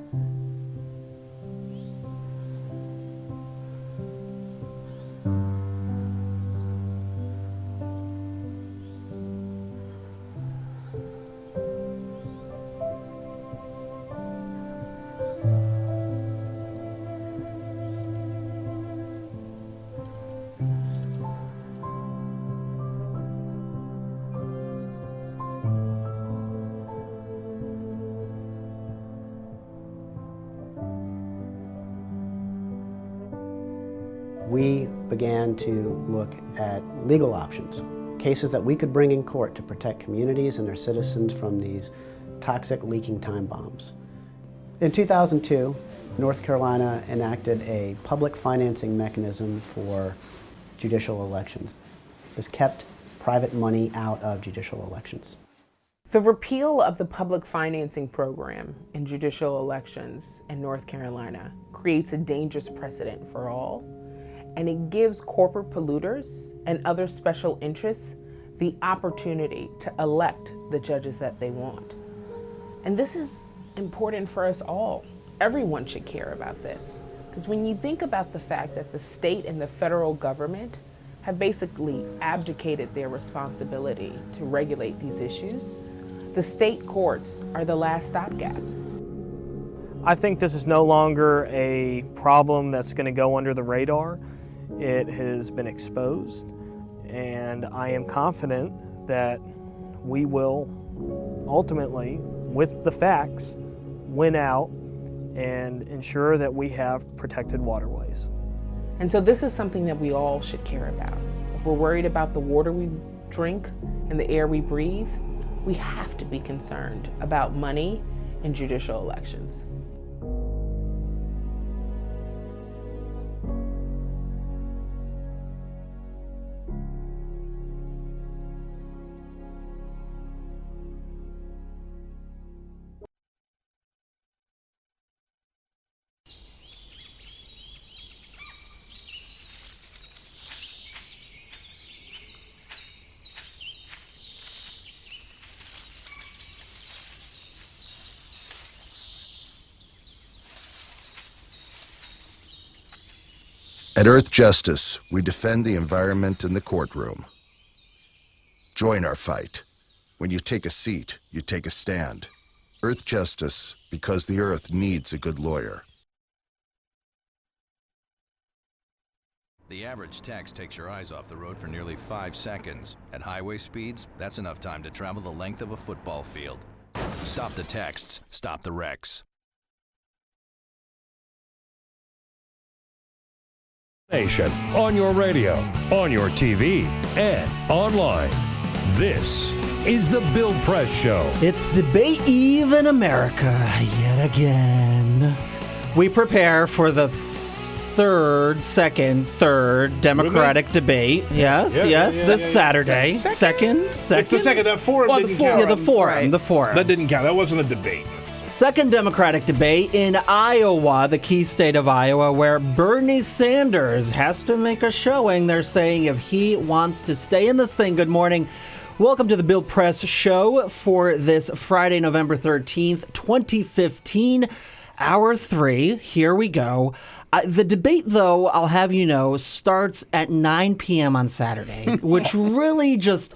We began to look at legal options, cases that we could bring in court to protect communities and their citizens from these toxic leaking time bombs. In 2002, North Carolina enacted a public financing mechanism for judicial elections. This kept private money out of judicial elections. The repeal of the public financing program in judicial elections in North Carolina creates a dangerous precedent for all, and it gives corporate polluters and other special interests the opportunity to elect the judges that they want. And this is important for us all. Everyone should care about this. Because when you think about the fact that the state and the federal government have basically abdicated their responsibility to regulate these issues, the state courts are the last stopgap. I think this is no longer a problem that's going to go under the radar. It has been exposed, and I am confident that we will ultimately, with the facts, win out and ensure that we have protected waterways. And so this is something that we all should care about. If we're worried about the water we drink and the air we breathe, we have to be concerned about money in judicial elections. At Earth Justice, we defend the environment in the courtroom. Join our fight. When you take a seat, you take a stand. Earth Justice, because the Earth needs a good lawyer. The average text takes your eyes off the road for nearly 5 seconds. At highway speeds, that's enough time to travel the length of a football field. Stop the texts, stop the wrecks. Nation, on your radio, on your TV, and online. This is the Bill Press Show. It's Debate Eve in America yet again. We prepare for the third Democratic debate. Yes, this Saturday. Second. It's the second. That forum didn't count. Yeah, the forum. That didn't count. That wasn't a debate. Second Democratic debate in Iowa, the key state of Iowa, where Bernie Sanders has to make a showing. They're saying if he wants to stay in this thing. Good morning. Welcome to the Bill Press Show for this Friday, November 13th, 2015, Hour 3. Here we go. The debate, though, I'll have you know, starts at 9 p.m. on Saturday, which really just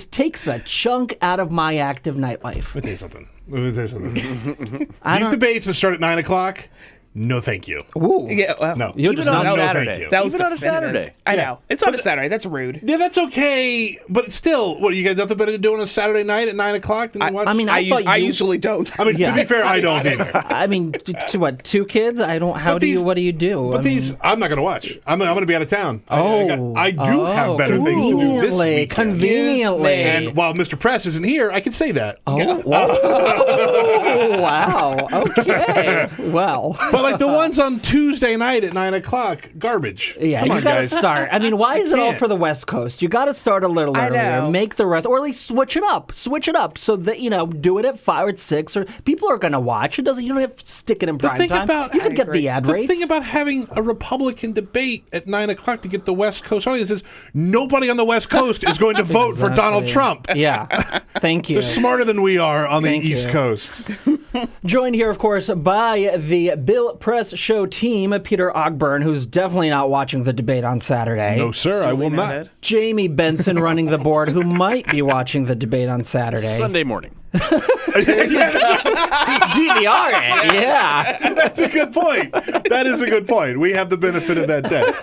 takes a chunk out of my active nightlife. Let me tell you something. These debates that start at 9 o'clock, no thank you. Ooh. Yeah, well, no. Even on a Saturday. Thank you. That was Even on a Saturday. I know. It's on a Saturday. That's rude. Yeah, that's okay. But still, what, you got nothing better to do on a Saturday night at 9 o'clock than watch? I usually don't. I mean, to be fair, I don't either. I mean, to what, 2 kids? I don't, what do you do? But I'm not going to watch. I'm going to be out of town. I do have better things to do this week. Conveniently. And while Mr. Press isn't here, I can say that. Oh, wow. Okay. Well. But like the ones on Tuesday night at 9 o'clock, garbage. Yeah, Come you on, gotta guys. start. I mean, why is it all can't. for the West Coast? You gotta start a little I earlier, know. make the rest, or at least switch it up. Switch it up so that, do it at 5 or at 6, or people are gonna watch. You don't have to stick it in prime time. You can get the ad rates. The thing about having a Republican debate at 9 o'clock to get the West Coast audience is nobody on the West Coast is going to vote for Donald Trump. Yeah. Thank you. They're smarter than we are on Thank the East you. Coast. Joined here, of course, by the Bill Press Show team, Peter Ogburn, who's definitely not watching the debate on Saturday. No, sir, I will not. Jamie Benson running the board, who might be watching the debate on Saturday. Sunday morning. DVR it, yeah. That's a good point. That is a good point. We have the benefit of that day.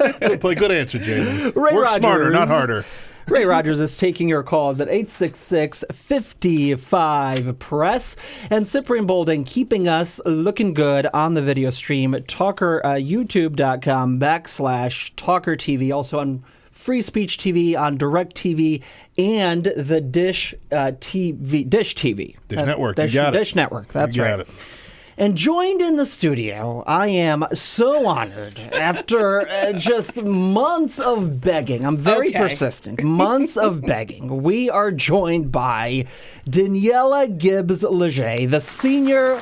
Good answer, Jamie. Ray Work Rogers. smarter, not harder. Ray Rogers is taking your calls at 866-55-PRESS. And Cyprian Bolding keeping us looking good on the video stream at youtube.com/TawkrTV. Also on Free Speech TV, on DirecTV, and the Dish TV. Dish Network, you got it. Dish Network, that's You right. got it. And joined in the studio, I am so honored after just months of begging. I'm very persistent. Months of begging. We are joined by Daniella Gibbs Leger, the senior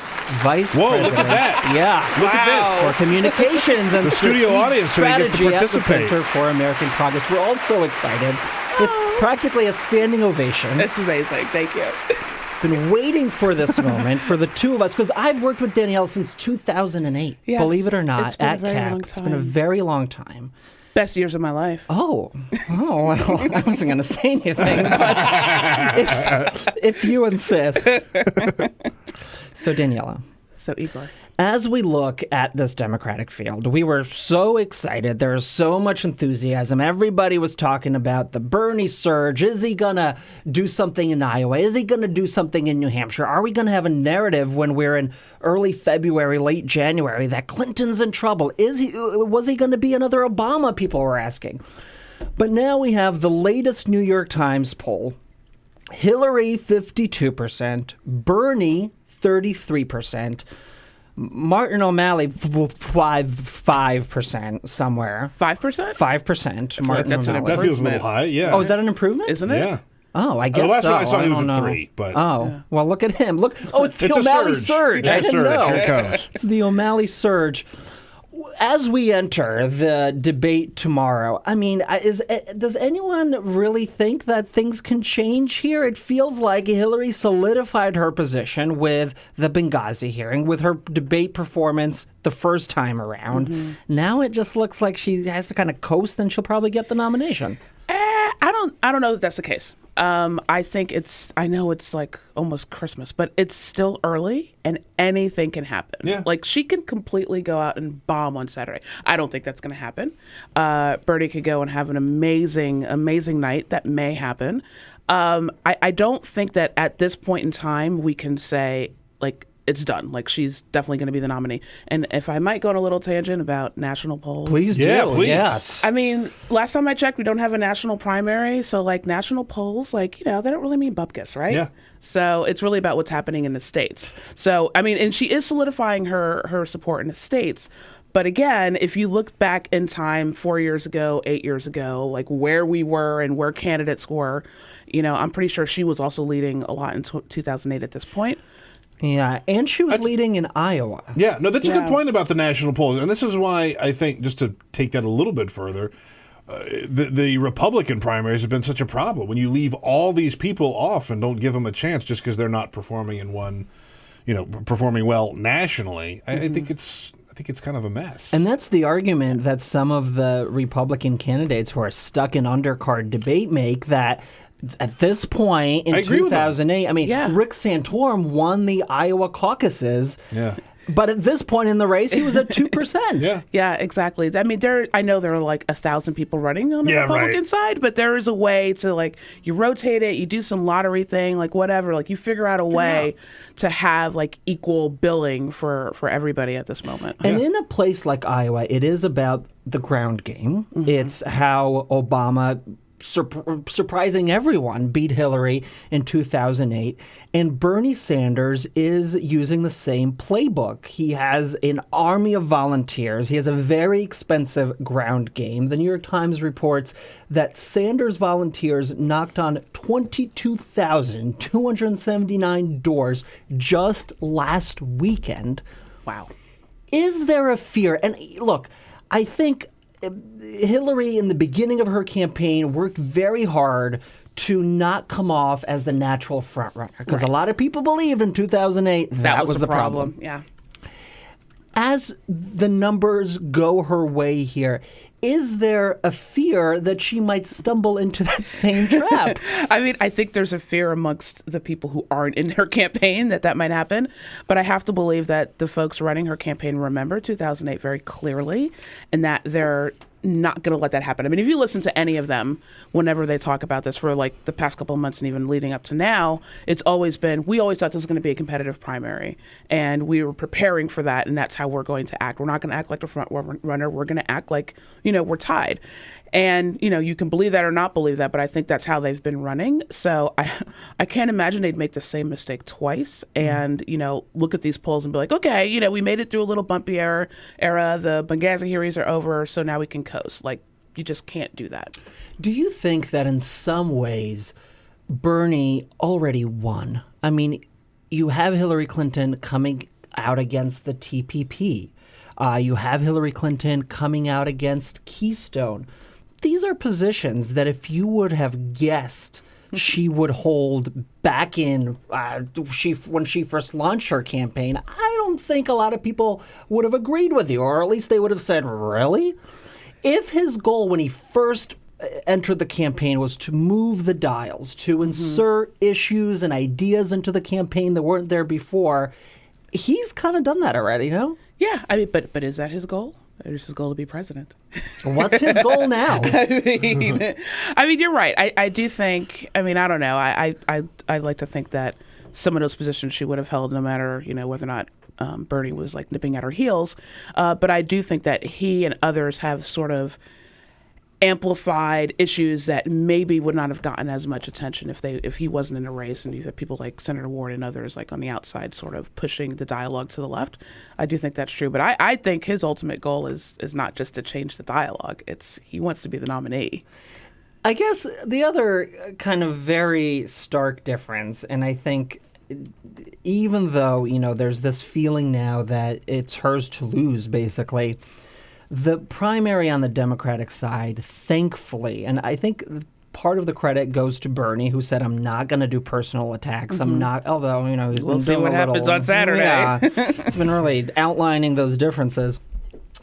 vice president. Look at that. Yeah. Look at this. For communications and The studio audience today gets to strategy at the participate. Center for American Progress. We're all so excited. It's practically a standing ovation. It's amazing. Thank you. Been waiting for this moment for the two of us, because I've worked with Danielle since 2008. Yes, believe it or not, it's been a at very CAP. long It's been a time. very long time. Best years of my life. Oh, well, I wasn't going to say anything, but if you insist. So, Daniela. So, Igor. As we look at this Democratic field, we were so excited. There's so much enthusiasm. Everybody was talking about the Bernie surge. Is he going to do something in Iowa? Is he going to do something in New Hampshire? Are we going to have a narrative when we're in early February, late January, that Clinton's in trouble? Was he going to be another Obama? People were asking. But now we have the latest New York Times poll. Hillary, 52%. Bernie, 33%. Martin O'Malley, 5% somewhere. 5%? 5%. Martin O'Malley. That feels a little high, yeah. Oh, is that an improvement? Isn't it? Yeah. Oh, I guess the last so. one I saw, he was don't at know. 3, but... Oh, well, look at him. Look. Oh, it's the It's a O'Malley surge. surge. I It's a didn't surge. know. Here it comes. It's the O'Malley surge. As we enter the debate tomorrow, I mean, does anyone really think that things can change here? It feels like Hillary solidified her position with the Benghazi hearing, with her debate performance the first time around. Mm-hmm. Now it just looks like she has to kind of coast, and she'll probably get the nomination. I don't know that that's the case. I think I know it's like almost Christmas, but it's still early and anything can happen. Yeah. Like she can completely go out and bomb on Saturday. I don't think that's going to happen. Bernie could go and have an amazing, amazing night. That may happen. I don't think that at this point in time we can say like it's done. Like she's definitely going to be the nominee. And if I might go on a little tangent about national polls. Please do. Please. Yes. I mean, last time I checked, we don't have a national primary. So, like, national polls, like, they don't really mean bupkis, right? Yeah. So it's really about what's happening in the states. So, I mean, and she is solidifying her support in the states. But again, if you look back in time 4 years ago, 8 years ago, like where we were and where candidates were, I'm pretty sure she was also leading a lot in 2008 at this point. Yeah, and she was leading in Iowa. Yeah, no, that's a good point about the national polls. And this is why I think, just to take that a little bit further, the Republican primaries have been such a problem. When you leave all these people off and don't give them a chance just because they're not performing in one, performing well nationally, I think it's kind of a mess. And that's the argument that some of the Republican candidates who are stuck in undercard debate make, that at this point in 2008, I mean, Rick Santorum won the Iowa caucuses. Yeah. But at this point in the race, he was at 2%. Yeah, exactly. I mean, I know there are like 1,000 people running on the Republican side, but there is a way to, like, you rotate it, you do some lottery thing, like whatever, like you figure out a way to have like equal billing for everybody at this moment. And in a place like Iowa, it is about the ground game. Mm-hmm. It's how Obama surprising everyone, beat Hillary in 2008. And Bernie Sanders is using the same playbook. He has an army of volunteers. He has a very expensive ground game. The New York Times reports that Sanders volunteers knocked on 22,279 doors just last weekend. Wow. Is there a fear? And look, I think Hillary, in the beginning of her campaign, worked very hard to not come off as the natural frontrunner, because a lot of people believed in 2008 that was the problem. Yeah. As the numbers go her way here, is there a fear that she might stumble into that same trap? I mean, I think there's a fear amongst the people who aren't in her campaign that might happen. But I have to believe that the folks running her campaign remember 2008 very clearly, and that they're not going to let that happen. I mean, if you listen to any of them, whenever they talk about this for like the past couple of months and even leading up to now, it's always been, we always thought this was going to be a competitive primary, and we were preparing for that, and that's how we're going to act. We're not going to act like a front runner. We're going to act like, we're tied. And, you can believe that or not believe that, but I think that's how they've been running. So I can't imagine they'd make the same mistake twice and, look at these polls and be like, okay, we made it through a little bumpy era. The Benghazi hearings are over, so now we can coast. Like, you just can't do that. Do you think that in some ways Bernie already won? I mean, you have Hillary Clinton coming out against the TPP. You have Hillary Clinton coming out against Keystone. These are positions that if you would have guessed she would hold back in when she first launched her campaign, I don't think a lot of people would have agreed with you, or at least they would have said, really? If his goal when he first entered the campaign was to move the dials, to insert issues and ideas into the campaign that weren't there before, he's kind of done that already, no? Yeah, I mean, but is that his goal? Or is his goal to be president? What's his goal now? I mean, you're right. I do think. I mean, I don't know. I like to think that some of those positions she would have held, no matter whether or not Bernie was like nipping at her heels. But I do think that he and others have sort of amplified issues that maybe would not have gotten as much attention if he wasn't in a race, and you have people like Senator Warren and others like on the outside sort of pushing the dialogue to the left. I do think that's true, but I think his ultimate goal is not just to change the dialogue. He wants to be the nominee. I guess the other kind of very stark difference, and I think even though there's this feeling now that it's hers to lose basically, the primary on the Democratic side, thankfully, and I think part of the credit goes to Bernie, who said, I'm not going to do personal attacks. I'm not, although, he's we'll been see what happens on Saturday. Yeah, it's been really outlining those differences.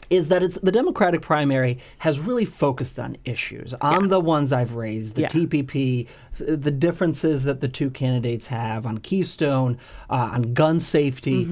Is that it's the Democratic primary has really focused on issues, on the ones I've raised, the TPP, the differences that the two candidates have on Keystone, on gun safety.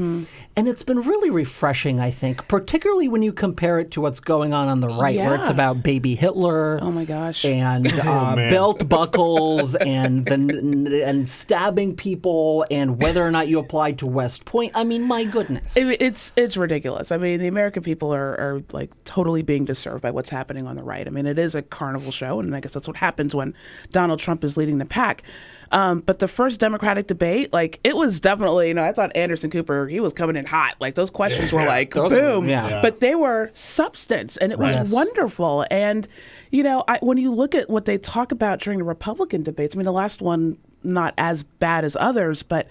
And it's been really refreshing, I think, particularly when you compare it to what's going on the right, where it's about baby Hitler. Oh, my gosh. And belt buckles and stabbing people and whether or not you applied to West Point. I mean, my goodness. It's ridiculous. I mean, the American people are like totally being disturbed by what's happening on the right. I mean, it is a carnival show, and I guess that's what happens when Donald Trump is leading the pack. But the first Democratic debate, like, it was definitely, I thought Anderson Cooper, he was coming in hot. Like, those questions were like, boom. But they were substance, and it was wonderful. And, when you look at what they talk about during the Republican debates, I mean, the last one, not as bad as others, but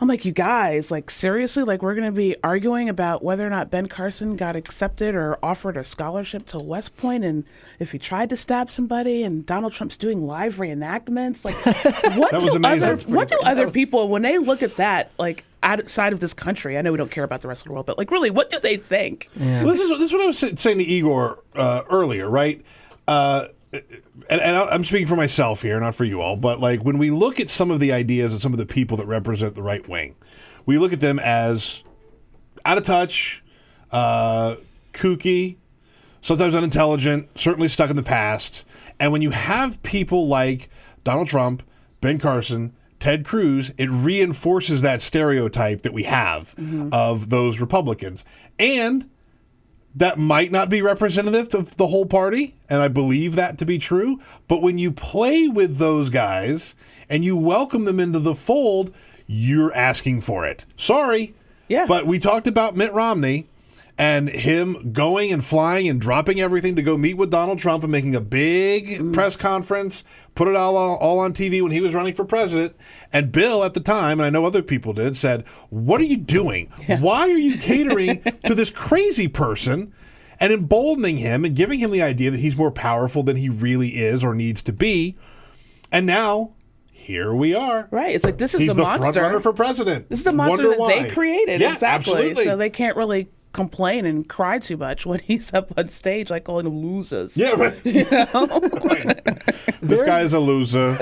I'm like, you guys, like, seriously, like, we're going to be arguing about whether or not Ben Carson got accepted or offered a scholarship to West Point, and if he tried to stab somebody, and Donald Trump's doing live reenactments. Like, what do other people, when they look at that, like, outside of this country, I know we don't care about the rest of the world, but, like, really, what do they think? Yeah. Well, this is what I was saying to Igor earlier, right? And I'm speaking for myself here, not for you all, but like when we look at some of the ideas and some of the people that represent the right wing, we look at them as out of touch, kooky, sometimes unintelligent, certainly stuck in the past. And when you have people like Donald Trump, Ben Carson, Ted Cruz, it reinforces that stereotype that we have of those Republicans. And that might not be representative of the whole party, and I believe that to be true. But when you play with those guys and you welcome them into the fold, you're asking for it. Sorry. Yeah. But we talked about Mitt Romney and him going and flying and dropping everything to go meet with Donald Trump and making a big press conference, put it all on TV when he was running for president. And Bill at the time, and I know other people did, said, what are you doing? Yeah. Why are you catering to this crazy person and emboldening him and giving him the idea that he's more powerful than he really is or needs to be? And now, here we are. Right. It's like, this is he's the monster. He's the front runner for president. This is the monster that they created. Yeah, exactly. Absolutely. So they can't really complain and cry too much when he's up on stage, like calling them losers. Yeah, right. You know? Right. This guy is a loser.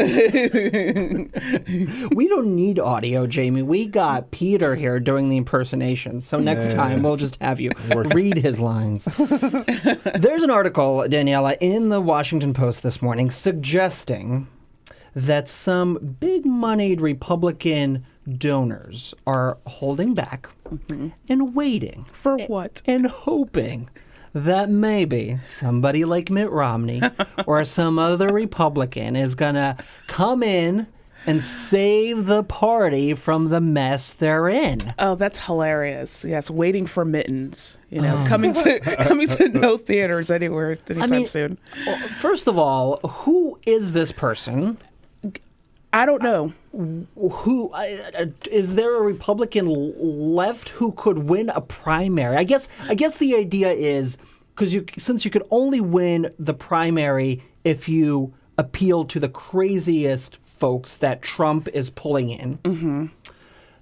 We don't need audio, Jamie. We got Peter here doing the impersonation. So next time we'll just have you read his lines. There's an article, Daniella, in the Washington Post this morning suggesting that some big-moneyed Republican donors are holding back and waiting. For what? And hoping that maybe somebody like Mitt Romney or some other Republican is going to come in and save the party from the mess they're in. Oh, that's hilarious. Yes, waiting for mittens. You know, coming to no theaters anywhere anytime soon. Well, first of all, who is this person? I don't know. Who is there a Republican left who could win a primary? I guess the idea is since you could only win the primary if you appeal to the craziest folks that Trump is pulling in,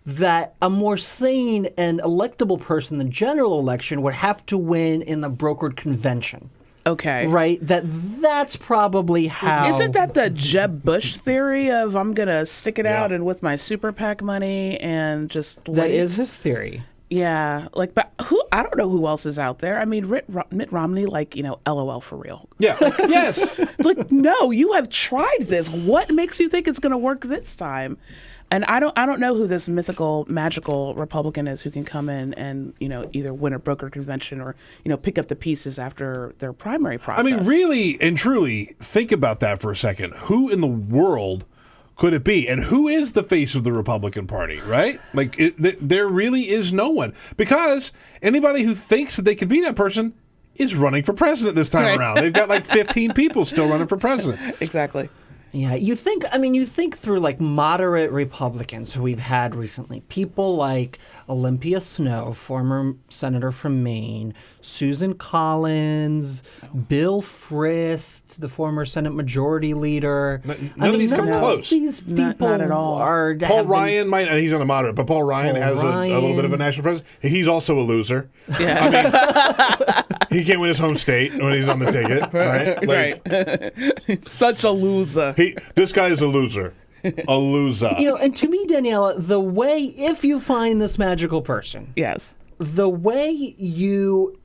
that a more sane and electable person in the general election would have to win in the brokered convention. Okay. Right? That's probably how... Isn't that the Jeb Bush theory of I'm going to stick it out and with my super PAC money and just... That is his theory. Yeah. But I don't know who else is out there. I mean, Mitt Romney, LOL for real. Yeah. Yes. No, you have tried this. What makes you think it's going to work this time? And I don't know who this mythical, magical Republican is who can come in and, either win a broker convention or, pick up the pieces after their primary process. I mean, really and truly, think about that for a second. Who in the world could it be? And who is the face of the Republican Party, right? There really is no one. Because anybody who thinks that they could be that person is running for president this time around. They've got 15 people still running for president. Exactly. Yeah, you think through moderate Republicans who we've had recently. People like Olympia Snowe, former senator from Maine, Susan Collins, Bill Frist, the former Senate Majority Leader. None of these come close. These people not at all. Are... Paul Ryan might, and he's on the moderate, but Paul Ryan has a little bit of a national presence. He's also a loser. Yeah. I mean, he can't win his home state when he's on the ticket, right? Right. Such a loser. This guy is a loser. A loser. And to me, Daniella, the way, if you find this magical person, yes, the way you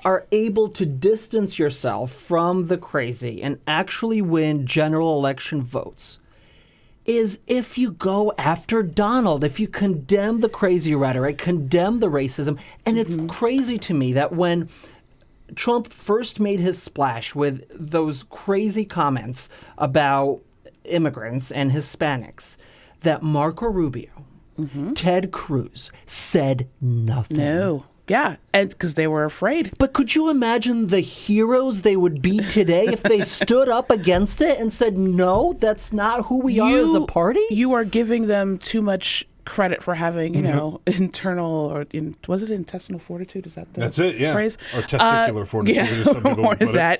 are able to distance yourself from the crazy and actually win general election votes is if you go after Donald, if you condemn the crazy rhetoric, condemn the racism. And it's crazy to me that when Trump first made his splash with those crazy comments about immigrants and Hispanics, that Marco Rubio, Ted Cruz said nothing. No. Yeah, and because they were afraid. But could you imagine the heroes they would be today if they stood up against it and said, no, that's not who we are as a party? You are giving them too much credit for having, internal or was it intestinal fortitude? Is that the That's it, yeah. phrase? Or testicular fortitude. Yeah,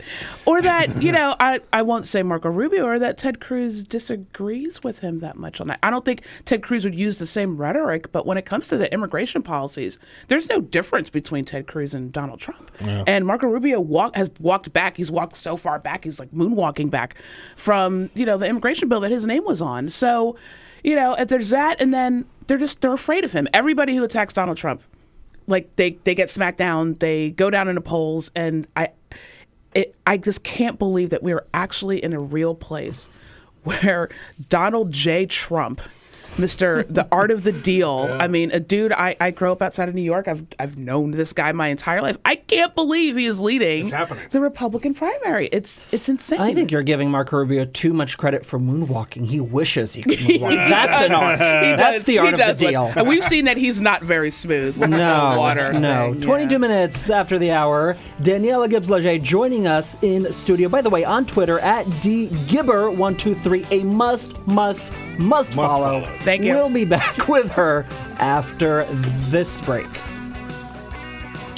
or that, I won't say Marco Rubio, or that Ted Cruz disagrees with him that much on that. I don't think Ted Cruz would use the same rhetoric, but when it comes to the immigration policies, there's no difference between Ted Cruz and Donald Trump. Yeah. And Marco Rubio has walked back. He's walked so far back. He's moonwalking back from, the immigration bill that his name was on. So, if there's that, and then they're afraid of him. Everybody who attacks Donald Trump, they get smacked down, they go down in the polls, and I just can't believe that we're actually in a real place where Donald J. Trump Mr. The Art of the Deal. I mean, a dude, I grew up outside of New York. I've known this guy my entire life. I can't believe he is leading the Republican primary. It's insane. I think you're giving Marco Rubio too much credit for moonwalking. He wishes he could moonwalk. That's an art. That's the art of the deal. And we've seen that he's not very smooth with the water. No. 22 minutes after the hour, Daniella Gibbs-Leger joining us in studio. By the way, on Twitter, at DGibber123, a must follow. Thank you. We'll be back with her after this break.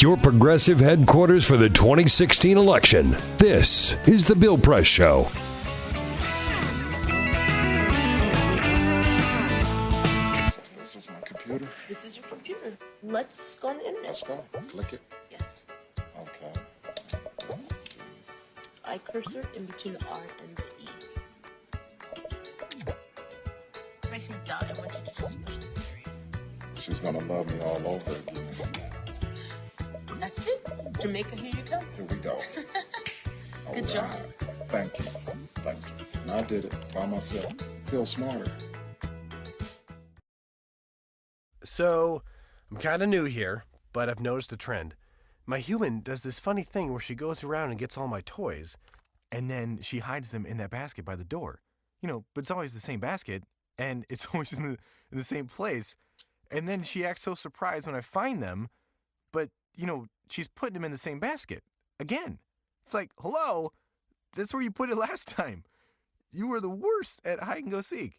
Your progressive headquarters for the 2016 election. This is The Bill Press Show. This is my computer. This is your computer. Let's go on the internet. Let's go. Click it. Yes. Okay. I cursor in between the R and the E. When I say dot, I want you to just push the period. She's gonna love me all over again. That's it. Jamaica, here you go. Here we go. Good job. Thank you. Thank you. And I did it by myself. Feel smarter. So, I'm kind of new here, but I've noticed a trend. My human does this funny thing where she goes around and gets all my toys, and then she hides them in that basket by the door. You know, but it's always the same basket, and it's always in the same place. And then she acts so surprised when I find them, but, you know, she's putting them in the same basket. Again. It's like, hello, that's where you put it last time. You were the worst at hide and go seek.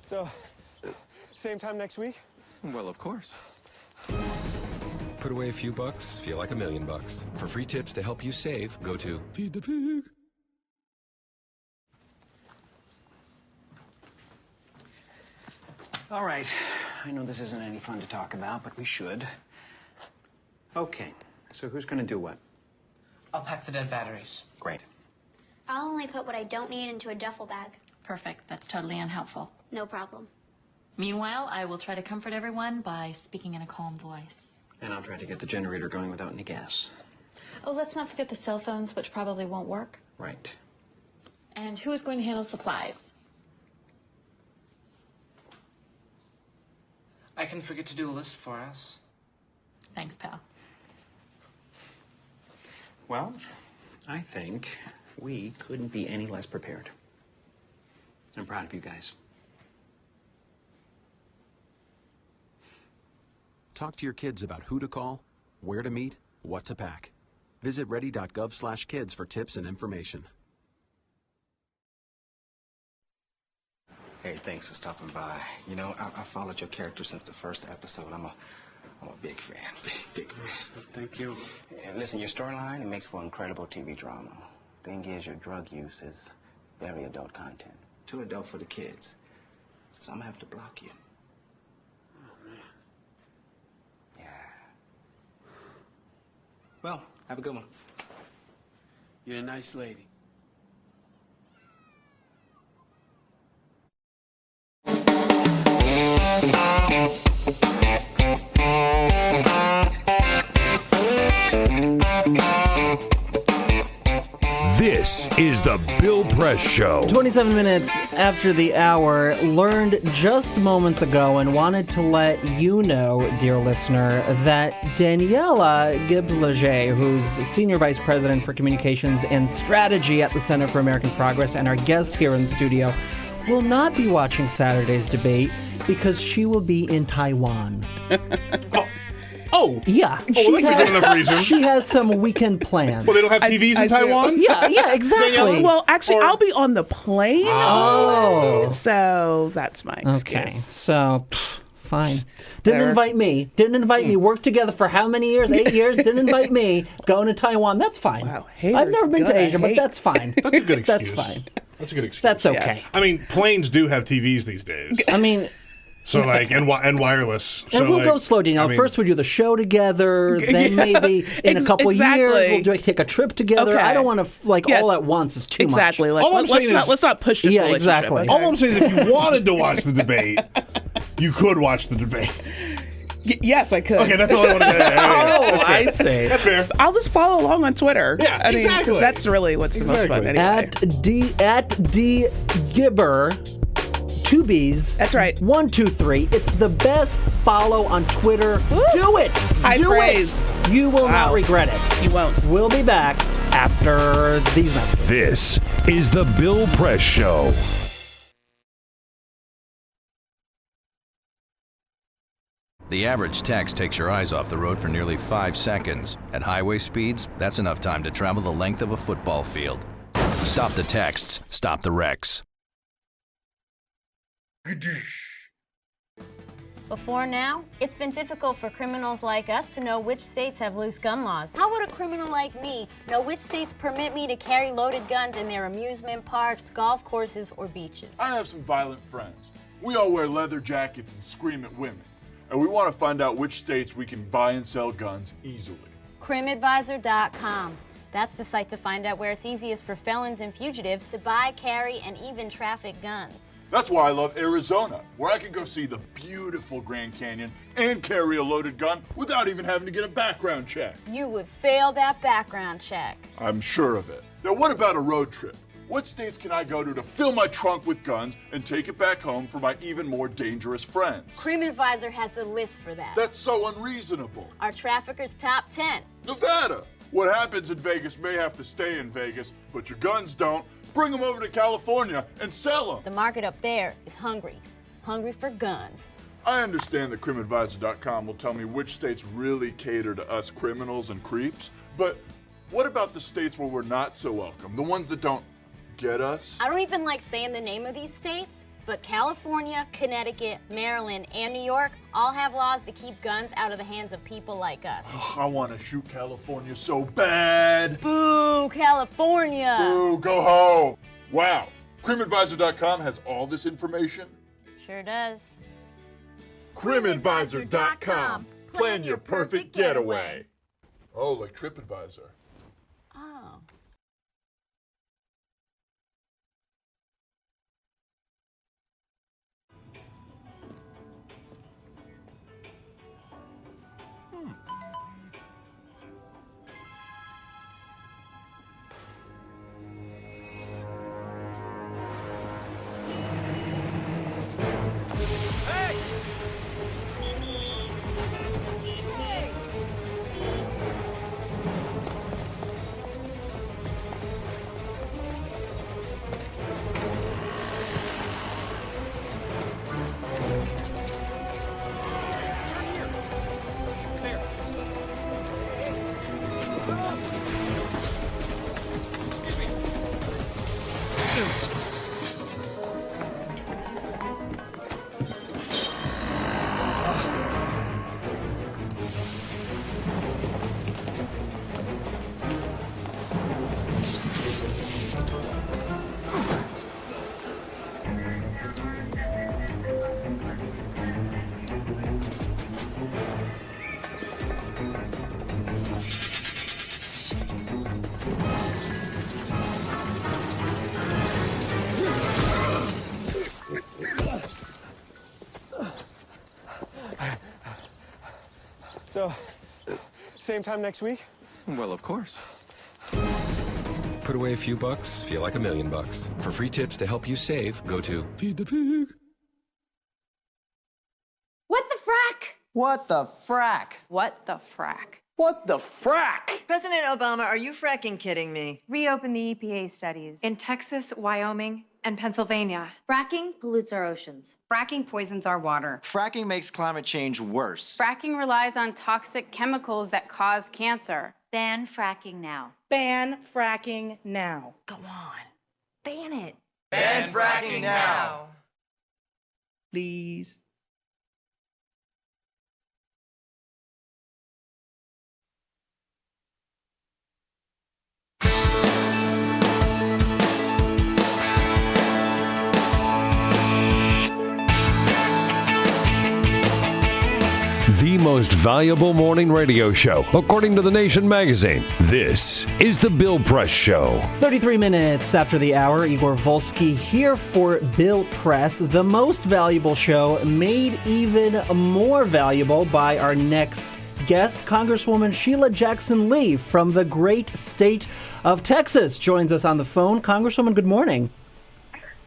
So, same time next week? Well, of course. Put away a few bucks, feel like $1 million. For free tips to help you save, go to Feed the Pig. All right. I know this isn't any fun to talk about, but we should. Okay. So who's going to do what? I'll pack the dead batteries. Great. I'll only put what I don't need into a duffel bag. Perfect. That's totally unhelpful. No problem. Meanwhile, I will try to comfort everyone by speaking in a calm voice. And I'll try to get the generator going without any gas. Oh, let's not forget the cell phones, which probably won't work. Right. And who is going to handle supplies? I can forget to do a list for us. Thanks, pal. Well, I think we couldn't be any less prepared. I'm proud of you guys. Talk to your kids about who to call, where to meet, what to pack. Visit ready.gov/kids for tips and information. Hey, thanks for stopping by. You know, I followed your character since the first episode. I'm a big fan, big fan. Thank you. And listen, your storyline, it makes for incredible TV drama. Thing is, your drug use is very adult content. Too adult for the kids. So I'm gonna have to block you. Oh, man. Yeah. Well, have a good one. You're a nice lady. is the Bill Press Show. 27 minutes after the hour, learned just moments ago and wanted to let you know, dear listener, that Daniella Gibbs, who's Senior Vice President for Communications and Strategy at the Center for American Progress and our guest here in the studio, will not be watching Saturday's debate because she will be in Taiwan. Oh. Yeah. Oh, that's a good enough reason. She has some weekend plans. Well, they don't have TVs in Taiwan? Yeah, exactly. Well, actually, I'll be on the plane. Oh. So that's my excuse. Okay, so... Fine. Didn't invite me. Worked together for how many years? 8 years? Didn't invite me. Going to Taiwan. That's fine. Wow, I've never been to Asia, but that's fine. That's a good excuse. That's fine. That's a good excuse. That's okay. I mean, planes do have TVs these days. I mean... So like, and wireless. And we'll go slow, Danielle. First we do the show together, then maybe in a couple years we'll take a trip together. I don't want to, all at once is too much. Exactly. Let's not push this relationship. Exactly. Okay? All I'm saying is if you wanted to watch the debate, you could watch the debate. Yes, I could. Okay, that's all I want to say. I see. That's fair. I'll just follow along on Twitter. Yeah, exactly. That's really what's the most fun. Anyway. At D Gibber. 2 B's. That's right. 1, 2, 3. It's the best follow on Twitter. Woo. Do it. High Do praise. it. You will not regret it. You won't. We'll be back after these messages. This is the Bill Press Show. The average text takes your eyes off the road for nearly 5 seconds. At highway speeds, that's enough time to travel the length of a football field. Stop the texts. Stop the wrecks. Before now, it's been difficult for criminals like us to know which states have loose gun laws. How would a criminal like me know which states permit me to carry loaded guns in their amusement parks, golf courses, or beaches? I have some violent friends. We all wear leather jackets and scream at women. And we want to find out which states we can buy and sell guns easily. CrimAdvisor.com. That's the site to find out where it's easiest for felons and fugitives to buy, carry, and even traffic guns. That's why I love Arizona, where I can go see the beautiful Grand Canyon and carry a loaded gun without even having to get a background check. You would fail that background check. I'm sure of it. Now, what about a road trip? What states can I go to fill my trunk with guns and take it back home for my even more dangerous friends? CrimAdvisor has a list for that. That's so unreasonable. Our traffickers' top 10. Nevada. What happens in Vegas may have to stay in Vegas, but your guns don't. Bring them over to California and sell them. The market up there is hungry for guns. I understand that CrimAdvisor.com will tell me which states really cater to us criminals and creeps, but what about the states where we're not so welcome? The ones that don't get us? I don't even like saying the name of these states, but California, Connecticut, Maryland, and New York all have laws to keep guns out of the hands of people like us. I want to shoot California so bad. Boo, California. Boo, go home. Wow. CrimAdvisor.com has all this information? Sure does. CrimAdvisor.com. Plan your perfect getaway. Oh, like TripAdvisor. Oh. So, same time next week? Well, of course. Put away a few bucks, feel like $1 million. For free tips to help you save, go to Feed the Pig. What the frack? What the frack? What the frack? What the frack? President Obama, are you fracking kidding me? Reopen the EPA studies. In Texas, Wyoming, and Pennsylvania. Fracking pollutes our oceans. Fracking poisons our water. Fracking makes climate change worse. Fracking relies on toxic chemicals that cause cancer. Ban fracking now. Ban fracking now. Go on. Ban it. Ban fracking now. Please. The most valuable morning radio show, according to The Nation magazine. This is The Bill Press Show. 33 minutes after the hour, Igor Volsky here for Bill Press, the most valuable show, made even more valuable by our next guest. Congresswoman Sheila Jackson Lee from the great state of Texas joins us on the phone. Congresswoman, good morning.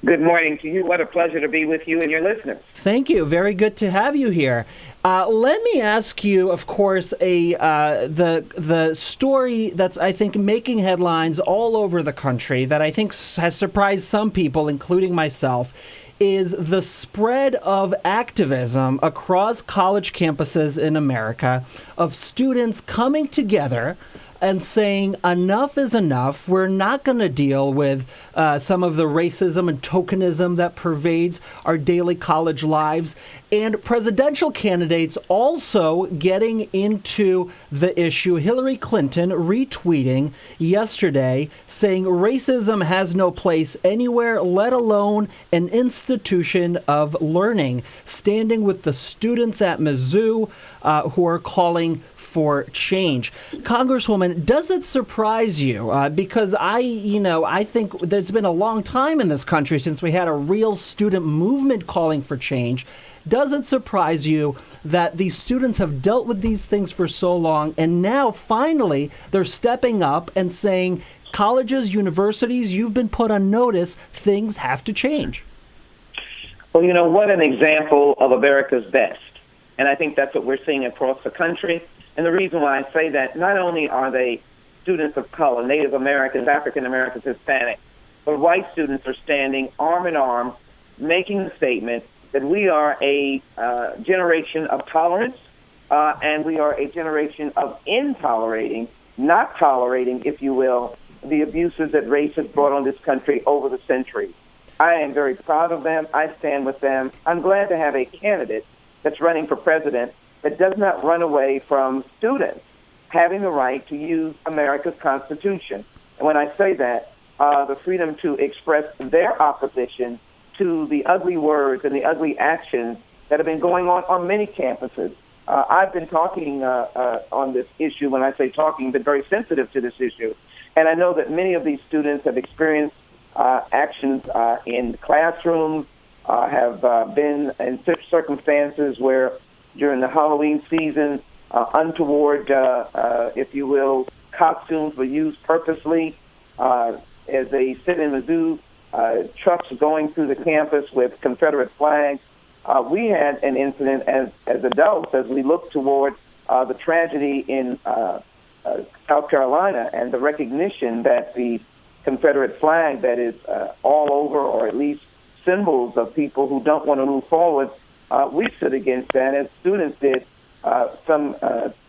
Good morning to you. What a pleasure to be with you and your listeners. Thank you. Very good to have you here. Let me ask you, of course, the story that's, I think, making headlines all over the country that I think has surprised some people, including myself, is the spread of activism across college campuses in America of students coming together and saying enough is enough. We're not going to deal with some of the racism and tokenism that pervades our daily college lives. And presidential candidates also getting into the issue. Hillary Clinton retweeting yesterday saying racism has no place anywhere, let alone an institution of learning, standing with the students at Mizzou who are calling for change. Congresswoman, does it surprise you? Because I think there's been a long time in this country since we had a real student movement calling for change. Does it surprise you that these students have dealt with these things for so long and now finally they're stepping up and saying, colleges, universities, you've been put on notice, things have to change? Well, what an example of America's best. And I think that's what we're seeing across the country. And the reason why I say that, not only are they students of color, Native Americans, African Americans, Hispanic, but white students are standing arm in arm, making the statement that we are a generation of tolerance, and we are a generation of not tolerating, if you will, the abuses that race has brought on this country over the centuries. I am very proud of them. I stand with them. I'm glad to have a candidate that's running for president that does not run away from students having the right to use America's Constitution. And when I say that, the freedom to express their opposition to the ugly words and the ugly actions that have been going on many campuses. I've been talking on this issue. When I say talking, been very sensitive to this issue. And I know that many of these students have experienced actions in classrooms, have been in such circumstances where during the Halloween season, untoward, if you will, costumes were used purposely as they sit in Mizzou, trucks going through the campus with Confederate flags. We had an incident as adults as we looked toward the tragedy in South Carolina and the recognition that the Confederate flag that is all over, or at least symbols of people who don't want to move forward, we stood against that as students did some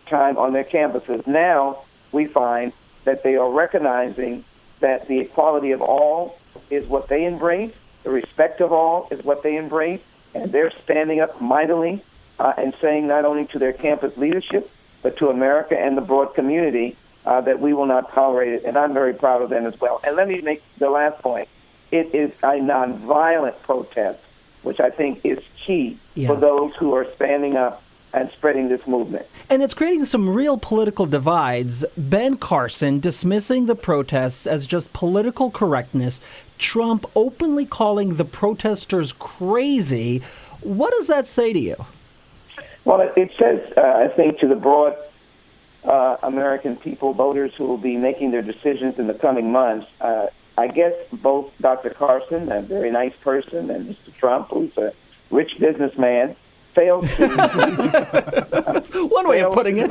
time on their campuses. Now we find that they are recognizing that the equality of all is what they embrace, the respect of all is what they embrace, and they're standing up mightily and saying not only to their campus leadership, but to America and the broad community that we will not tolerate it. And I'm very proud of them as well. And let me make the last point. It is a nonviolent protest, which I think is key for those who are standing up and spreading this movement. And it's creating some real political divides. Ben Carson dismissing the protests as just political correctness. Trump openly calling the protesters crazy. What does that say to you? Well, it says, I think, to the broad American people, voters who will be making their decisions in the coming months, I guess both Dr. Carson, a very nice person, and Mr. Trump, who's a rich businessman, failed to... That's one way of putting it.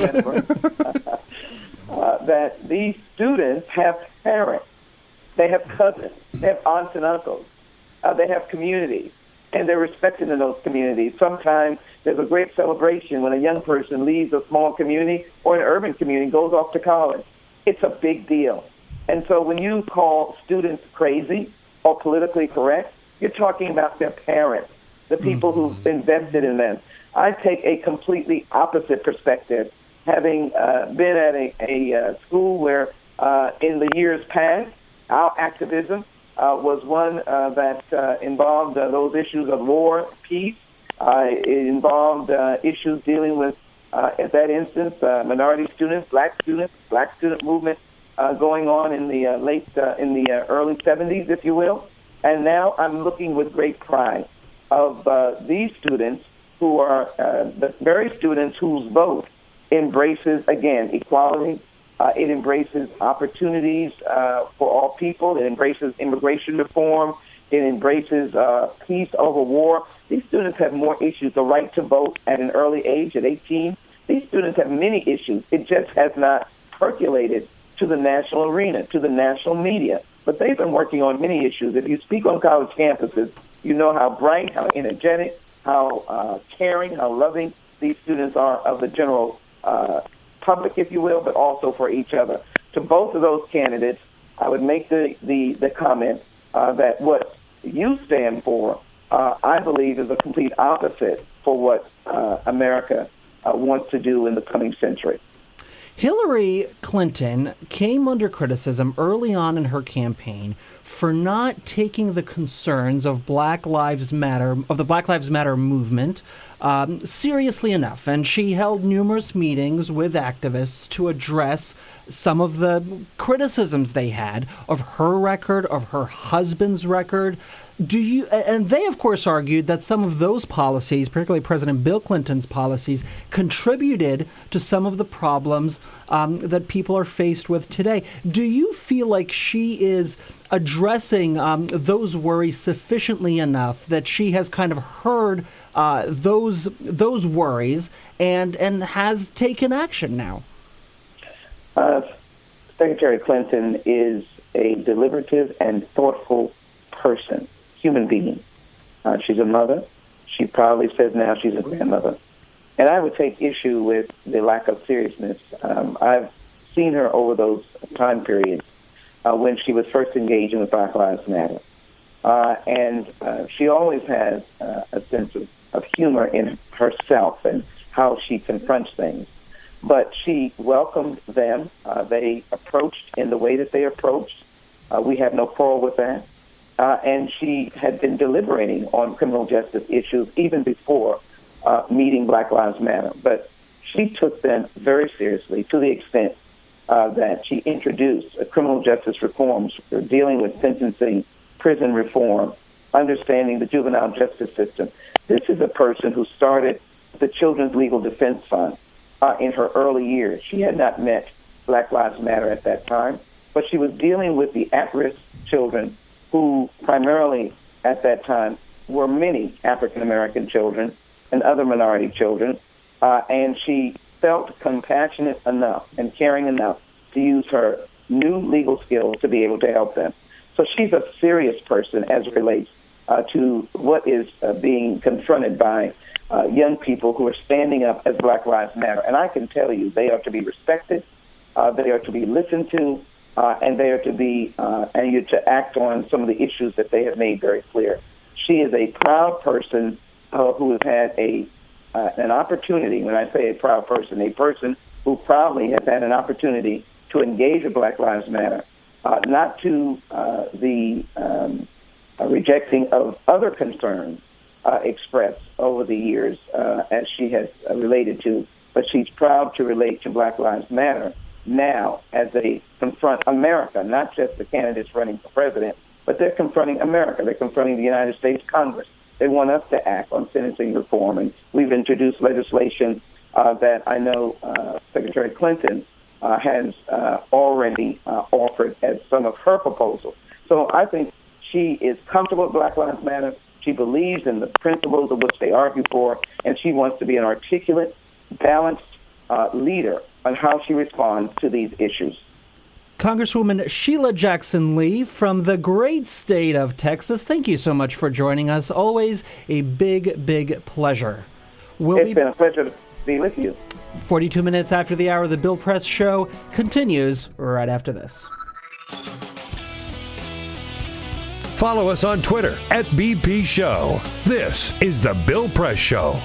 That these students have parents, they have cousins, they have aunts and uncles, they have communities, and they're respected in those communities. Sometimes there's a great celebration when a young person leaves a small community or an urban community, goes off to college. It's a big deal. And so when you call students crazy or politically correct, you're talking about their parents, the people who've invested in them. I take a completely opposite perspective, having been at a school where in the years past, our activism was one that involved those issues of war, peace. It involved issues dealing with, at that instance, minority students, black student movement going on in the early 70s, if you will. And now I'm looking with great pride of these students who are the very students whose vote embraces, again, equality. It embraces opportunities for all people. It embraces immigration reform. It embraces peace over war. These students have more issues. The right to vote at an early age, at 18. These students have many issues. It just has not percolated to the national arena, to the national media. But they've been working on many issues. If you speak on college campuses, you know how bright, how energetic, how caring, how loving these students are of the general public, if you will, but also for each other. To both of those candidates, I would make the comment that what you stand for, I believe, is a complete opposite for what America wants to do in the coming century. Hillary Clinton came under criticism early on in her campaign for not taking the concerns of the Black Lives Matter movement seriously enough, and she held numerous meetings with activists to address some of the criticisms they had of her record, of her husband's record. And they, of course, argued that some of those policies, particularly President Bill Clinton's policies, contributed to some of the problems that people are faced with today. Do you feel like she is addressing those worries sufficiently enough that she has kind of heard those worries and has taken action now? Secretary Clinton is a deliberative and thoughtful person. Human being. She's a mother. She proudly says now she's a grandmother. And I would take issue with the lack of seriousness. I've seen her over those time periods when she was first engaging with Black Lives Matter. And she always has a sense of humor in herself and how she confronts things. But she welcomed them. They approached in the way that they approached. We have no quarrel with that. And she had been deliberating on criminal justice issues even before meeting Black Lives Matter. But she took them very seriously to the extent that she introduced criminal justice reforms for dealing with sentencing, prison reform, understanding the juvenile justice system. This is a person who started the Children's Legal Defense Fund in her early years. She had not met Black Lives Matter at that time, but she was dealing with the at-risk children who primarily at that time were many African-American children and other minority children, and she felt compassionate enough and caring enough to use her new legal skills to be able to help them. So she's a serious person as it relates to what is being confronted by young people who are standing up as Black Lives Matter. And I can tell you, they are to be respected, they are to be listened to, and they are to be and you to act on some of the issues that they have made very clear. She is a proud person who has had an opportunity. When I say a proud person, a person who proudly has had an opportunity to engage with Black Lives Matter, not to the rejecting of other concerns expressed over the years as she has related to, but she's proud to relate to Black Lives Matter now as they confront America, not just the candidates running for president, but they're confronting America. They're confronting the United States Congress. They want us to act on sentencing reform, and we've introduced legislation that I know Secretary Clinton has already offered as some of her proposals. So I think she is comfortable with Black Lives Matter. She believes in the principles of which they argue for, and she wants to be an articulate, balanced leader on how she responds to these issues. Congresswoman Sheila Jackson Lee from the great state of Texas, thank you so much for joining us. Always a big, big pleasure. It's been a pleasure to be with you. 42 minutes after the hour, the Bill Press Show continues right after this. Follow us on Twitter @BP Show. This is the Bill Press Show.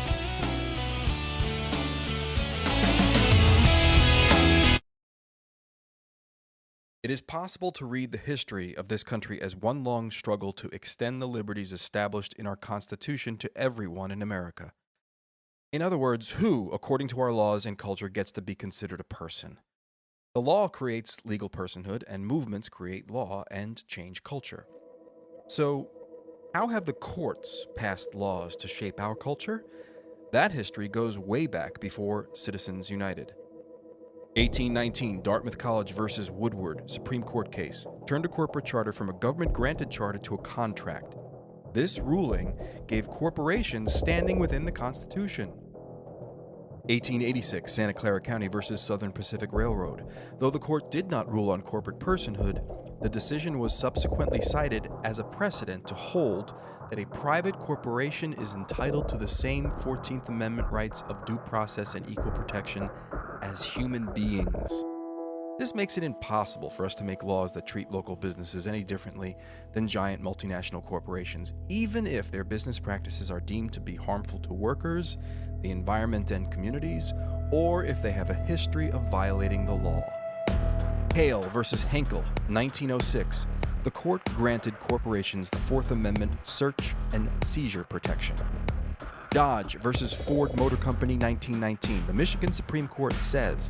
It is possible to read the history of this country as one long struggle to extend the liberties established in our Constitution to everyone in America. In other words, who, according to our laws and culture, gets to be considered a person? The law creates legal personhood, and movements create law and change culture. So, how have the courts passed laws to shape our culture? That history goes way back before Citizens United. 1819, Dartmouth College versus Woodward, Supreme Court case, turned a corporate charter from a government-granted charter to a contract. This ruling gave corporations standing within the Constitution. 1886, Santa Clara County versus Southern Pacific Railroad. Though the court did not rule on corporate personhood, the decision was subsequently cited as a precedent to hold that a private corporation is entitled to the same 14th Amendment rights of due process and equal protection as human beings. This makes it impossible for us to make laws that treat local businesses any differently than giant multinational corporations, even if their business practices are deemed to be harmful to workers, the environment, and communities, or if they have a history of violating the law. Hale versus Henkel, 1906. The court granted corporations the Fourth Amendment search and seizure protection. Dodge versus Ford Motor Company, 1919. The Michigan Supreme Court says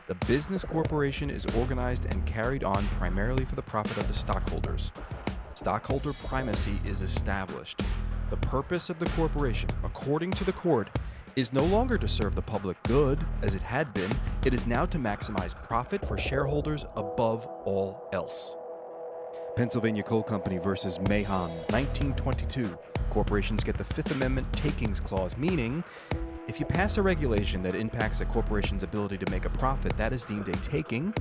the business corporation is organized and carried on primarily for the profit of the stockholders. Stockholder primacy is established. The purpose of the corporation, according to the court, is no longer to serve the public good, as it had been. It is now to maximize profit for shareholders above all else. Pennsylvania Coal Company versus Mahon, 1922. Corporations get the Fifth Amendment takings clause, meaning if you pass a regulation that impacts a corporation's ability to make a profit, that is deemed a taking,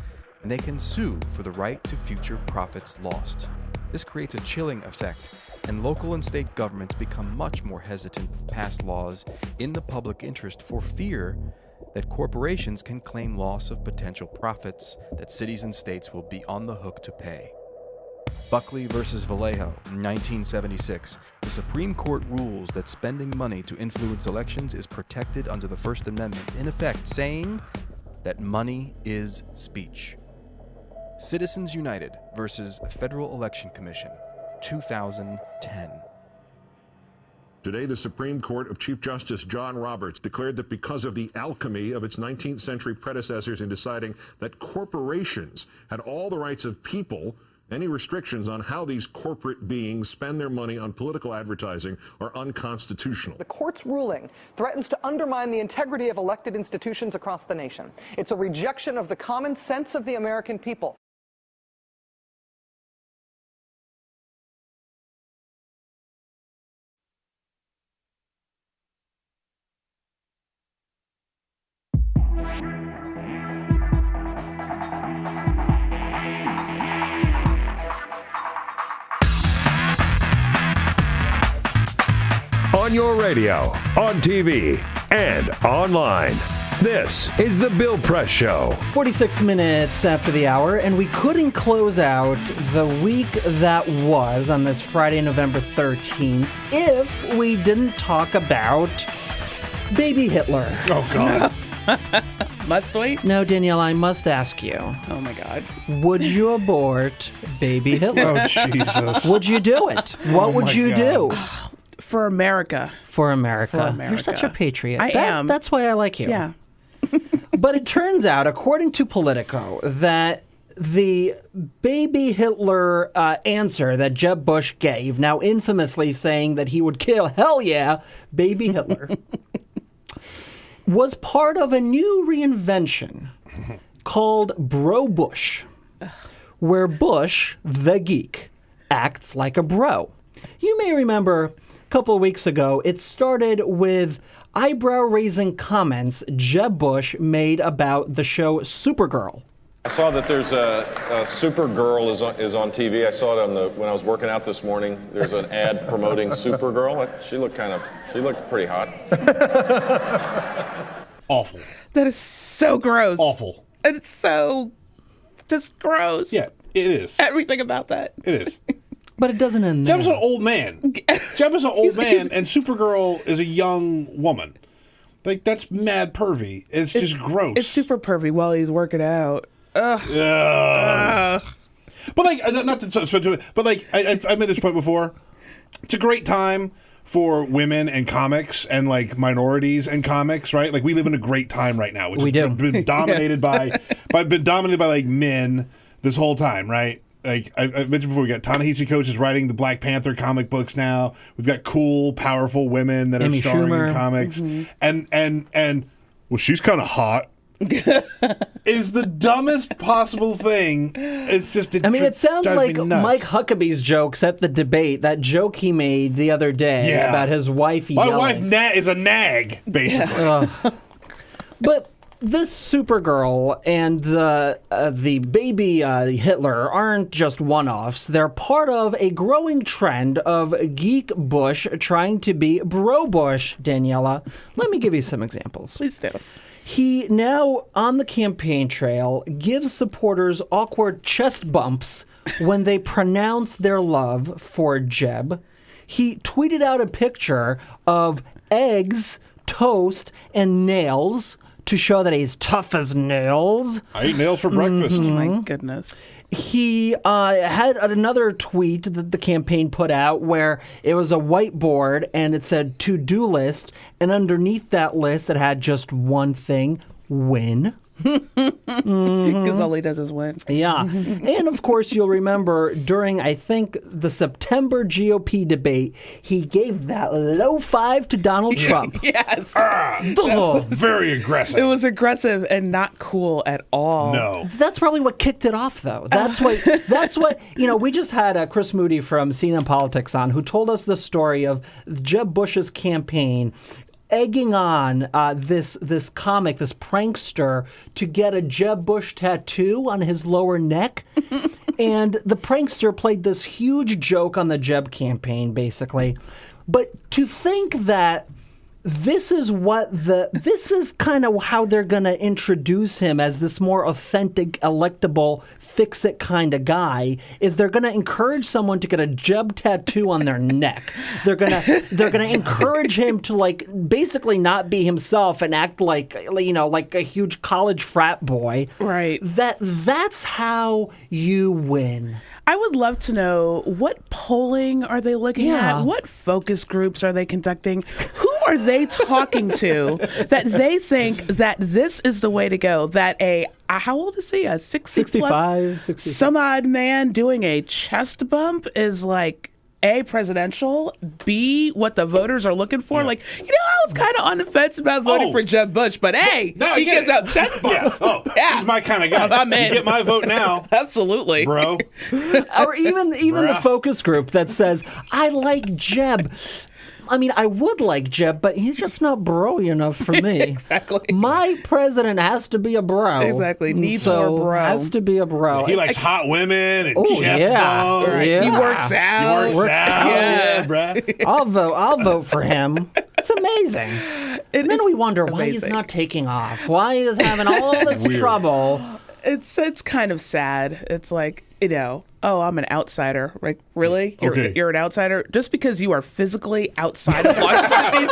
and they can sue for the right to future profits lost. This creates a chilling effect, and local and state governments become much more hesitant to pass laws in the public interest for fear that corporations can claim loss of potential profits that cities and states will be on the hook to pay. Buckley versus Vallejo, 1976. The Supreme Court rules that spending money to influence elections is protected under the First Amendment, in effect saying that money is speech. Citizens United versus Federal Election Commission, 2010. Today, the Supreme Court of Chief Justice John Roberts declared that because of the alchemy of its 19th century predecessors in deciding that corporations had all the rights of people, any restrictions on how these corporate beings spend their money on political advertising are unconstitutional. The court's ruling threatens to undermine the integrity of elected institutions across the nation. It's a rejection of the common sense of the American people. On your radio, on TV, and online. This is the Bill Press Show. 46 minutes after the hour, and we couldn't close out the week that was on this Friday, November 13th, if we didn't talk about baby Hitler. Oh, God. Must we? No, Danielle, I must ask you. Oh, my God. Would you abort baby Hitler? Oh, Jesus. Would you do it? What would you do? For America. For America. For America. You're such a patriot. I am. That's why I like you. Yeah. But it turns out, according to Politico, that the baby Hitler answer that Jeb Bush gave, now infamously saying that he would kill, hell yeah, baby Hitler, was part of a new reinvention called Bro Bush, where Bush, the geek, acts like a bro. You may remember a couple of weeks ago, it started with eyebrow-raising comments Jeb Bush made about the show Supergirl. I saw that there's a Supergirl is on TV. I saw it when I was working out this morning. There's an ad promoting Supergirl. She looked pretty hot. Awful. That is so gross. Awful. And it's so just gross. Yeah, it is. Everything about that. It is. But it doesn't end there. Jeb's an old man. Jeb is an old man, and Supergirl is a young woman. Like, that's mad pervy. It's just gross. It's super pervy while he's working out. Ugh. But like, not to spend too much, but like, I made this point before. It's a great time for women and comics and like minorities and comics, right? Like, we live in a great time right now, which has been dominated by like men this whole time, right? Like I mentioned before, we got Ta-Nehisi Coates is writing the Black Panther comic books now. We've got cool, powerful women that are starring in comics, and well, she's kind of hot. Is the dumbest possible thing. It's just. I mean, it sounds like Mike Huckabee's jokes at the debate. That joke he made the other day about his wife yelling. My wife is a nag, basically. But this Supergirl and the baby Hitler aren't just one-offs. They're part of a growing trend of Geek Bush trying to be Bro Bush. Daniella, let me give you some examples. Please do. He now, on the campaign trail, gives supporters awkward chest bumps when they pronounce their love for Jeb. He tweeted out a picture of eggs, toast, and nails to show that he's tough as nails. I eat nails for breakfast. Oh my goodness. He had another tweet that the campaign put out where it was a whiteboard and it said to-do list, and underneath that list it had just one thing: win. Because all he does is win. Yeah. And of course, you'll remember during, I think, the September GOP debate, he gave that low five to Donald Trump. Yes. Very aggressive. It was aggressive and not cool at all. No. That's probably what kicked it off, though. That's what, we just had Chris Moody from CNN Politics on, who told us the story of Jeb Bush's campaign egging on this comic, this prankster, to get a Jeb Bush tattoo on his lower neck. And the prankster played this huge joke on the Jeb campaign, basically. But to think that this is kind of how they're going to introduce him as this more authentic, electable, fix-it kind of guy, is they're going to encourage someone to get a Jeb tattoo on their neck. They're going to encourage him to basically not be himself and act like a huge college frat boy. Right. That's how you win. I would love to know, what polling are they looking at? What focus groups are they conducting? Who are they talking to that they think that this is the way to go? That how old is he? A 65, 60. Some odd man doing a chest bump is like A, presidential, B, what the voters are looking for. Yeah. I was kind of on the fence about voting for Jeb Bush, but hey, he gives out chest bumps. He's my kind of guy. I'm in. You get my vote now. Absolutely. Bro. Or even the focus group that says, I like Jeb. I mean, I would like Jeb, but he's just not bro enough for me. Exactly. My president has to be a bro. Exactly. Needs more bro. Has to be a bro. He likes hot women and chest bumps. Right. Yeah. He works out. He works out. Yeah, bruh. I'll vote for him. It's amazing. And then we wonder why he's not taking off. Why he's having all this trouble. It's kind of sad. It's like, I'm an outsider. Like, really? You're an outsider? Just because you are physically outside of Washington,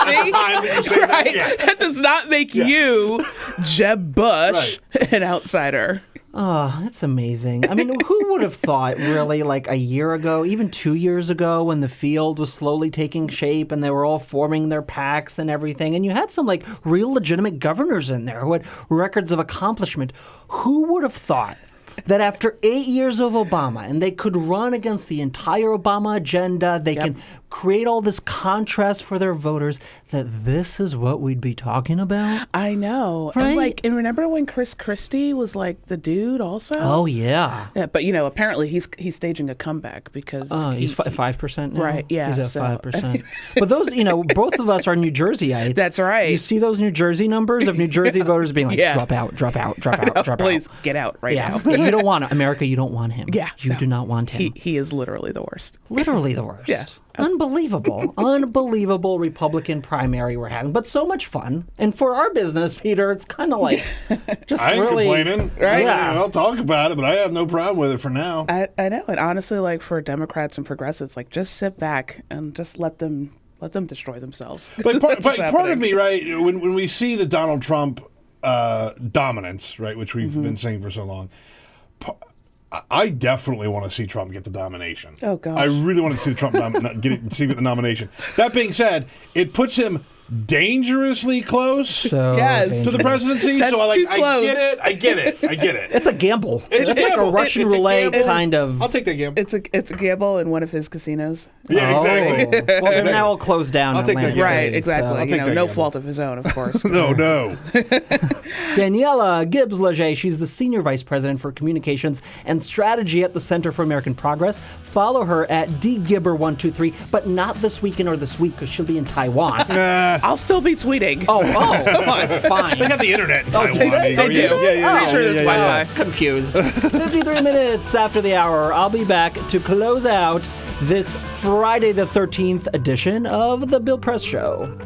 D.C.? Right? That does not make you, Jeb Bush, an outsider. Oh, that's amazing. I mean, who would have thought, really, a year ago, even 2 years ago, when the field was slowly taking shape and they were all forming their PACs and everything, and you had some, real legitimate governors in there who had records of accomplishment. Who would have thought that after 8 years of Obama, and they could run against the entire Obama agenda, they can create all this contrast for their voters that this is what we'd be talking about? I know. Right? And remember when Chris Christie was like the dude also? Oh, yeah. Yeah, but apparently he's staging a comeback because he's 5% now. Right, yeah. He's at 5%. But those, both of us are New Jerseyites. That's right. You see those New Jersey numbers of New Jersey voters being like, Yeah. drop out, drop out, drop out, drop out. Please get out right now. You don't want America. You don't want him. Yeah, you do not want him. He is literally the worst. Literally the worst. Yeah. Unbelievable. Unbelievable Republican primary we're having. But so much fun. And for our business, Peter, it's kind of like just I ain't really... complaining. Right? Yeah. I'll talk about it, but I have no problem with it for now. I know. And honestly, like for Democrats and progressives, like just sit back and just let them destroy themselves. But part of me, right, when we see the Donald Trump dominance, right, which we've been saying for so long, I definitely want to see Trump get the nomination. Oh, gosh. I really want to see Trump get the nomination. That being said, it puts him dangerously close to the presidency. That's so I too close. I get it. It's a gamble. It's like a Russian roulette kind of. I'll take that gamble. It's a gamble in one of his casinos. Yeah, exactly. Well, they're now all closed down. I'll take that gamble. Right, exactly. So no fault of his own, of course. No. Daniella Gibbs Leger, she's the Senior Vice President for Communications and Strategy at the Center for American Progress. Follow her at dgibber123, but not this weekend or this week because she'll be in Taiwan. I'll still be tweeting. Oh, come on, fine. They got the internet in Oh, Taiwan. they do? Yeah. Pretty sure there's Wi-Fi. Confused. 53 minutes after the hour, I'll be back to close out this Friday the 13th edition of The Bill Press Show.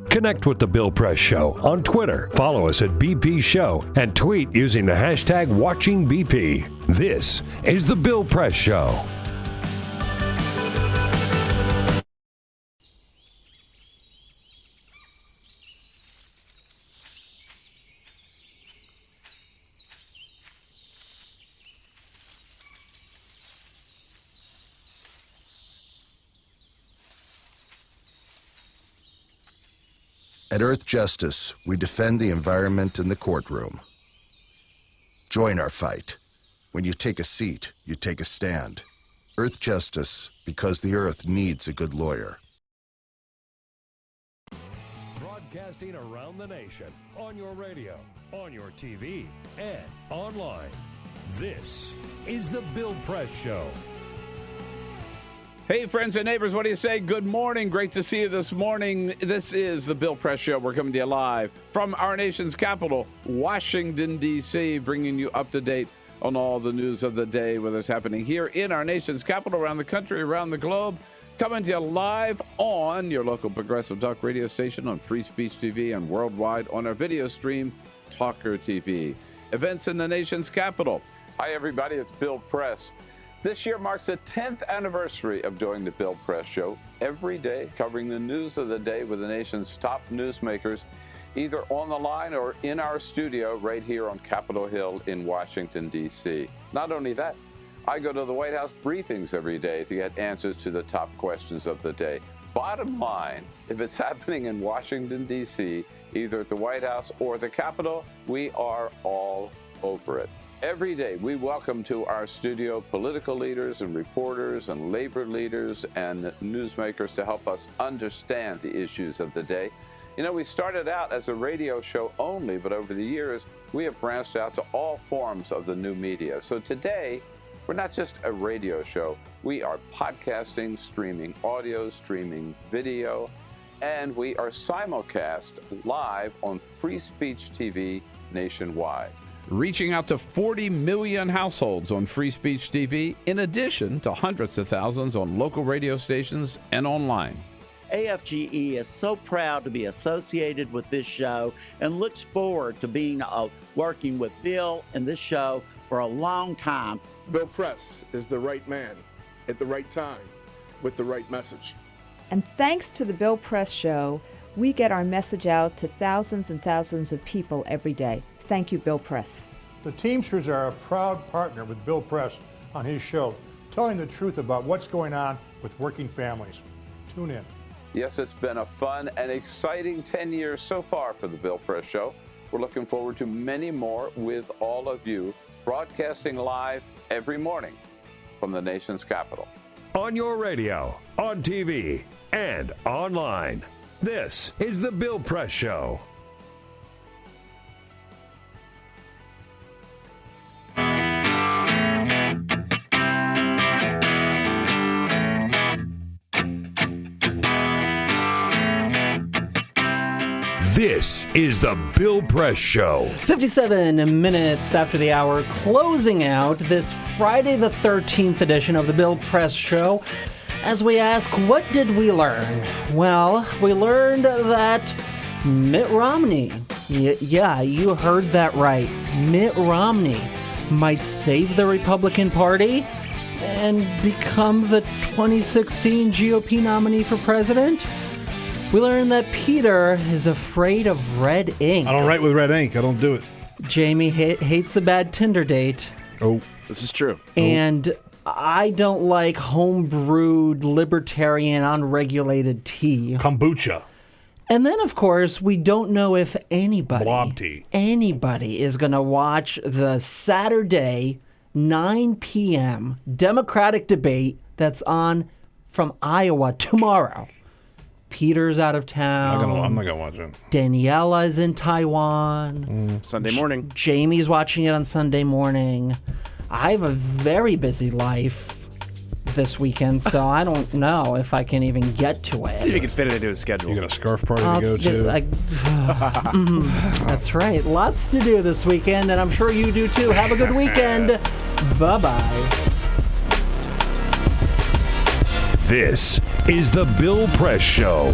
Connect with The Bill Press Show on Twitter. Follow us at BP Show and tweet using the hashtag WatchingBP. This is The Bill Press Show. At Earth Justice, we defend the environment in the courtroom. Join our fight. When you take a seat, you take a stand. Earth Justice, because the Earth needs a good lawyer. Broadcasting around the nation, on your radio, on your TV, and online. This is The Bill Press Show. Hey, friends and neighbors, what do you say? Good morning. Great to see you this morning. This is the Bill Press Show. We're coming to you live from our nation's capital, Washington, D.C., bringing you up to date on all the news of the day, whether it's happening here in our nation's capital, around the country, around the globe. Coming to you live on your local progressive talk radio station, on Free Speech TV, and worldwide on our video stream, TawkrTV. Events in the nation's capital. Hi, everybody. It's Bill Press. This year marks the 10th anniversary of doing the Bill Press Show, every day covering the news of the day with the nation's top newsmakers, either on the line or in our studio right here on Capitol Hill in Washington, D.C. Not only that, I go to the White House briefings every day to get answers to the top questions of the day. Bottom line, if it's happening in Washington, D.C., either at the White House or the Capitol, we are all over it. Every day, we welcome to our studio political leaders and reporters and labor leaders and newsmakers to help us understand the issues of the day. You know, we started out as a radio show only, but over the years, we have branched out to all forms of the new media. So today, we're not just a radio show. We are podcasting, streaming audio, streaming video, and we are simulcast live on Free Speech TV nationwide, reaching out to 40 million households on Free Speech TV, in addition to hundreds of thousands on local radio stations and online. AFGE is so proud to be associated with this show and looks forward to being working with Bill and this show for a long time. Bill Press is the right man at the right time with the right message. And thanks to the Bill Press Show, we get our message out to thousands and thousands of people every day. Thank you, Bill Press. The Teamsters are a proud partner with Bill Press on his show, telling the truth about what's going on with working families. Tune in. Yes, it's been a fun and exciting 10 years so far for the Bill Press Show. We're looking forward to many more with all of you, broadcasting live every morning from the nation's capital. on your radio, on TV, and online. This is The Bill Press Show. This is The Bill Press Show. 57 minutes after the hour, closing out this Friday the 13th edition of The Bill Press Show. As we ask, what did we learn? Well, we learned that Mitt Romney, yeah, you heard that right, Mitt Romney might save the Republican Party and become the 2016 GOP nominee for president. We learned that Peter is afraid of red ink. I don't write with red ink. I don't do it. Jamie hates a bad Tinder date. Oh. This is true. And I don't like home-brewed, libertarian, unregulated tea. Kombucha. And then, of course, we don't know if anybody is going to watch the Saturday 9 p.m. Democratic debate that's on from Iowa tomorrow. Peter's out of town. I'm not going to watch it. Daniella's in Taiwan. Sunday morning. Jamie's watching it on Sunday morning. I have a very busy life this weekend, so I don't know if I can even get to it. See if you can fit it into his schedule. You got a scarf party to go to? That's right. Lots to do this weekend, and I'm sure you do too. Have a good weekend. Bye-bye. This is The Bill Press Show.